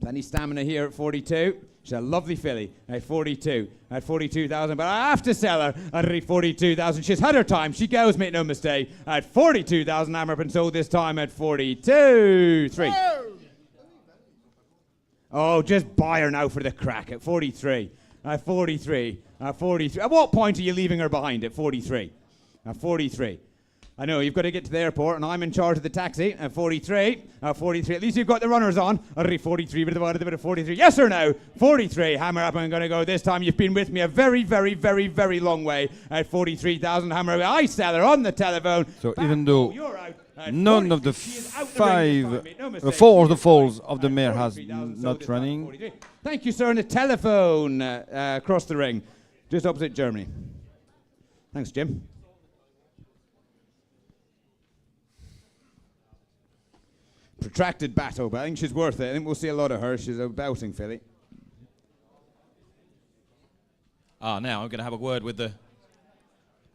Plenty stamina here at 42. She's a lovely filly at 42. At 42,000. But I have to sell her at 42,000. She's had her time. She goes, make no mistake. At 42,000. Hammer up and sold this time at 42. 3. Oh, just buy her now for the crack at 43. At 43. At 43. At what point are you leaving her behind at 43? At 43. I know, you've got to get to the airport, and I'm in charge of the taxi at 43. At 43. At least you've got the runners on. At 43. Bit of 43. Yes or no? 43. Hammer up. I'm going to go this time. You've been with me a very, very, very, very long way at 43,000. Hammer up. I sell her on the telephone. So even though none of the four of the foals of the mare has not running. Thank you, sir. On the telephone across the ring, just opposite Germany. Thanks, Jim. Protracted battle, but I think she's worth it. I think we'll see a lot of her. She's a bouting filly. Now I'm going to have a word with the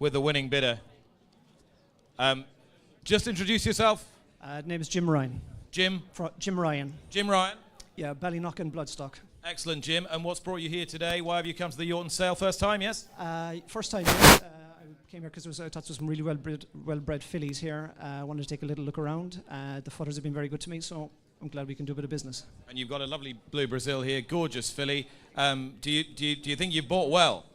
winning bidder. Just introduce yourself. Name is Jim Ryan. Jim? Jim Ryan. Jim Ryan? Yeah, Ballynock and Bloodstock. Excellent, Jim. And what's brought you here today? Why have you come to the Yorton sale? First time, yes? First time, yes. I came here because I thought there was some really well-bred fillies here. I wanted to take a little look around. The fodders have been very good to me, so I'm glad we can do a bit of business. And you've got a lovely Blue Brazil here, gorgeous filly. Do you think you bought well?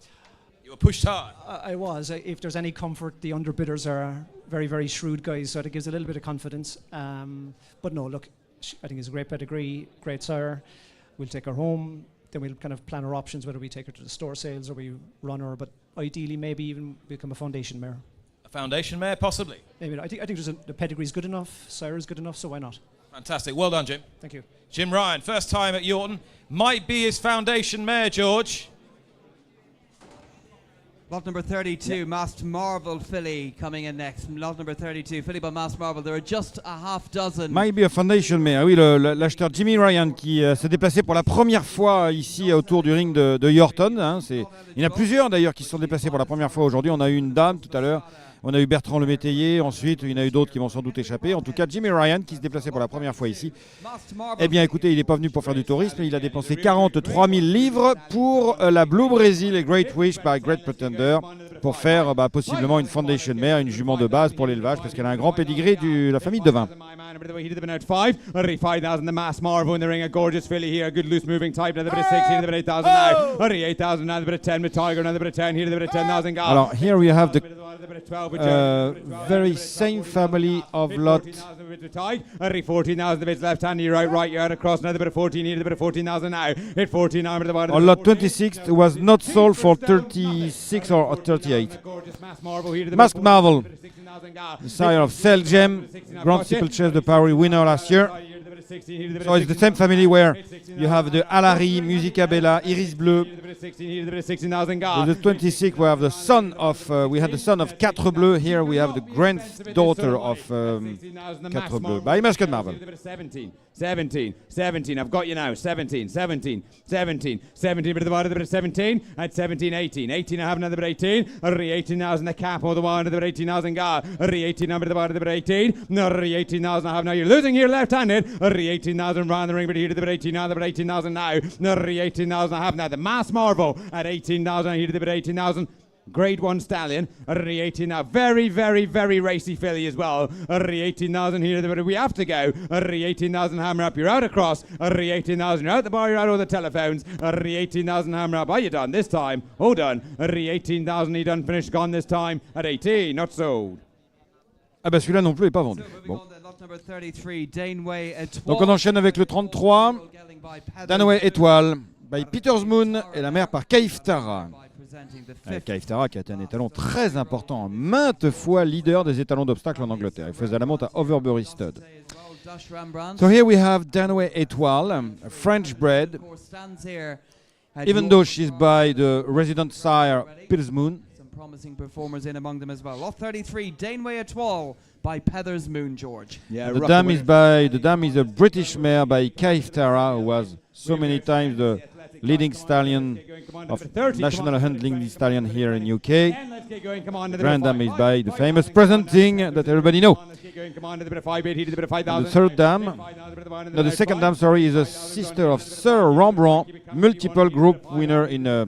You were pushed hard. I was. If there's any comfort, the underbidders are very, very shrewd guys, so that gives a little bit of confidence. But no, look, I think it's a great pedigree, great sire. We'll take her home. Then we'll kind of plan our options, whether we take her to the store sales or we run her, but ideally maybe even become a foundation mare. A foundation mare, possibly? Maybe. I think the pedigree is good enough, sire is good enough, so why not? Fantastic. Well done, Jim. Thank you. Jim Ryan, first time at Yorton. Might be his foundation mare, George. Lot number 32, Masked Marvel filly coming in next. Lot number 32, filly by Masked Marvel. There are just a half dozen. Might be a foundation mare. Oui, l'acheteur Jimmy Ryan qui s'est déplacé pour la première fois ici autour du ring de Yorton. Hein, il y en a plusieurs d'ailleurs qui se sont déplacés pour la première fois aujourd'hui. On a eu une dame tout à l'heure. On a eu Bertrand Le Métayer, ensuite il y en a eu d'autres qui vont sans doute échapper. En tout cas, Jimmy Ryan qui se déplaçait pour la première fois ici. Eh bien écoutez, il n'est pas venu pour faire du tourisme, il a dépensé 43 000 livres pour la Blue Brazil et Great Wish by Great Pretender pour faire possiblement une foundation mare, une jument de base pour l'élevage parce qu'elle a un grand pédigré de la famille de vin. He did the out 5, 5,000 the Mass Marvel in the ring, a gorgeous filly here, a good loose moving type, another bit of 6, here the bit of 8,000 now, 8,000 now, the bit of 10 with Tiger, another bit of 10, here the bit of 10,000 gal. Alors here we have the very same family of lot. 14,000 the bits left hand, you're right, you're out across another bit of 14 here, a bit of 14,000 now. Hit 14 over the bottom. On lot 26 it was not sold for 36 or 38. Masked Marvel, the sire of Selgem, Grand Steeplechase, the Paris winner last year. So it's the same family where you have the Alari, Musica Bella, Iris Bleu. With the 26 we have the son of, we had the son of Quatre Bleu. Here we have the granddaughter of Quatre Bleu by Masked Marvel. 17, I've got you now. 17, bit of the water, the bit of 17, at 17, 18, I have another bit 18, 18,000 the cap, or the water, the bit 18,000 gar, 18 number the water, the bit 18, 18,000 I have now, you're losing here left-handed, 18,000 round the ring, but here to the bit 18,000, the bit 18,000 now, 18,000 I have now, the Mass Marvel, at 18,000, here to the bit 18,000, Grade 1 stallion, 18 now. Very, very, very racy filly as well. 18,000 here, but we have to go. 18,000 hammer up, you're out across. 18,000, you're out the bar, you're out all the telephones. 18,000 hammer up, are you done this time? Oh, done. 18,000, he done, finished, gone this time. At 18, not sold. Ah bah celui-là non plus n'est pas vendu. Bon. Donc on enchaîne avec le 33. Danway Étoile by Peter's Moon et la mère par Kaiftara. Kaiftara qui a été un étalon très important, maintes fois leader des étalons d'obstacles en Angleterre. Il faisait la monte à Overbury Stud. So here we have Danway Étoile, a French bred, even though she's by the resident sire Peter's Moon. Some promising performers in among them as well. Lot 33, Danway Étoile by Peter's Moon, George. Yeah, the dam is a British mare by Kaiftara, who was so many times the leading stallion of national handling stallion here in UK. Grand Dam is by the famous presenting that everybody know. The third dam, no, the second dam, sorry, is a sister of Sir Rembrandt, multiple group winner in the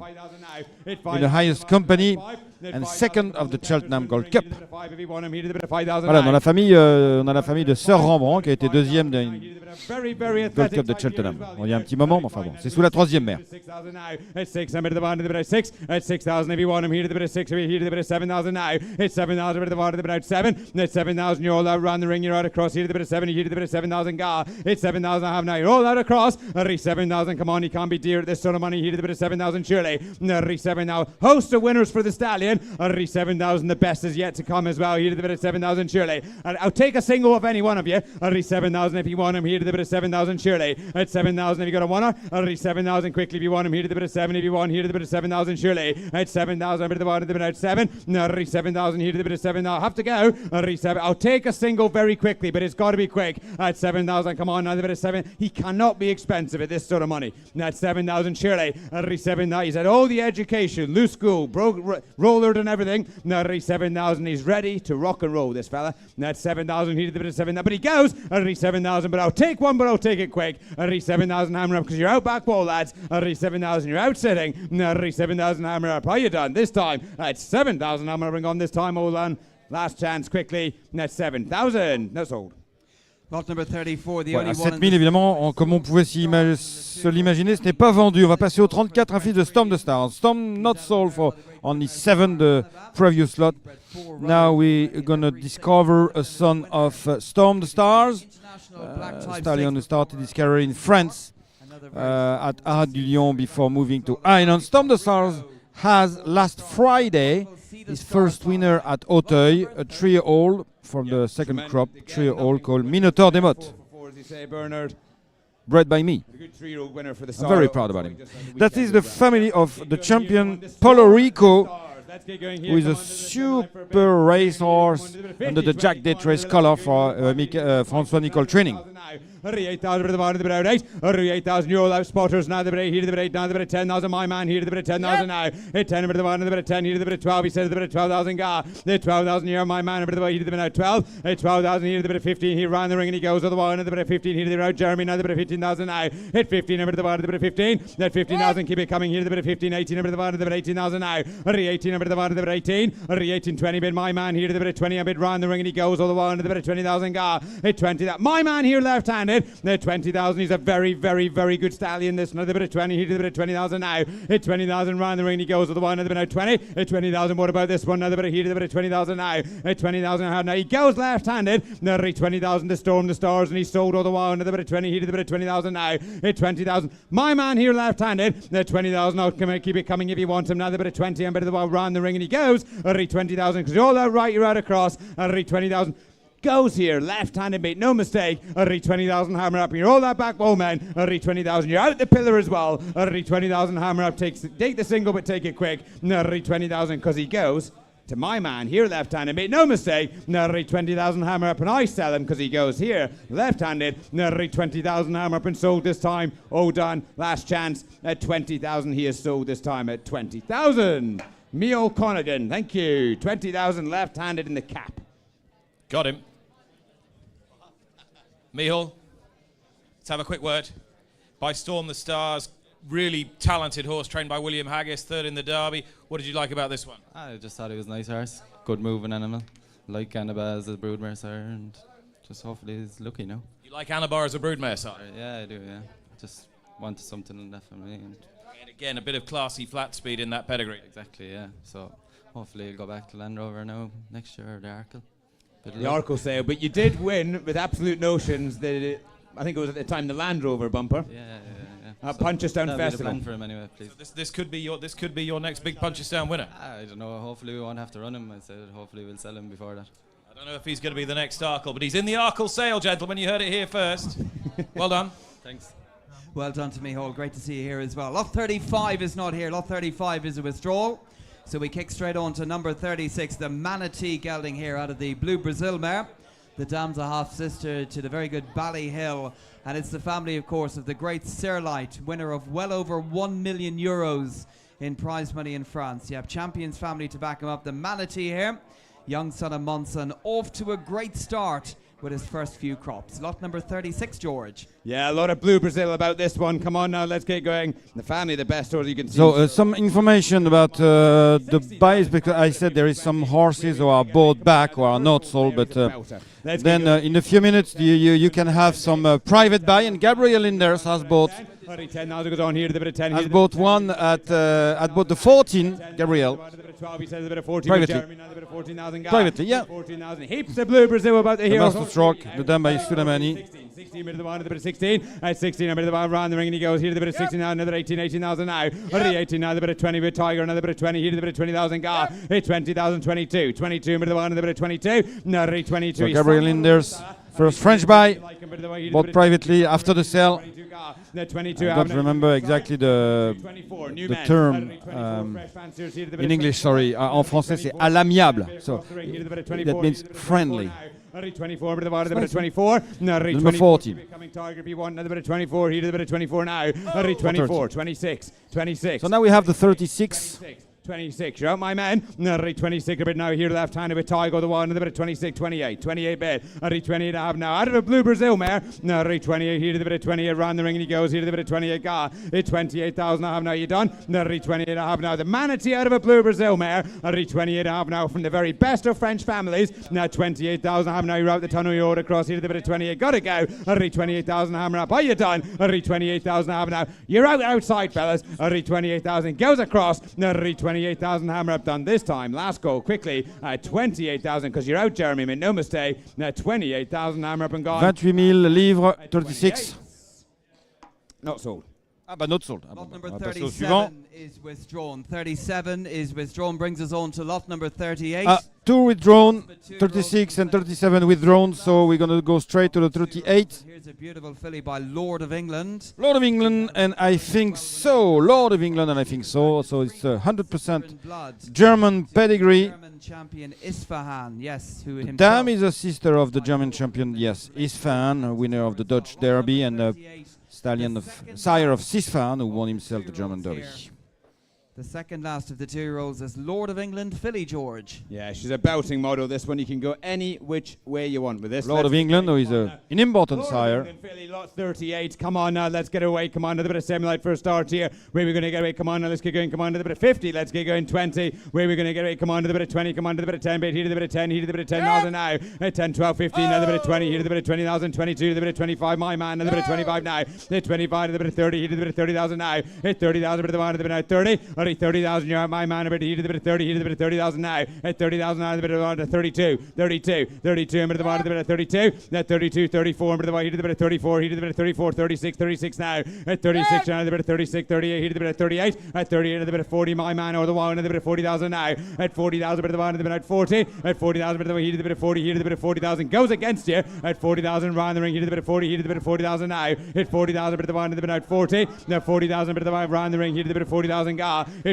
highest company, and second of the Cheltenham Gold Cup. Voilà, dans la famille, on a la famille de Sir Rembrandt qui a été deuxième de Gold Cup de Cheltenham. Bon, il y a un petit moment, mais enfin bon, c'est sous la troisième mère. 6,000 at 6,000 if you want him here to the bit of 6, here to the bit of 7,000 now. It's 7,000 bit of the water, the bit out 7. It's 7,000, you're all out around the ring, you're out across here to the bit of 7, here to the bit of 7,000 gar. It's 7,000 I have now, you're all out across. 7,000, come on, you can't be dear at this sort of money, here to the bit of 7,000 surely. 7 now, host of winners for the stallion. 7,000, the best is yet to come as well, here to the bit of 7,000 surely. And I'll take a single of any one of you. 7,000 if you want him, here to the bit of 7,000 surely. At 7,000 if you got a winner. 7,000 quickly if you want him, here to the bit of 7 if you want, here to the bit of 7,000 surely. At 7,000 bit of the bottom, the bit out 7. 7,000 here to the bit of 7 now. I have to go. 7. I'll take a single very quickly, but it's got to be quick. At 7,000, come on, now the bit of 7. He cannot be expensive at this sort of money. At 7,000 surely. 7 now. He's had all the education, loose school, rollered and everything. 7,000. He's ready to rock and roll, this fella. At 7,000 here to the bit of 7 now. But he goes. 7,000, but I'll take one, but I'll take it quick. 7,000 hammer up because you're out back wall, lads. 7,000, you're out sitting. 7,000 hammer up. How you done this time? At 7,000 hammer up on this time, old man. Last chance quickly. That's 7,000. No sold. Lot number 34, the Voilà, only 7,000 évidemment, comme on pouvait se l'imaginer, ce n'est pas vendu. On va passer au 34, un fils de Storm the Stars. Storm not sold for only 7 the previous lot. Now we're gonna discover a son of Storm the Stars, stallion who started his career in France at Arad du Lion before moving to Ireland. Storm the Stars has last Friday his first winner at Auteuil, a 3-year-old from the second crop, 3-year-old called Minotaur des Mottes, bred by me. I'm very proud about him. That is the family of the champion Polo Rico, who is a super racehorse under the Jack Detrace color for François Nicole Training. 8,000 for the bottom of the bit out 8. 8,000 euro out spotters now the bit 8 here to the bit 8 now the bit 10,000 my man here to the bit 10,000 now. Hit 10 for the bottom of the bit 10 here to the bit 12. He says the bit 12,000 ga. The 12,000 here my man over the bit here to the bit out 12. 12,000 here to the bit 15. He ran the ring and he goes to the one at the bit 15 here to the road. Jeremy now the bit 15,000 now. Hit 15 over the bottom of the bit 15. That 15,000 keep it coming here to the bit 15. 18 over the bottom of the bit 18,000 now. 18 a bit of the one, a bit of 18. 18-20 bid my man here to the bit of 20 a bit round the ring and he goes all the way to the bit of 20,000 gar. Hit 20 that. My man here left-handed. 20,000. He's a very, very, very good stallion. This another bit of 20 here to the bit of 20,000 now. Hit 20,000 round the ring and he goes all the way to the bit of 20. Hit 20,000. What about this one? Another bit of here to the bit of 20,000 now. Hit 20,000 now. He goes left-handed. Hit 20,000 to storm the stars and he sold all the way. Another bit of 20 here to the bit of 20,000 now. Hit 20,000. My man here left-handed. 20,000. I'll keep it coming if you want him. Another bit of 20 and bit of the ball round the ring and he goes. 20,000 because you're all out right, you're out across. 20,000. Goes here, left-handed mate, no mistake. 20,000 hammer up. You're all that back ball, man. 20,000. You're out the pillar as well. 20,000 hammer up. Take the single, but take it quick. 20,000 because he goes to my man here, left-handed mate, no mistake. 20,000 hammer up, and I sell him because he goes here, left-handed. 20,000 hammer up and sold this time. All done. Last chance at 20,000. He is sold this time at 20,000. Mio Conaghan, thank you. 20,000 left-handed in the cap. Got him. Mihal, let's have a quick word. By Storm the Stars, really talented horse trained by William Haggis, third in the Derby. What did you like about this one? I just thought it was a nice horse. Good moving animal. Like Annabelle as a broodmare sire, and just hopefully he's lucky now. You like Anabar as a broodmare sire? Yeah, I do, yeah. Just wanted something left for me. And again, a bit of classy flat speed in that pedigree. Exactly, yeah. So hopefully he'll go back to Land Rover now next year, or the Arkle. The Arkle sale, but you did win with absolute notions that I think it was at the time the Land Rover bumper. Yeah. Punchestown Festival. Plan for him anyway, please. So this could be your next big Punchestown winner. I don't know. Hopefully we won't have to run him. I said hopefully we'll sell him before that. I don't know if he's going to be the next Arkle, but he's in the Arkle sale, gentlemen. You heard it here first. Well done. Thanks. Well done to Mihal. Great to see you here as well. Lot 35 is not here. Lot 35 is a withdrawal. So we kick straight on to number 36, the Manatee gelding here out of the Blue Brazil mare. The dam's a half-sister to the very good Ballyhill. And it's the family, of course, of the great Serlite, winner of well over €1 million in prize money in France. You have Champions family to back him up. The Manatee here, young son of Monson, off to a great start with his first few crops. Lot number 36, George. Yeah, a lot of Blue Brazil about this one. Come on now, let's get going. The family, the best horse you can see. So some information about the buys, because I said there is some horses who are bought back or are not sold, but then in a few minutes you can have some private buy, and Gabriel Linders has bought. Has bought one at bought the 14, Gabriel. Privately, yeah. 14,000. Heaps of Blue Brazil about the hero. Master Stroke, the dame by Sulamani. 16 bit of the one, a bit of 16. At 16, a bit of the one around the ring, and he goes here to the bit of 16 now, another 18,000 now. Already 18 now, the bit of 20 with Tiger, another bit of 20 here to the bit of 20,000 gar. Hit 20,000, 22. 22, a bit of the one, another bit of 22. Another 22. So Gabriel Linders, first French buy, bought privately after the sale. I don't remember exactly the term in English, sorry. En français, c'est à l'amiable. So that means friendly. 24, bit of the bit of 24. Number 40. Becoming target if you want another bit of 24. Here to the bit of 24 now. 24, 26, 26. So now we have the 36. 26, you're out, my man. 26 a bit now here left-handed with Tiger, the one, another bit of 26, 28 bit. 28 I have now. Out of the Blue Brazil mare. 28 here to the bit of 28 round the ring and he goes here to the bit of 28 gar. 28,000 I have now. You done? 28 I have now. The Manatee out of a Blue Brazil mare. 28 I have now from the very best of French families. Now 28,000 I have now. You're out the tunnel, you order across here to the bit of 28. Gotta go. 28,000 I have now. Are you done? 28,000 I have now. You're out outside, fellas. 28,000 goes across. 28,000 hammer up done this time. Last goal quickly. 28,000 because you're out, Jeremy. Made no mistake. 28,000 hammer up and gone. 28,000 livres, 36. Not sold. Ah bah not sold. Lot number 37 is withdrawn. 37 is withdrawn. Brings us on to lot number 38. 2 withdrawn, 36 and 37 withdrawn. So we're going to go straight to the 38. Here's a beautiful filly by Lord of England. Lord of England, and I think so. Lord of England, and I think so. So it's 100% German pedigree. German champion Isfahan, yes. Who himself. Dam is a sister of the German champion, yes. Isfahan, winner of the Dutch Derby, and stallion of sire of Sisfahan, who won himself the German Derby. The second last of the 2-year-olds is Lord of England, Filly George. Yeah, she's a bouting model, this one. You can go any which way you want with this. Lord of England, who is an important sire. Filly, lot 38. Come on now, let's get away. Come on, a bit of semi-light for a start here. Where we're going to get away. Come on now, let's get going. Come on, a bit of 50. Let's get going. 20. Where we're going to get away. Come on, a bit of 20. Come on, a bit of 10. Here to the bit of 10. Here to the bit of 10,000 now. 10, 12, 15. Another bit of 20. Here to the bit of 20,000. 22. The bit of 25. My man. Another bit of 25 now. 25 to the bit of 30. Here to the bit of 30,000 now. 30,000 bit of the one to the bit of 30. Only 30,000. You're my man. A bit here to the bit of 30. Here to the bit of 30,000 now. 30,000 now. The bit of 1 to 32. 32. 32. A bit of the one to the bit of 32. 32. 34. A bit of the one here to the bit of 34. Here to the bit of 34. 36. 36 now. 36 now. The bit of 36. 38. Here to the bit of 38. 38 to the bit of 40. My man. Or the one to the bit of 40,000 now. 40,000. Bit of the one to the bit of 40. 40,000. Bit of the one here to the bit of 40. Here to the bit of 40,000. Goes against you. 40,000 round the ring. Here to the bit of 40. Here to the bit of 40,000 now. 40,000. Bit of the one to the bit of 40. 40,000. Bit of the one round the ring. Here to the bit of 40,000.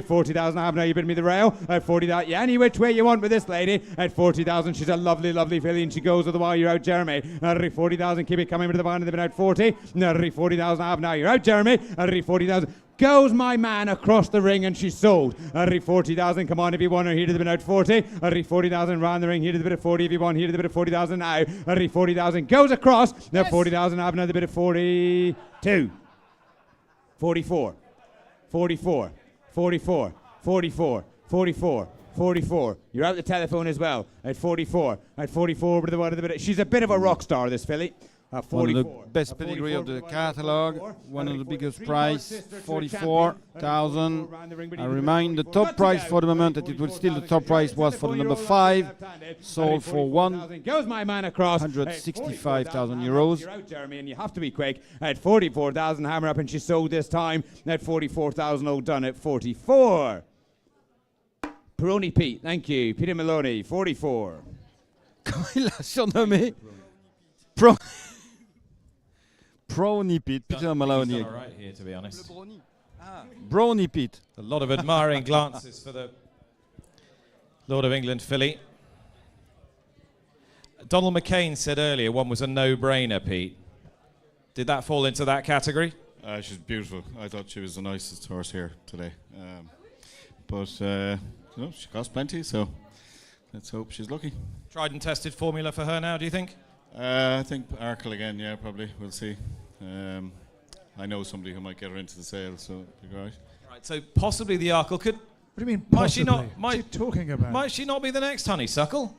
40,000. I have now. You bid me the rail. 40,000. Yeah, any which way you want with this lady. 40,000. She's a lovely, lovely filly, and she goes with the while you're out, Jeremy. 40,000. Keep it coming to the one to the bit of 40. 40,000. I have now. You're out, Jeremy. 40,000. Goes my man across the ring, and she's sold. 40,000. Come on if you want her. Here to the bit of 40. 40,000 round the ring. Here to the bit of 40 if you want. Here to the bit of 40,000 now. 40,000 goes across. Now 40,000. I have another bit of 42. 44. 44. 44. 44. 44. 44. You're out the telephone as well. At 44. At 44. With the one of the bit. She's a bit of a rock star, this filly. One of the best pedigree of the catalogue, one of the biggest price, 44,000. I remind the top price for the moment that it was still the top price was for the number 5, sold for goes my man across 165,000 euros. You're out, Jeremy, and you have to be quick. At 44,000, hammer up, and she sold this time at 44,000. All done at 44. Peroni Pete, thank you. Peter Maloney, 44. Comment il l'a surnommé Brownie Pete, Peter Maloney. All right here, to be honest. Brownie Pete. A lot of admiring glances for the Lord of England filly. Donald McCain said earlier one was a no-brainer, Pete. Did that fall into that category? She's beautiful. I thought she was the nicest horse here today. But she cost plenty, so let's hope she's lucky. Tried and tested formula for her now, do you think? I think Arkle again, yeah, probably. We'll see. I know somebody who might get her into the sale, so it'll be all right. Right, so possibly the Arkle could... What do you mean Might she possibly? not... What's he talking about? Might she not be the next Honeysuckle?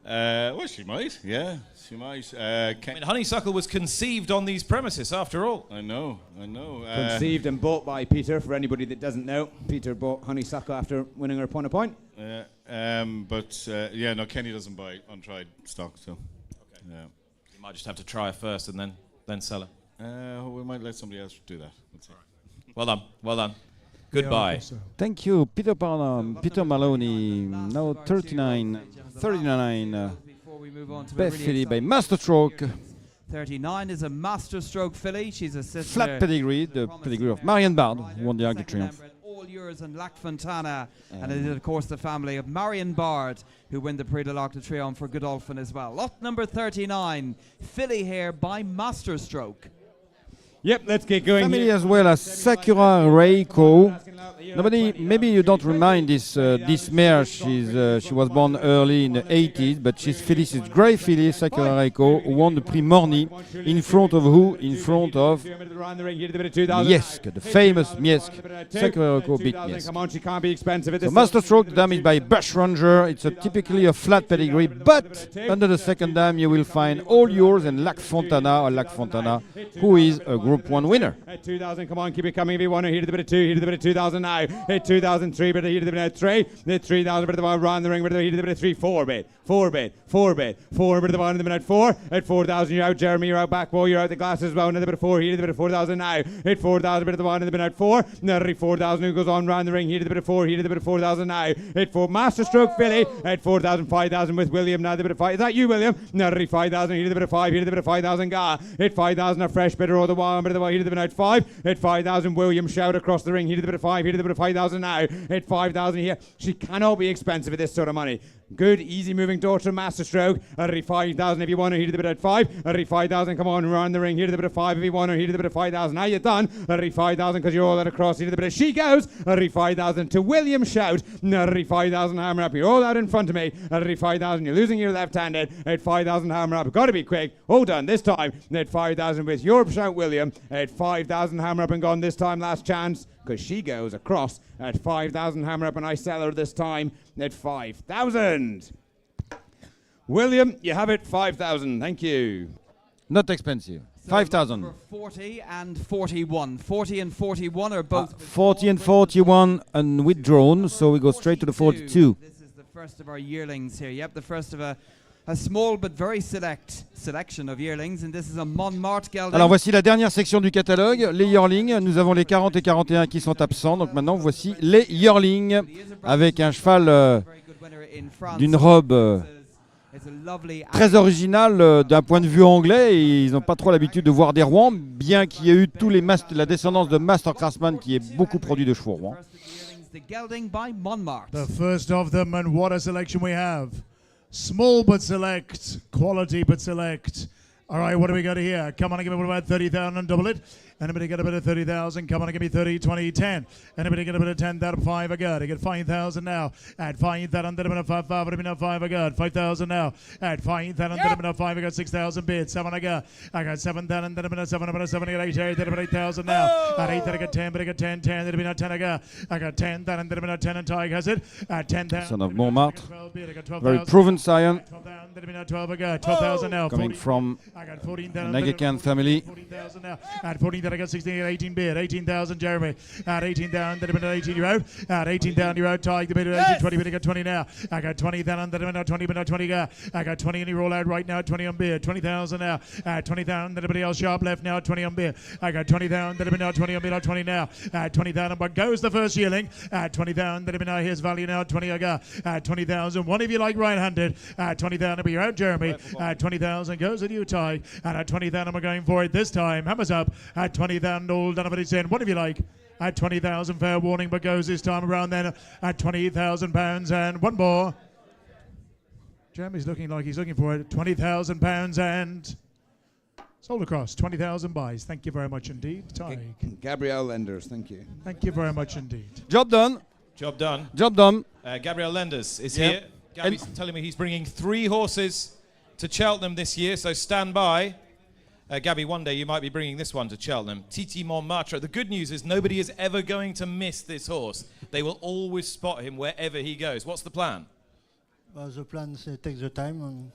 Well, she might, yeah. She might. I mean, Honeysuckle was conceived on these premises, after all. I know. Conceived and bought by Peter, for anybody that doesn't know. Peter bought Honeysuckle after winning her upon a point. Kenny doesn't buy untried stock, so... Okay. You might just have to try her first and then sell her. We might let somebody else do that. Well done, well done. Goodbye. Yeah, so. Thank you, Peter Maloney. Now 39. Before we move on to Best filly by Masterstroke. 39 is a Masterstroke filly. She's a sister. Flat pedigree, the pedigree of Marianne Bard, who won the Arc de Triomphe. All yours and Lac Fontana, and it is of course the family of Marianne Bard who win the Prix de l'Arc de Triomphe for Godolphin as well. Lot number 39, filly here by Masterstroke. Yep, let's get going. Family as well as Sakura Reiko. Maybe you don't remind this mare. She was born early in the 80s, but she's Felic's great filly, Sakura Reiko, who won the Prix Morny in front of who? In front of Miesk, the famous Miesk. Sakura Reiko beat Miesk. Come on, she can't be expensive. So Masterstroke, the dam is by Bush Ranger. It's typically a flat pedigree, but under the second dam you will find All Yours and Lac Fontana, who is a Group 1 winner. At 2,000, come on, keep it coming if you want to. Here to the bit of 2, here to the bit of 2,000 now. At 2,003, but here to the bit of 3. At 3,000, bit of the ball round the ring, but here to the bit of 3. 4 bit, 4 bit, 4 bit, 4 bit of the ball in the minute 4. At 4,000, you're out, Jeremy, you're out back, wall, you're out the glasses as well. Another bit of 4, here to the bit of 4,000 now. At 4,000, bit of the ball in the minute 4. Another 4,000 who goes on round the ring, here to the bit of 4, here to the bit of 4,000 now. At 4, Masterstroke filly. At 4,000, 5,000 with William, now the bit of 5. Is that you, William? Another 5,000, here to the bit of 5, here to the bit of 5,000 Ga. At 5,000, a fresh bit of the wall, bit of the ball, here to the bit of 5. At 5,000, William shout across the ring. Here to the bit of 5. Here to the bit of 5,000 now. At 5,000 here. She cannot be expensive at this sort of money. Good, easy moving daughter, master stroke. 5,000 if you want her, here to the bit at 5. 5,000, come on, around the ring, here to the bit of 5 if you want her, here to the bit of 5,000. Now you're done. 5,000 because you're all out across, here to the bit of she goes. 5,000 to William Shout. 5,000 hammer up, you're all out in front of me. 5,000, you're losing your left-handed. 5,000 hammer up, got to be quick. All done this time. 5,000 with your Shout William. 5,000 hammer up and gone this time, last chance. Because she goes across at 5,000 hammer up, and I sell her this time at 5,000. William, you have it, 5,000. Thank you. Not expensive. So 5,000. number 40 and 41. 40 and 41 are both 40 and 41 and withdrawn, so we go straight to the 42. This is the first of our yearlings here. Yep, the first of a small but very selection of yearlings, and this is a Montmartre gelding. Alors voici la dernière section du catalogue, les yearlings. Nous avons les 40 et 41 qui sont absents, donc maintenant voici les yearlings avec un cheval d'une robe très originale d'un point de vue anglais. Et ils n'ont pas trop l'habitude de voir des rois, bien qu'il y ait eu tous les la descendance de Master Craftsman qui est beaucoup produit de chevaux rois. The first of them, and what a selection we have. Small but select, quality but select. All right, what do we got here? Come on, give me about 30,000 and double it. Anybody get a bit of 30,000? Come on, give me 30, 20, 10. Anybody get a bit of 10,000? 5 I got. I get 5,000 now. At 5,000, then a 5, 5 I got. 5,000 now. At 5,000, then a 5 I got 6,000 bids. 7 I got. I got 7,000, then a 7, I got 7, I got 8, 8, then a 8,000 now. At 8, then I got 10, but I got 10, 10, then a 10 I got. I got 10,000, then a 10, and Tig has it. At 10,000. Son of Montmartre. Very proven scion. 12 I got. 12,000 now. Coming from an Agacan family. 14,000 now. At 14,000 I got 16, 18 bid. 18,000 Jeremy. At 18,000 then a 18 you're out. At 18,000 you're out. Tig the bid at 18, 20 bid. I got 20 now. I got 20,000 then a 20 bid. 20 got. I got 20 and you roll out right now. 20 on bid. 20,000 now. At 20,000 then anybody else sharp left now. 20 on bid. I got 20,000 then now. 20 on bid. 20 now. At 20,000 but goes the first yearling. At 20,000 then now here's value now. 20 I got. At 20,000 one of you like right-handed. At 20,000 but you're out Jeremy. At 20,000 goes at you Tig. And at 20,000 we're going for it this time. Hammers up. At 20,000 all done of it is in. What if you like? At 20,000 fair warning but goes this time around then at 20,000 pounds and one more. Jeremy's looking like he's looking for it. 20,000 pounds and sold across. 20,000 buys. Thank you very much indeed. Tig. Gabrielle Lenders, thank you. Thank you very much indeed. Job done. Job done. Job done. Gabrielle Lenders is Yep. here. Gabby's telling me he's bringing 3 horses to Cheltenham this year, so stand by. Gabby, one day you might be bringing this one to Cheltenham. Titi Montmartre. The good news is nobody is ever going to miss this horse. They will always spot him wherever he goes. What's the plan? Well, the plan is take the time and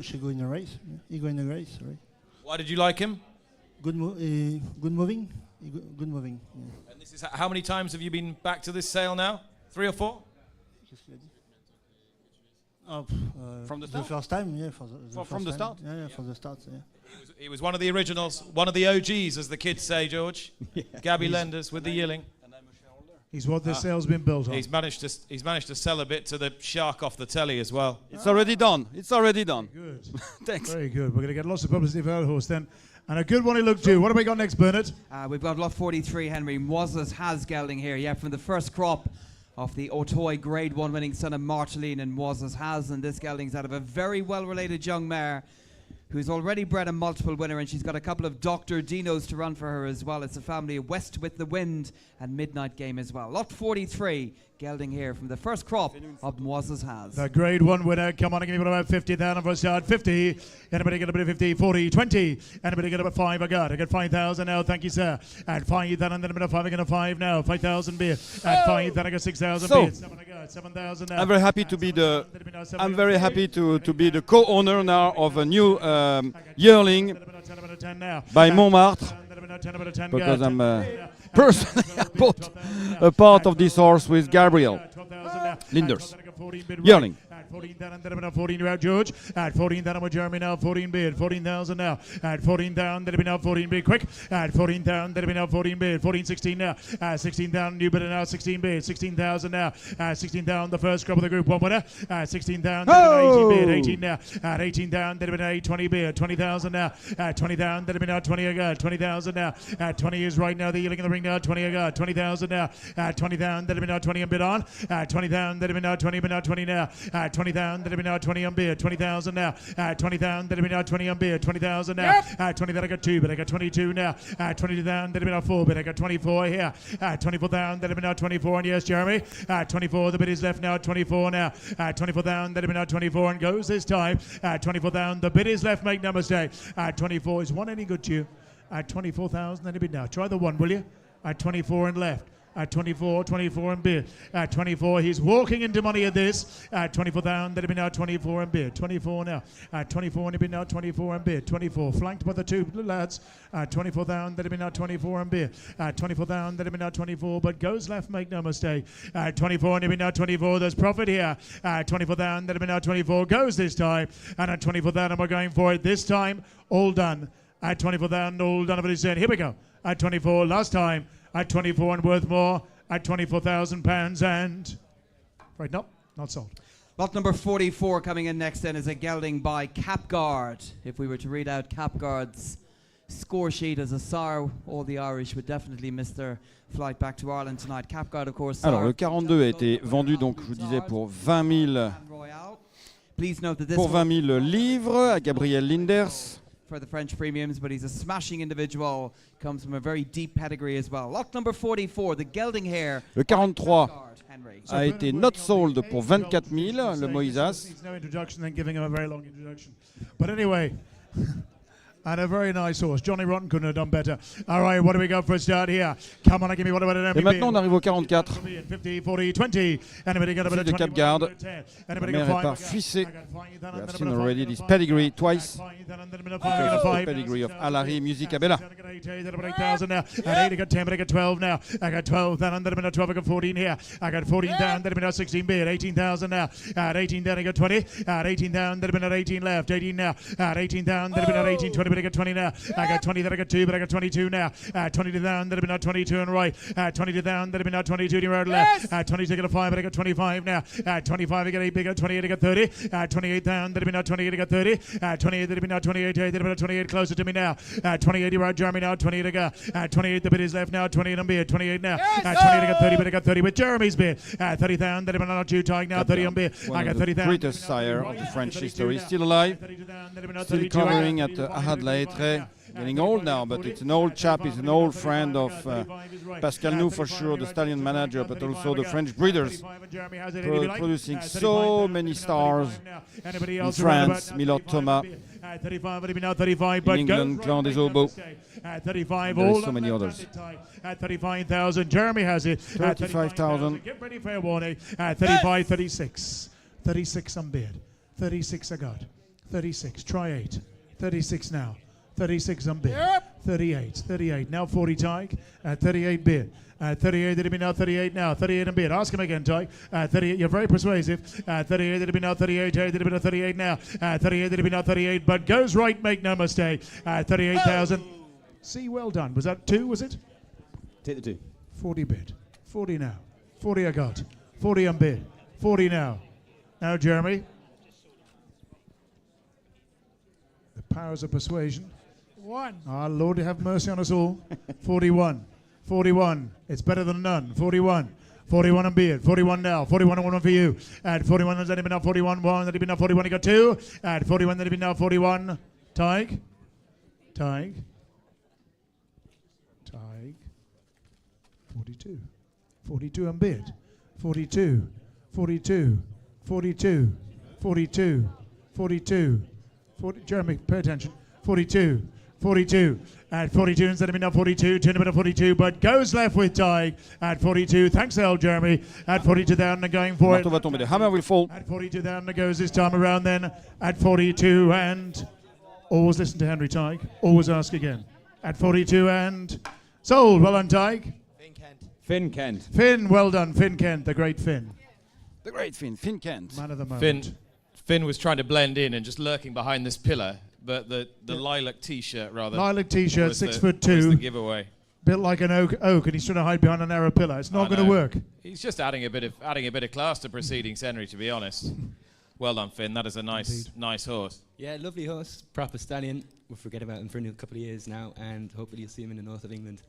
she go in the race. He go in the race, right? Why did you like him? Good moving. Good moving. Yeah. And this is how many times have you been back to this sale now? 3 or 4? From the first time, yeah. From the start? Yeah, from the start, yeah. He was one of the originals, one of the OGs, as the kids say, George. Yeah. Gabby Lenders with the yearling. He's what this sale's been built on. He's managed to sell a bit to the shark off the telly as well. It's already done. It's already done. Good. Thanks. Very good. We're going to get lots of publicity for our horse then. And a good one he looked to. What have we got next, Bernard? We've got lot 43, Henry. Moises has gelding here. Yeah, from the first crop of the Auteuil Grade 1 winning son of Marceline and Moises has. And this gelding's out of a very well-related young mare who's already bred a multiple winner, and she's got a couple of Dr. Dinos to run for her as well. It's a family of West with the Wind and Midnight Game as well. Lot 43, gelding here from the first crop of Moises has. The Grade 1 winner. Come on, give me about 50,000 for a start. 50. Anybody get a bit of 50? 40, 20. Anybody get about 5? I got 5,000 now. Thank you, sir. At 5,000, then a bit of 5. I got a 5 now. 5,000 beer. At 5, then I got 6,000 beer. 7 I got 7,000 now. I'm very happy to be the. I'm very happy to be the co-owner now of a new yearling by Montmartre, because I'm personally bought a part of this horse with Gabrielle Lenders. Yearling. 14 you're out, George. At 14,000 with Jeremy now. 14 bid. 14,000 now. At 14,000, that'll be now 14 bid. Quick. At 14,000, that'll be now 14 bid. 14, 16 now. 16,000 new bidder now. 16 bid. 16,000 now. 16,000 the first crop of the Group 1 winner. 16,000, 18 bid. 18 now. At 18,000, that'll be now 20 bid. 20,000 now. At 20,000, that'll be now 20 I got. 20,000 now. At 20 is right now. The yearling in the ring now. 20 I got. 20,000 now. At 20,000, that'll be now 20 and bid on. At 20,000, that'll be now 20 but now 20 now. At 20,000, that'll be now 20 on beer, 20,000 now, 20,000, that'll be now 20 on beer, 20,000 now, 20 that I got 2, but I got 22 now, 22,000, that'll be now 4, but I got 24 here, 24,000, that'll be now 24, and yes, Jeremy, 24, the bid is left now, 24 now, 24,000, that'll be now 24, and goes this time, 24,000, the bid is left, make no mistake, 24, is one any good to you? 24,000, that'll be now, try the 1, will you? 24 and left. 24 and bid. 24, he's walking into money at this. 24,000, that'll be now 24 and bid. 24 now. 24 and it'll be now 24 and bid. 24, flanked by the two lads. 24,000, that'll be now 24 and bid. 24,000, that'll be now 24, but goes left, make no mistake. 24 and it'll be now 24, there's profit here. 24,000, that'll be now 24, goes this time. And at 24,000, we're going for it this time. All done. At 24,000, all done of it is in. Here we go. At 24, last time. At 24 and worth more, at £24,000 and... Right, no, not sold. Lot number 44 coming in next then is a gelding by Capguard. If we were to read out Capguard's score sheet as a sire, all the Irish would definitely miss their flight back to Ireland tonight. Capguard, of course. Alors, le 42 a été vendu, donc je vous disais, pour 20 000, pour 20 000 livres à Gabriel Linders. For the French premiums, but he's a smashing individual. Comes from a very deep pedigree as well. Lot number 44, the gelding hare. Le 43 a été not sold pour 24 000, le Moïsas. No introduction, then giving him a very long introduction. But anyway, and a very nice horse. Johnny Rotten couldn't have done better. All right, what do we got for a start here? Come on, give me what about an MVP. Et maintenant, on arrive au 44. 50, 40, 20. Anybody got a bit of de Capguard. La mère est par Fuissé. We have seen already this pedigree twice. The pedigree of Alari Musicabella. 8,000 now. At 8, I got 10, but I got 12 now. I got 12, then under the minute 12, I got 14 here. I got 14 down, then a minute 16 bid. 18,000 now. At 18 down, I got 20. At 18 down, then a minute 18 left. 18 now. At 18 down, then a minute 18, 20, but I got 20 now. I got 20, then I got 2, but I got 22 now. 20 down, then a minute 22 and right. 20 down, then a minute 22 to road left. 20 I got a 5, but I got 25 now. 25 I got 8 big, 28 I got 30. 28 down, then a minute 28 I got 30. 28 then a minute 28, then a minute 28 closer to me now. 28 you're right, Jeremy now. 28 I got. 28 the bid is left now. 28 on bid. 28 now. 28 I got 30, but I got 30 with Jeremy's bid. 30,000, then a minute not too tight now. 30 on bid. I got 30,000. Greatest sire of the French history, still alive, still covering at Ahad Laetre. Getting old now, but it's an old chap. He's an old friend of Pascal Nou, for sure, the stallion manager, but also the French breeders, producing so many stars in France. Milord Thomas, in England, Clan des Obeaux. There are so many others. At 35,000, Jeremy has it. 35,000. Get ready, fair warning. 35, 36. 36 on bid. 36 I got. 36, try 8. 36 now. 36 on bid. Yep. 38, 38. Now 40 Tyke. 38 bid. 38, it'll be now 38 now. 38 and bid. Ask him again, Tyke. 38, you're very persuasive. 38, it'll be now 38. It'll be now 38 now. 38, it'll be now 38. But goes right, make no mistake. 38,000. See, well done. Was that 2, was it? Take the 2. 40 bid. 40 now. 40 I got. 40 on bid. 40 now. Now, Jeremy. The powers of persuasion. 1. Our Lord have mercy on us all. 41. 41. It's better than none. 41. 41 and beard. 41 now. 41 and 1 for you. At 41, there's only been now 41. 1, that'll be now 41. He got 2. At 41, that'll be now 41. Tig. Tig. Tig. 42. 42 and beard. 42. 42. 42. 42. 42. 40. Jeremy, pay attention. 42. 42. At 42, instead of now 42, turn a bit of 42, but goes left with Tig at 42. Thanks, L. Jeremy. At 42 down and going for it. Va tomber. The hammer will fall. At 42 down and goes this time around then. At 42 and always listen to Henry Tig. Always ask again. At 42 and sold. Well done, Tig. Finn Kent. Finn, well done. Finn Kent, the great Finn. The great Finn. Finn Kent. Man of the moment. Finn was trying to blend in and just lurking behind this pillar. But the lilac T-shirt, rather. Lilac T-shirt, 6'2". Was the giveaway. Built like an oak, and he's trying to hide behind a narrow pillar. It's not going to work. He's just adding a bit of class to Proceedings Henry, to be honest. Well done, Finn. That is a nice horse. Yeah, lovely horse, proper stallion. We'll forget about him for a couple of years now, and hopefully you'll see him in the north of England.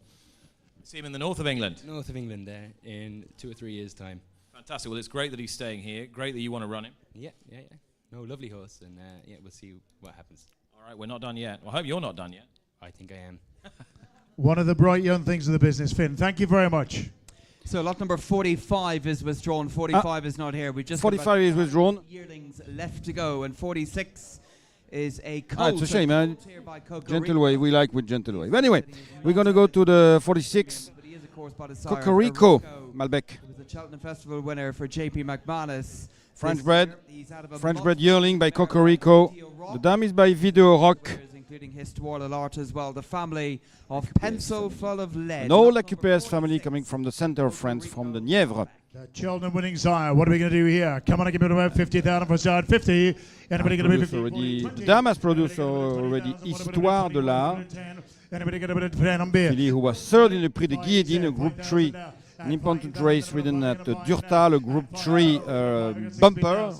See him in the north of England? North of England, in 2 or 3 years' time. Fantastic. Well, it's great that he's staying here. Great that you want to run him. Yeah. No, lovely horse, and we'll see what happens. All right, we're not done yet. Well, I hope you're not done yet. I think I am. One of the bright young things of the business, Finn. Thank you very much. So lot number 45 is withdrawn. 45 is not here. We just 45 is withdrawn. Yearlings left to go, and 46 is a colt. It's a shame, man. Here by Coco Gentle Way, we like with Gentle Way. But anyway, we're going to go to the 46. Cocorico, Malbec. It was the Cheltenham Festival winner for JP McManus. French bred yearling by Cocorico. The dam is by Video Rock. Including Histoire L'Art as well. The family of Pencil Full of Lead. An old AQPS family coming from the center of France, from the Nièvre. The Cheltenham winning sire. What are we going to do here? Come on, give me about 50,000 for start. 50. Anybody going to be 50? Already, the dam has produced already Histoire de l'Art. Philly, who was third in the Prix de Guilledine, a Group 3. An important race ridden at Durtal, a Group 3 bumper,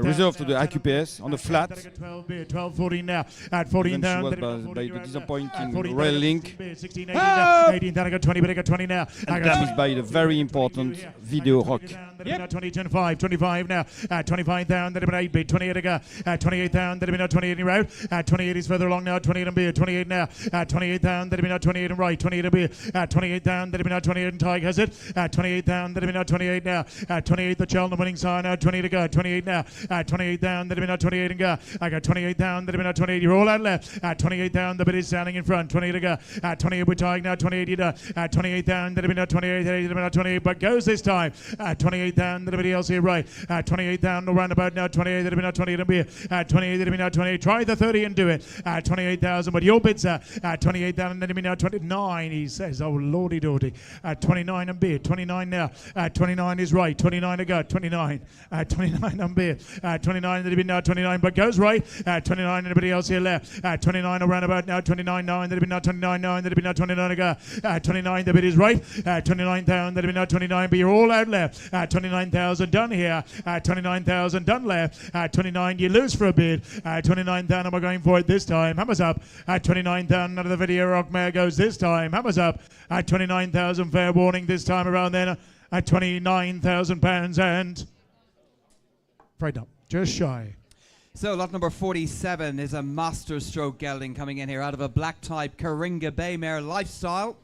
reserved to the AQPS on the flat. 12-14 now. At 14 down. She was by the disappointing Rail Link. 18 down, I got 20, but I got 20 now. And that is by the very important Video Rock. 25 now. 25 down, that 8 bit. 28 ago. 28 down, that 28 in route. 28 is further along now. 28 and beer. 28 now. 28 down, that 28 and right. 28 and beer. 28 down, that 28 and Tig has it. 28 down, that 28 now. 28 the Cheltenham winning side now. 20 to go. 28 now. 28 down, that 28 and go. I got 28 down, that 28. You're all out left. 28 down, the bit is standing in front. 28 to go. 28 with Tig now. 28 you done. 28 down, that 28. 28, but goes this time. 28 down, that everybody else here right. 28 down, the roundabout now. 28, that 28 and beer. 28, that 28. Try the 30 and do it. 28,000, but your bids are 28 down, and then 29. He says, oh lordy doody. 29 and beer. 29 now. 29 is right. 29 to go. 29. 29 and beer. 29, that now 29, but goes right. 29, everybody else here left. 29 around about now. 29 9, that now 29 9, that 29 to go. 29, the bid is right. 29 down, that now 29, but you're all out left. 29,000 done here. 29,000 done left. 29, you lose for a bid. 29 down, and we're going for it this time. Hammers up. 29 down, out of the Video Rock mare goes this time. Hammers up. 29,000 fair warning this time around then. At 29,000 pounds and right up, just shy. So lot number 47 is a master stroke gelding coming in here out of a black type Coringa Bay mare Lifestyle.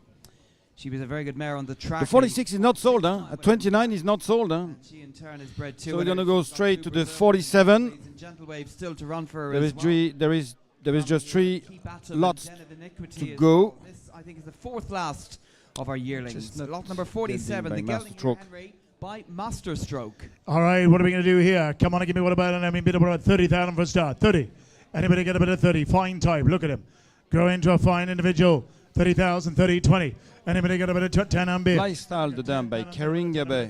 She was a very good mare on the track. The 46 is not sold, huh? At 29 is not sold, huh? She in turn is bred too. So we're going to go straight to the 47. Gentle Wave still to run for There as is well. there is just 3 lots Den of Iniquity to is go. This, I think, is the fourth last of our yearlings. Chestnut Lot number 47, the by gelding Master Stroke. Henry by Master Stroke. All right, what are we going to do here? Come on, give me what about it? I mean, bid about 30,000 for a start. 30. Anybody get a bit of 30? Fine type. Look at him. Grow into a fine individual. 30,000, 30, 20. Anybody got a bit of 10 and bid? Lifestyle the dam by Coringa Bay.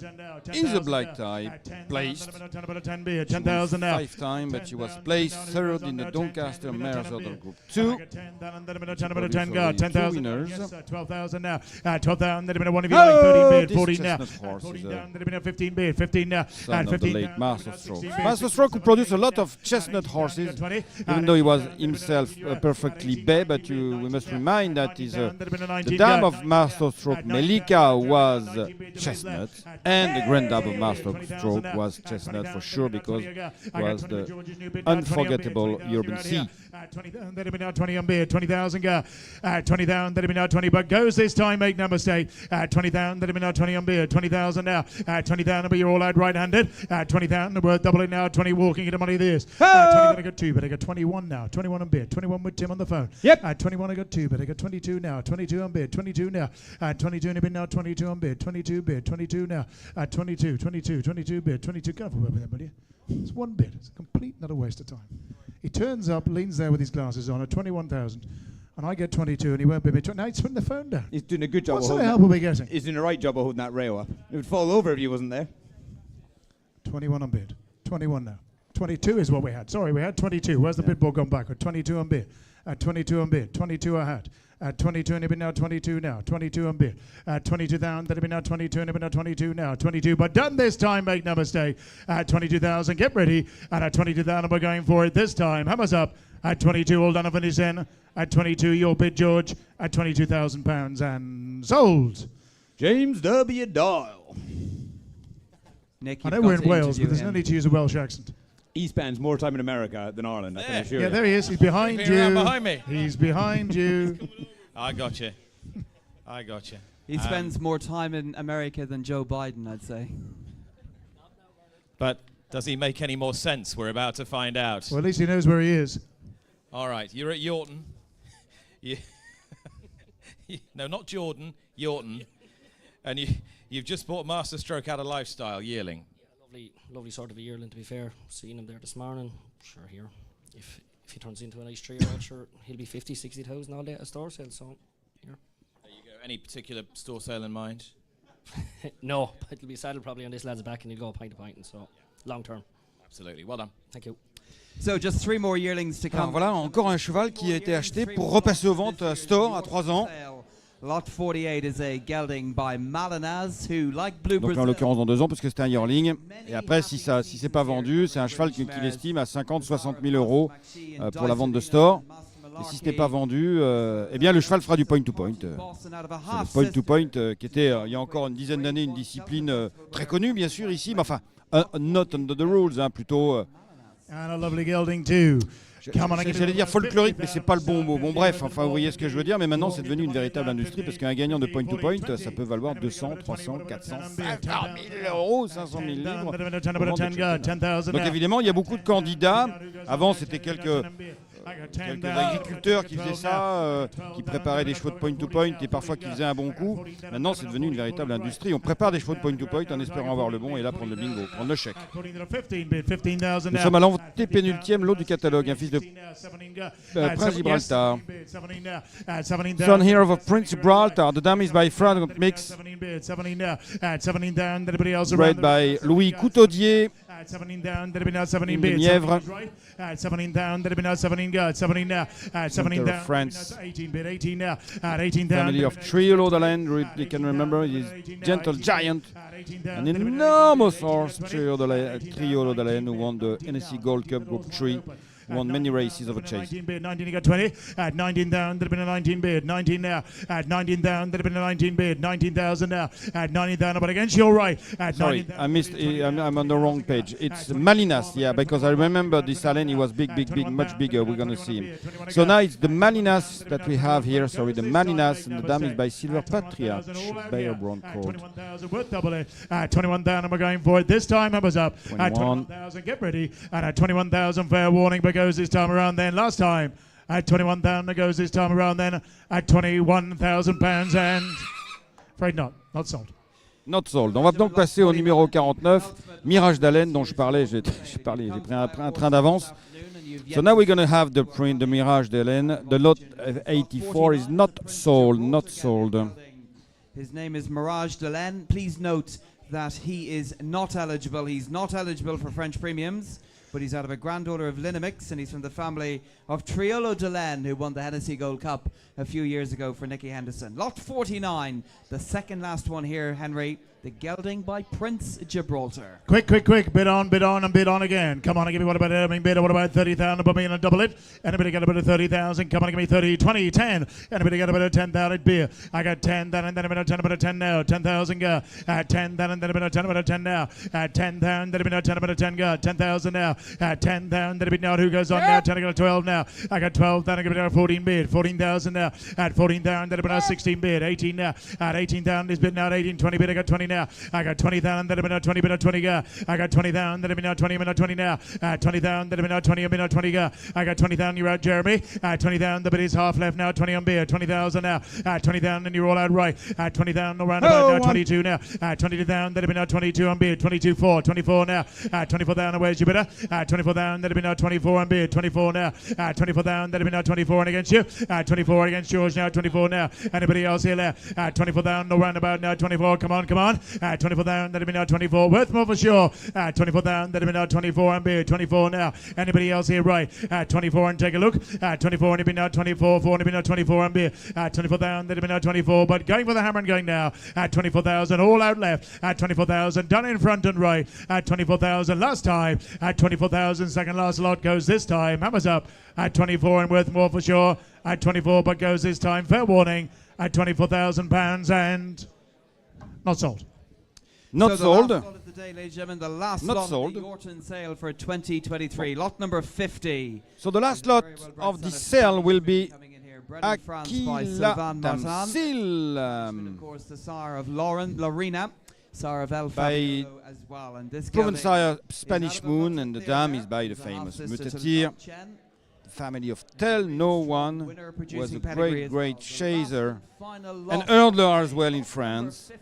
Is a black type. Placed. 10,000 now. 5 times, but she was placed third in the Doncaster Mares Other Group 2. 10,000 winners. Yes, 12,000 now. 12,000. That have one of you like 13 bid. 14 now. Chestnut horse 14 is down. That have 15 bid. 15 now. son of the 15 late down. Master Stroke. 16 bid. Master Stroke could produce a lot of chestnut horses, even though he was himself perfectly bay, but we must remind that the dam of Master Stroke, Melika, was chestnut, and the grand dam of Master Stroke was chestnut for sure, because it was the unforgettable Urban Sea. 20 on bid. 20,000 go. 20,000. That have been now 20, but goes this time. Make no mistake. 20,000. That have been now 20 on bid. 20,000 now. 20,000, but you're all out right-handed. 20,000 worth doubling now. 20 walking into money this. 20, I got 2, but I got 21 now. 21 on bid. 21 with Tim on the phone. Yep. 21 I got 2, but I got 22 now. 22 on bid. 22 now. 22 in a bid now. 22 on bid. 22 bid. 22 now. 22 bid. 22. Careful with that, buddy. It's one bid. It's a complete not a waste of time. He turns up, leans there with his glasses on at 21,000, and I get 22, and he won't be me. Now he's putting the phone down. He's doing a good job. What sort of help are we getting? He's doing the right job of holding that rail up. It would fall over if he wasn't there. 21 on bid. 21 now. 22 is what we had. Sorry, we had 22. Where's the bid board gone backward? 22 on bid. 22 on bid. 22 I had. 22 and been now 22 now. 22 on bid. 22 down. That'll be now 22 and been now 22 now. 22, but done this time. Make no mistake. 22,000. Get ready. And at 22,000, we're going for it this time. Hammers up. At 22, all done and finish in. At 22, your bid, George. At £22,000 and sold. James W. Doyle. Nick, I know we're in Wales, but there's no need to use a Welsh accent. He spends more time in America than Ireland, I can assure you. Yeah, there he is. He's behind Been around you. behind me. He's behind you. I got you. I got you. He spends more time in America than Joe Biden, I'd say. But does he make any more sense? We're about to find out. Well, at least he knows where he is. All right, you're at Yorton. No, not Jordan, Yorton. And you've just bought Master Stroke Out of Lifestyle yearling. Lovely sort of a yearling, to be fair. Seen him there this morning. Sure, here. If he turns into a nice 3-year-old, sure, he'll be 50, 60,000 all day at a store sale. So, here. There you go. Any particular store sale in mind? No, but it'll be saddled probably on this lad's back, and he'll go pint to pint, and so long term. Absolutely. Well done. Thank you. So just 3 more yearlings to come. Alors voilà, encore un cheval qui a été acheté pour repasser aux ventes à store à 3 ans. Lot 48 is a gelding by Malinaz, who, like Blue Donc Brazil, en l'occurrence dans 2 ans parce que c'était un yearling. Et après si c'est pas vendu, c'est un cheval qu'il estime à 50-60 000 euros pour la vente de store. Et si ce n'est pas vendu, eh bien le cheval fera du point-to-point. C'est le point-to-point qui était il y a encore une dizaine d'années une discipline très connue bien sûr ici, mais enfin not under the rules, hein, plutôt... And a lovely gelding too. J'allais dire folklorique, mais c'est pas le bon mot. Bon bref, enfin vous voyez ce que je veux dire, mais maintenant c'est devenu une véritable industrie parce qu'un gagnant de point-to-point, ça peut valoir 200, 300, 400, 500 000 euros, 500 000 livres. Donc évidemment, il y a beaucoup de candidats. Avant, c'était quelques agriculteurs qui faisaient ça, qui préparaient des chevaux de point-to-point et parfois qui faisaient un bon coup. Maintenant, c'est devenu une véritable industrie. On prépare des chevaux de point-to-point en espérant avoir le bon et là prendre le bingo, prendre le chèque. Nous sommes à l'antépénultième lot du catalogue, un fils de Prince Gibraltar. Son here of a Prince Gibraltar. The dam is by Fragrant Mix. Bred by Louis Coutaudier. Une de Nièvre. Center of France. Family of Triolo de Laine, you can remember, is Gentle Giant. An enormous horse, Triolo de Laine, who won the NSC Gold Cup Group 3. Won many races of a chase. 19 bid, 19 got 20. At 19 down, there'd have been a 19 bid. 19 now. At 19 down, there'd have been a 19 bid. 19,000 now. At 19 down, but against your right. At sorry, I missed. I'm on the wrong page. It's Malinas, yeah, because I remember this Allen. He was big, much bigger. We're gonna see him. So now it's the Malinas that we have here. Sorry, the Malinas, and the dam is by Silver Patriarch, Bayer Brown Court. 21,000 worth double it. At 21,000, and we're going for it. This time, numbers up. 21. At 21,000, get ready. And at 21,000, fair warning, but goes this time around. Then last time at 21,000, goes this time around. Then at 21,000 pounds, and afraid not sold. Not sold. On va donc passer au numéro 49, Mirage d'Allen, dont je parlais. J'ai pris un train d'avance. So now we're going to have the Mirage d'Allen. The lot 84 is not sold. His name is Mirage Delaine. Please note that he is not eligible. He's not eligible for French premiums, but he's out of a granddaughter of Linamix, and he's from the family of Triolo Delaine, who won the Hennessy Gold Cup a few years ago for Nicky Henderson. Lot 49, the second last one here, Henry. The gelding by Prince Gibraltar. Quick. Bid on and bid on again. Come on and give me what about a bid? What about 30,000? Put me in and double it. Anybody got about a 30,000? Come on and give me 30, 20, 10. Anybody got about a 10,000 beer? I got 10, then and then about a 10, about a 10 now. 10,000 go. At 10, then and then about a 10, about a 10 now. At 10,000, then about a 10, about a 10 go. 10,000 now. At 10,000, then about now. Who goes on now? 10, I got a 12 now. I got 12, then I give it a 14 bid. 14,000 now. At 14,000, then about a 16 bid. 18 now. At 18,000 is bid now. At 18, 20 bid. I got 20 now. I got 20,000, that have been now 20, been now 20 go. I got 20,000, that have been now 20, been now 20 now. 20,000, that have been now 20, been now 20 go. I got 20,000, you're out, Jeremy. 20,000, the bid is half left now, 20 on beer. 20,000 now. 20,000, and you're all out right. 20,000, no roundabout now, 22 now. 22,000, that have been now 22 on beer. 22,4, 24 now. 24,000, where's your bidder? 24,000, that have been now 24 on beer. 24 now. 24,000, that have been now 24 and against you. 24 against George now, 24 now. Anybody else here there? 24,000, no roundabout now, 24, come on. 24,000, that have been now 24, worth more for sure. 24,000, that have been now 24 and beer. 24 now. Anybody else here? Right. 24 and take a look. 24 and have been now 24, 4 and have been now 24 and beer. 24,000, that have been now 24, but going for the hammer and going now. 24,000, all out left. 24,000, done in front and right. 24,000 last time. 24,000, second last lot goes this time. Hammers up. 24 and worth more for sure. 24, but goes this time. Fair warning. 24,000 pounds and Not sold. Not so sold. The last lot of the day, ladies and gentlemen, the last Not lot sold. of the Yorton sale for 2023. Lot number 50. So the last lot of the sale will be Bred in France by Aquila Sylvain Martin. Damsil, Of course, the sire of Lorena, sire of El by Fabio as well. And this Provençal Spanish Moon, and the dam is by the famous Mutatir. The family of Tell No One was a great chaser and hurdler as well in France.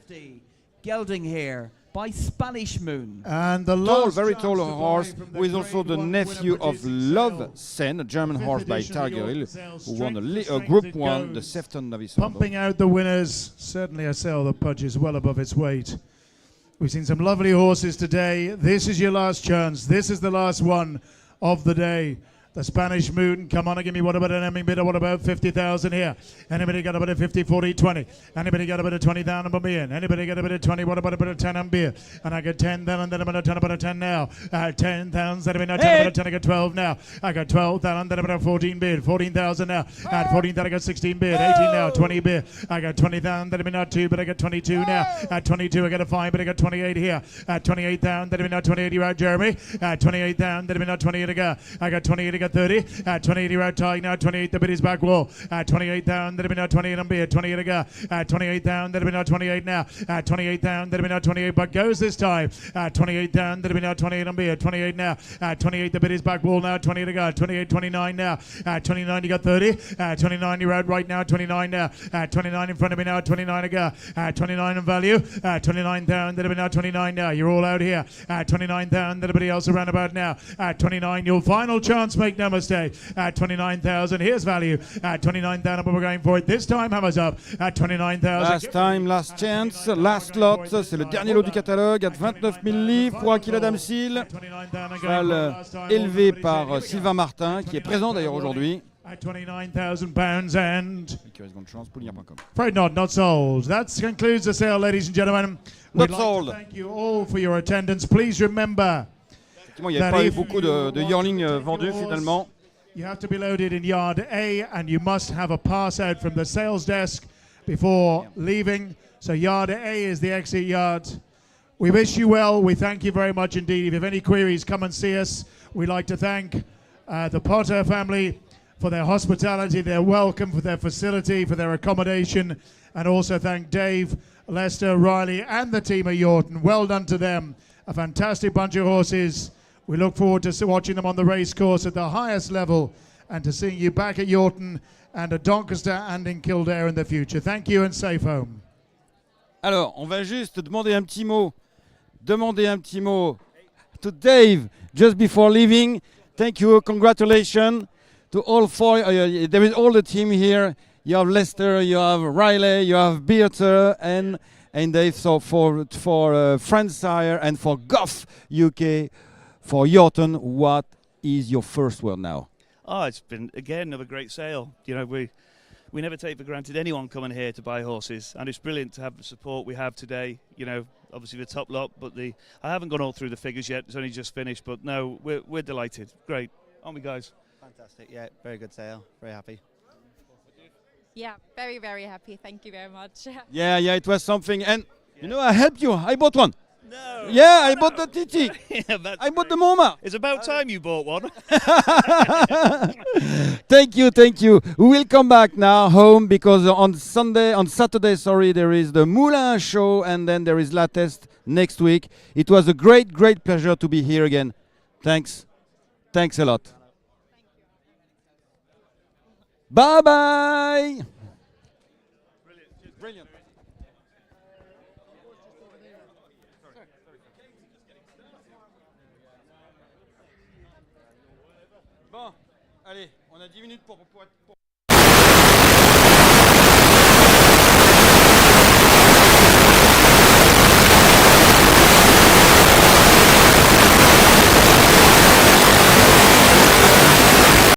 Gelding here by Spanish Moon. And the tall, very tall horse, who is also the nephew of Love Sen, a German horse by Tiger Hill, who won a Group 1, the Sefton Navis. Pumping out the winners, certainly a sale that punches well above its weight. We've seen some lovely horses today. This is your last chance. This is the last one of the day. The Spanish Moon, come on and give me what about an Hemming bidder, what about 50,000 here? Anybody got a bit of 50, 40, 20? Anybody got a bit of 20,000 for me in? Anybody got a bit of 20, what about a bit of 10 on beer? And I got 10 then, and then I'm going to 10 about a 10 now. 10,000, then I'm going to 10 about a 10, I got 12 now. I got 12,000, then I'm going to 14 bid, 14,000 now. At 14, then I got 16 bid, 18 now, 20 bid. I got 20,000, then I'm not 2, but I got 22 now. At 22, I got a 5, but I got 28 here. At 28,000, then I'm not 28, you're out, Jeremy. At 28,000, then I'm not 28, I got 28, I got 30. At 28, you're out, tying now. 28, the bid is back wall. At 28,000, that'll be now 28 on beer. 28 again. At 28,000, that'll be now 28 now. At 28,000, that'll be now 28, but goes this time. At 28,000, that'll be now 28 on beer. 28 now. At 28, the bid is back wall now. 28 again. 28, 29 now. At 29, you got 30. At 29, you're out right now. 29 now. At 29 in front of me now. 29 again. At 29 in value. At 29,000, that'll be now 29 now. You're all out here. At 29,000, everybody else around about now. At 29, your final chance, make no mistake. At 29,000, here's value. At 29,000, but we're going for it this time. Hammers up. At 29,000. Last time, last chance, last lot. C'est le dernier lot du catalogue. À 29 000 livres pour Aquila Damsil. Cheval élevé par Sylvain Martin, qui est présent d'ailleurs aujourd'hui. At 29,000 pounds and Chance-Poulinière.com. afraid not sold. That concludes the sale, ladies and gentlemen. Not We'd like sold. to thank you all for your attendance. Please remember Il n'y avait pas eu beaucoup de yearlings vendus finalement. you have to be loaded in yard A, and you must have a pass out from the sales desk before leaving. So yard A is the exit yard. We wish you well. We thank you very much indeed. If you have any queries, come and see us. We'd like to thank the Potter family for their hospitality, their welcome, for their facility, for their accommodation, and also thank Dave, Lester, Riley, and the team at Yorton. Well done to them. A fantastic bunch of horses. We look forward to watching them on the race course at the highest level and to seeing you back at Yorton and at Doncaster and in Kildare in the future. Thank you and safe home. Alors, on va juste demander un petit mot to Dave just before leaving. Thank you, congratulations to all four. There is all the team here. You have Lester, you have Riley, you have Beater, and Dave. So for France Sire and for Goff UK, for Yorton, what is your first word now? Oh, it's been, again, another great sale. You know, we never take for granted anyone coming here to buy horses, and it's brilliant to have the support we have today. You know, obviously the top lot, but I haven't gone all through the figures yet. It's only just finished, but no, we're delighted. Great. Aren't we, guys? Fantastic, yeah, very good sale. Very happy. Yeah, very, very happy. Thank you very much. Yeah, it was something. And, you know, I helped you. I bought one. No. Yeah, I bought the Titi. Yeah, I bought the Moma. It's about time you bought one. Thank you. We will come back now home because on Saturday, there is the Moulin show and then there is La Test next week. It was a great pleasure to be here again. Thanks a lot. Bye. Brilliant. Bon, allez, on a 10 minutes pour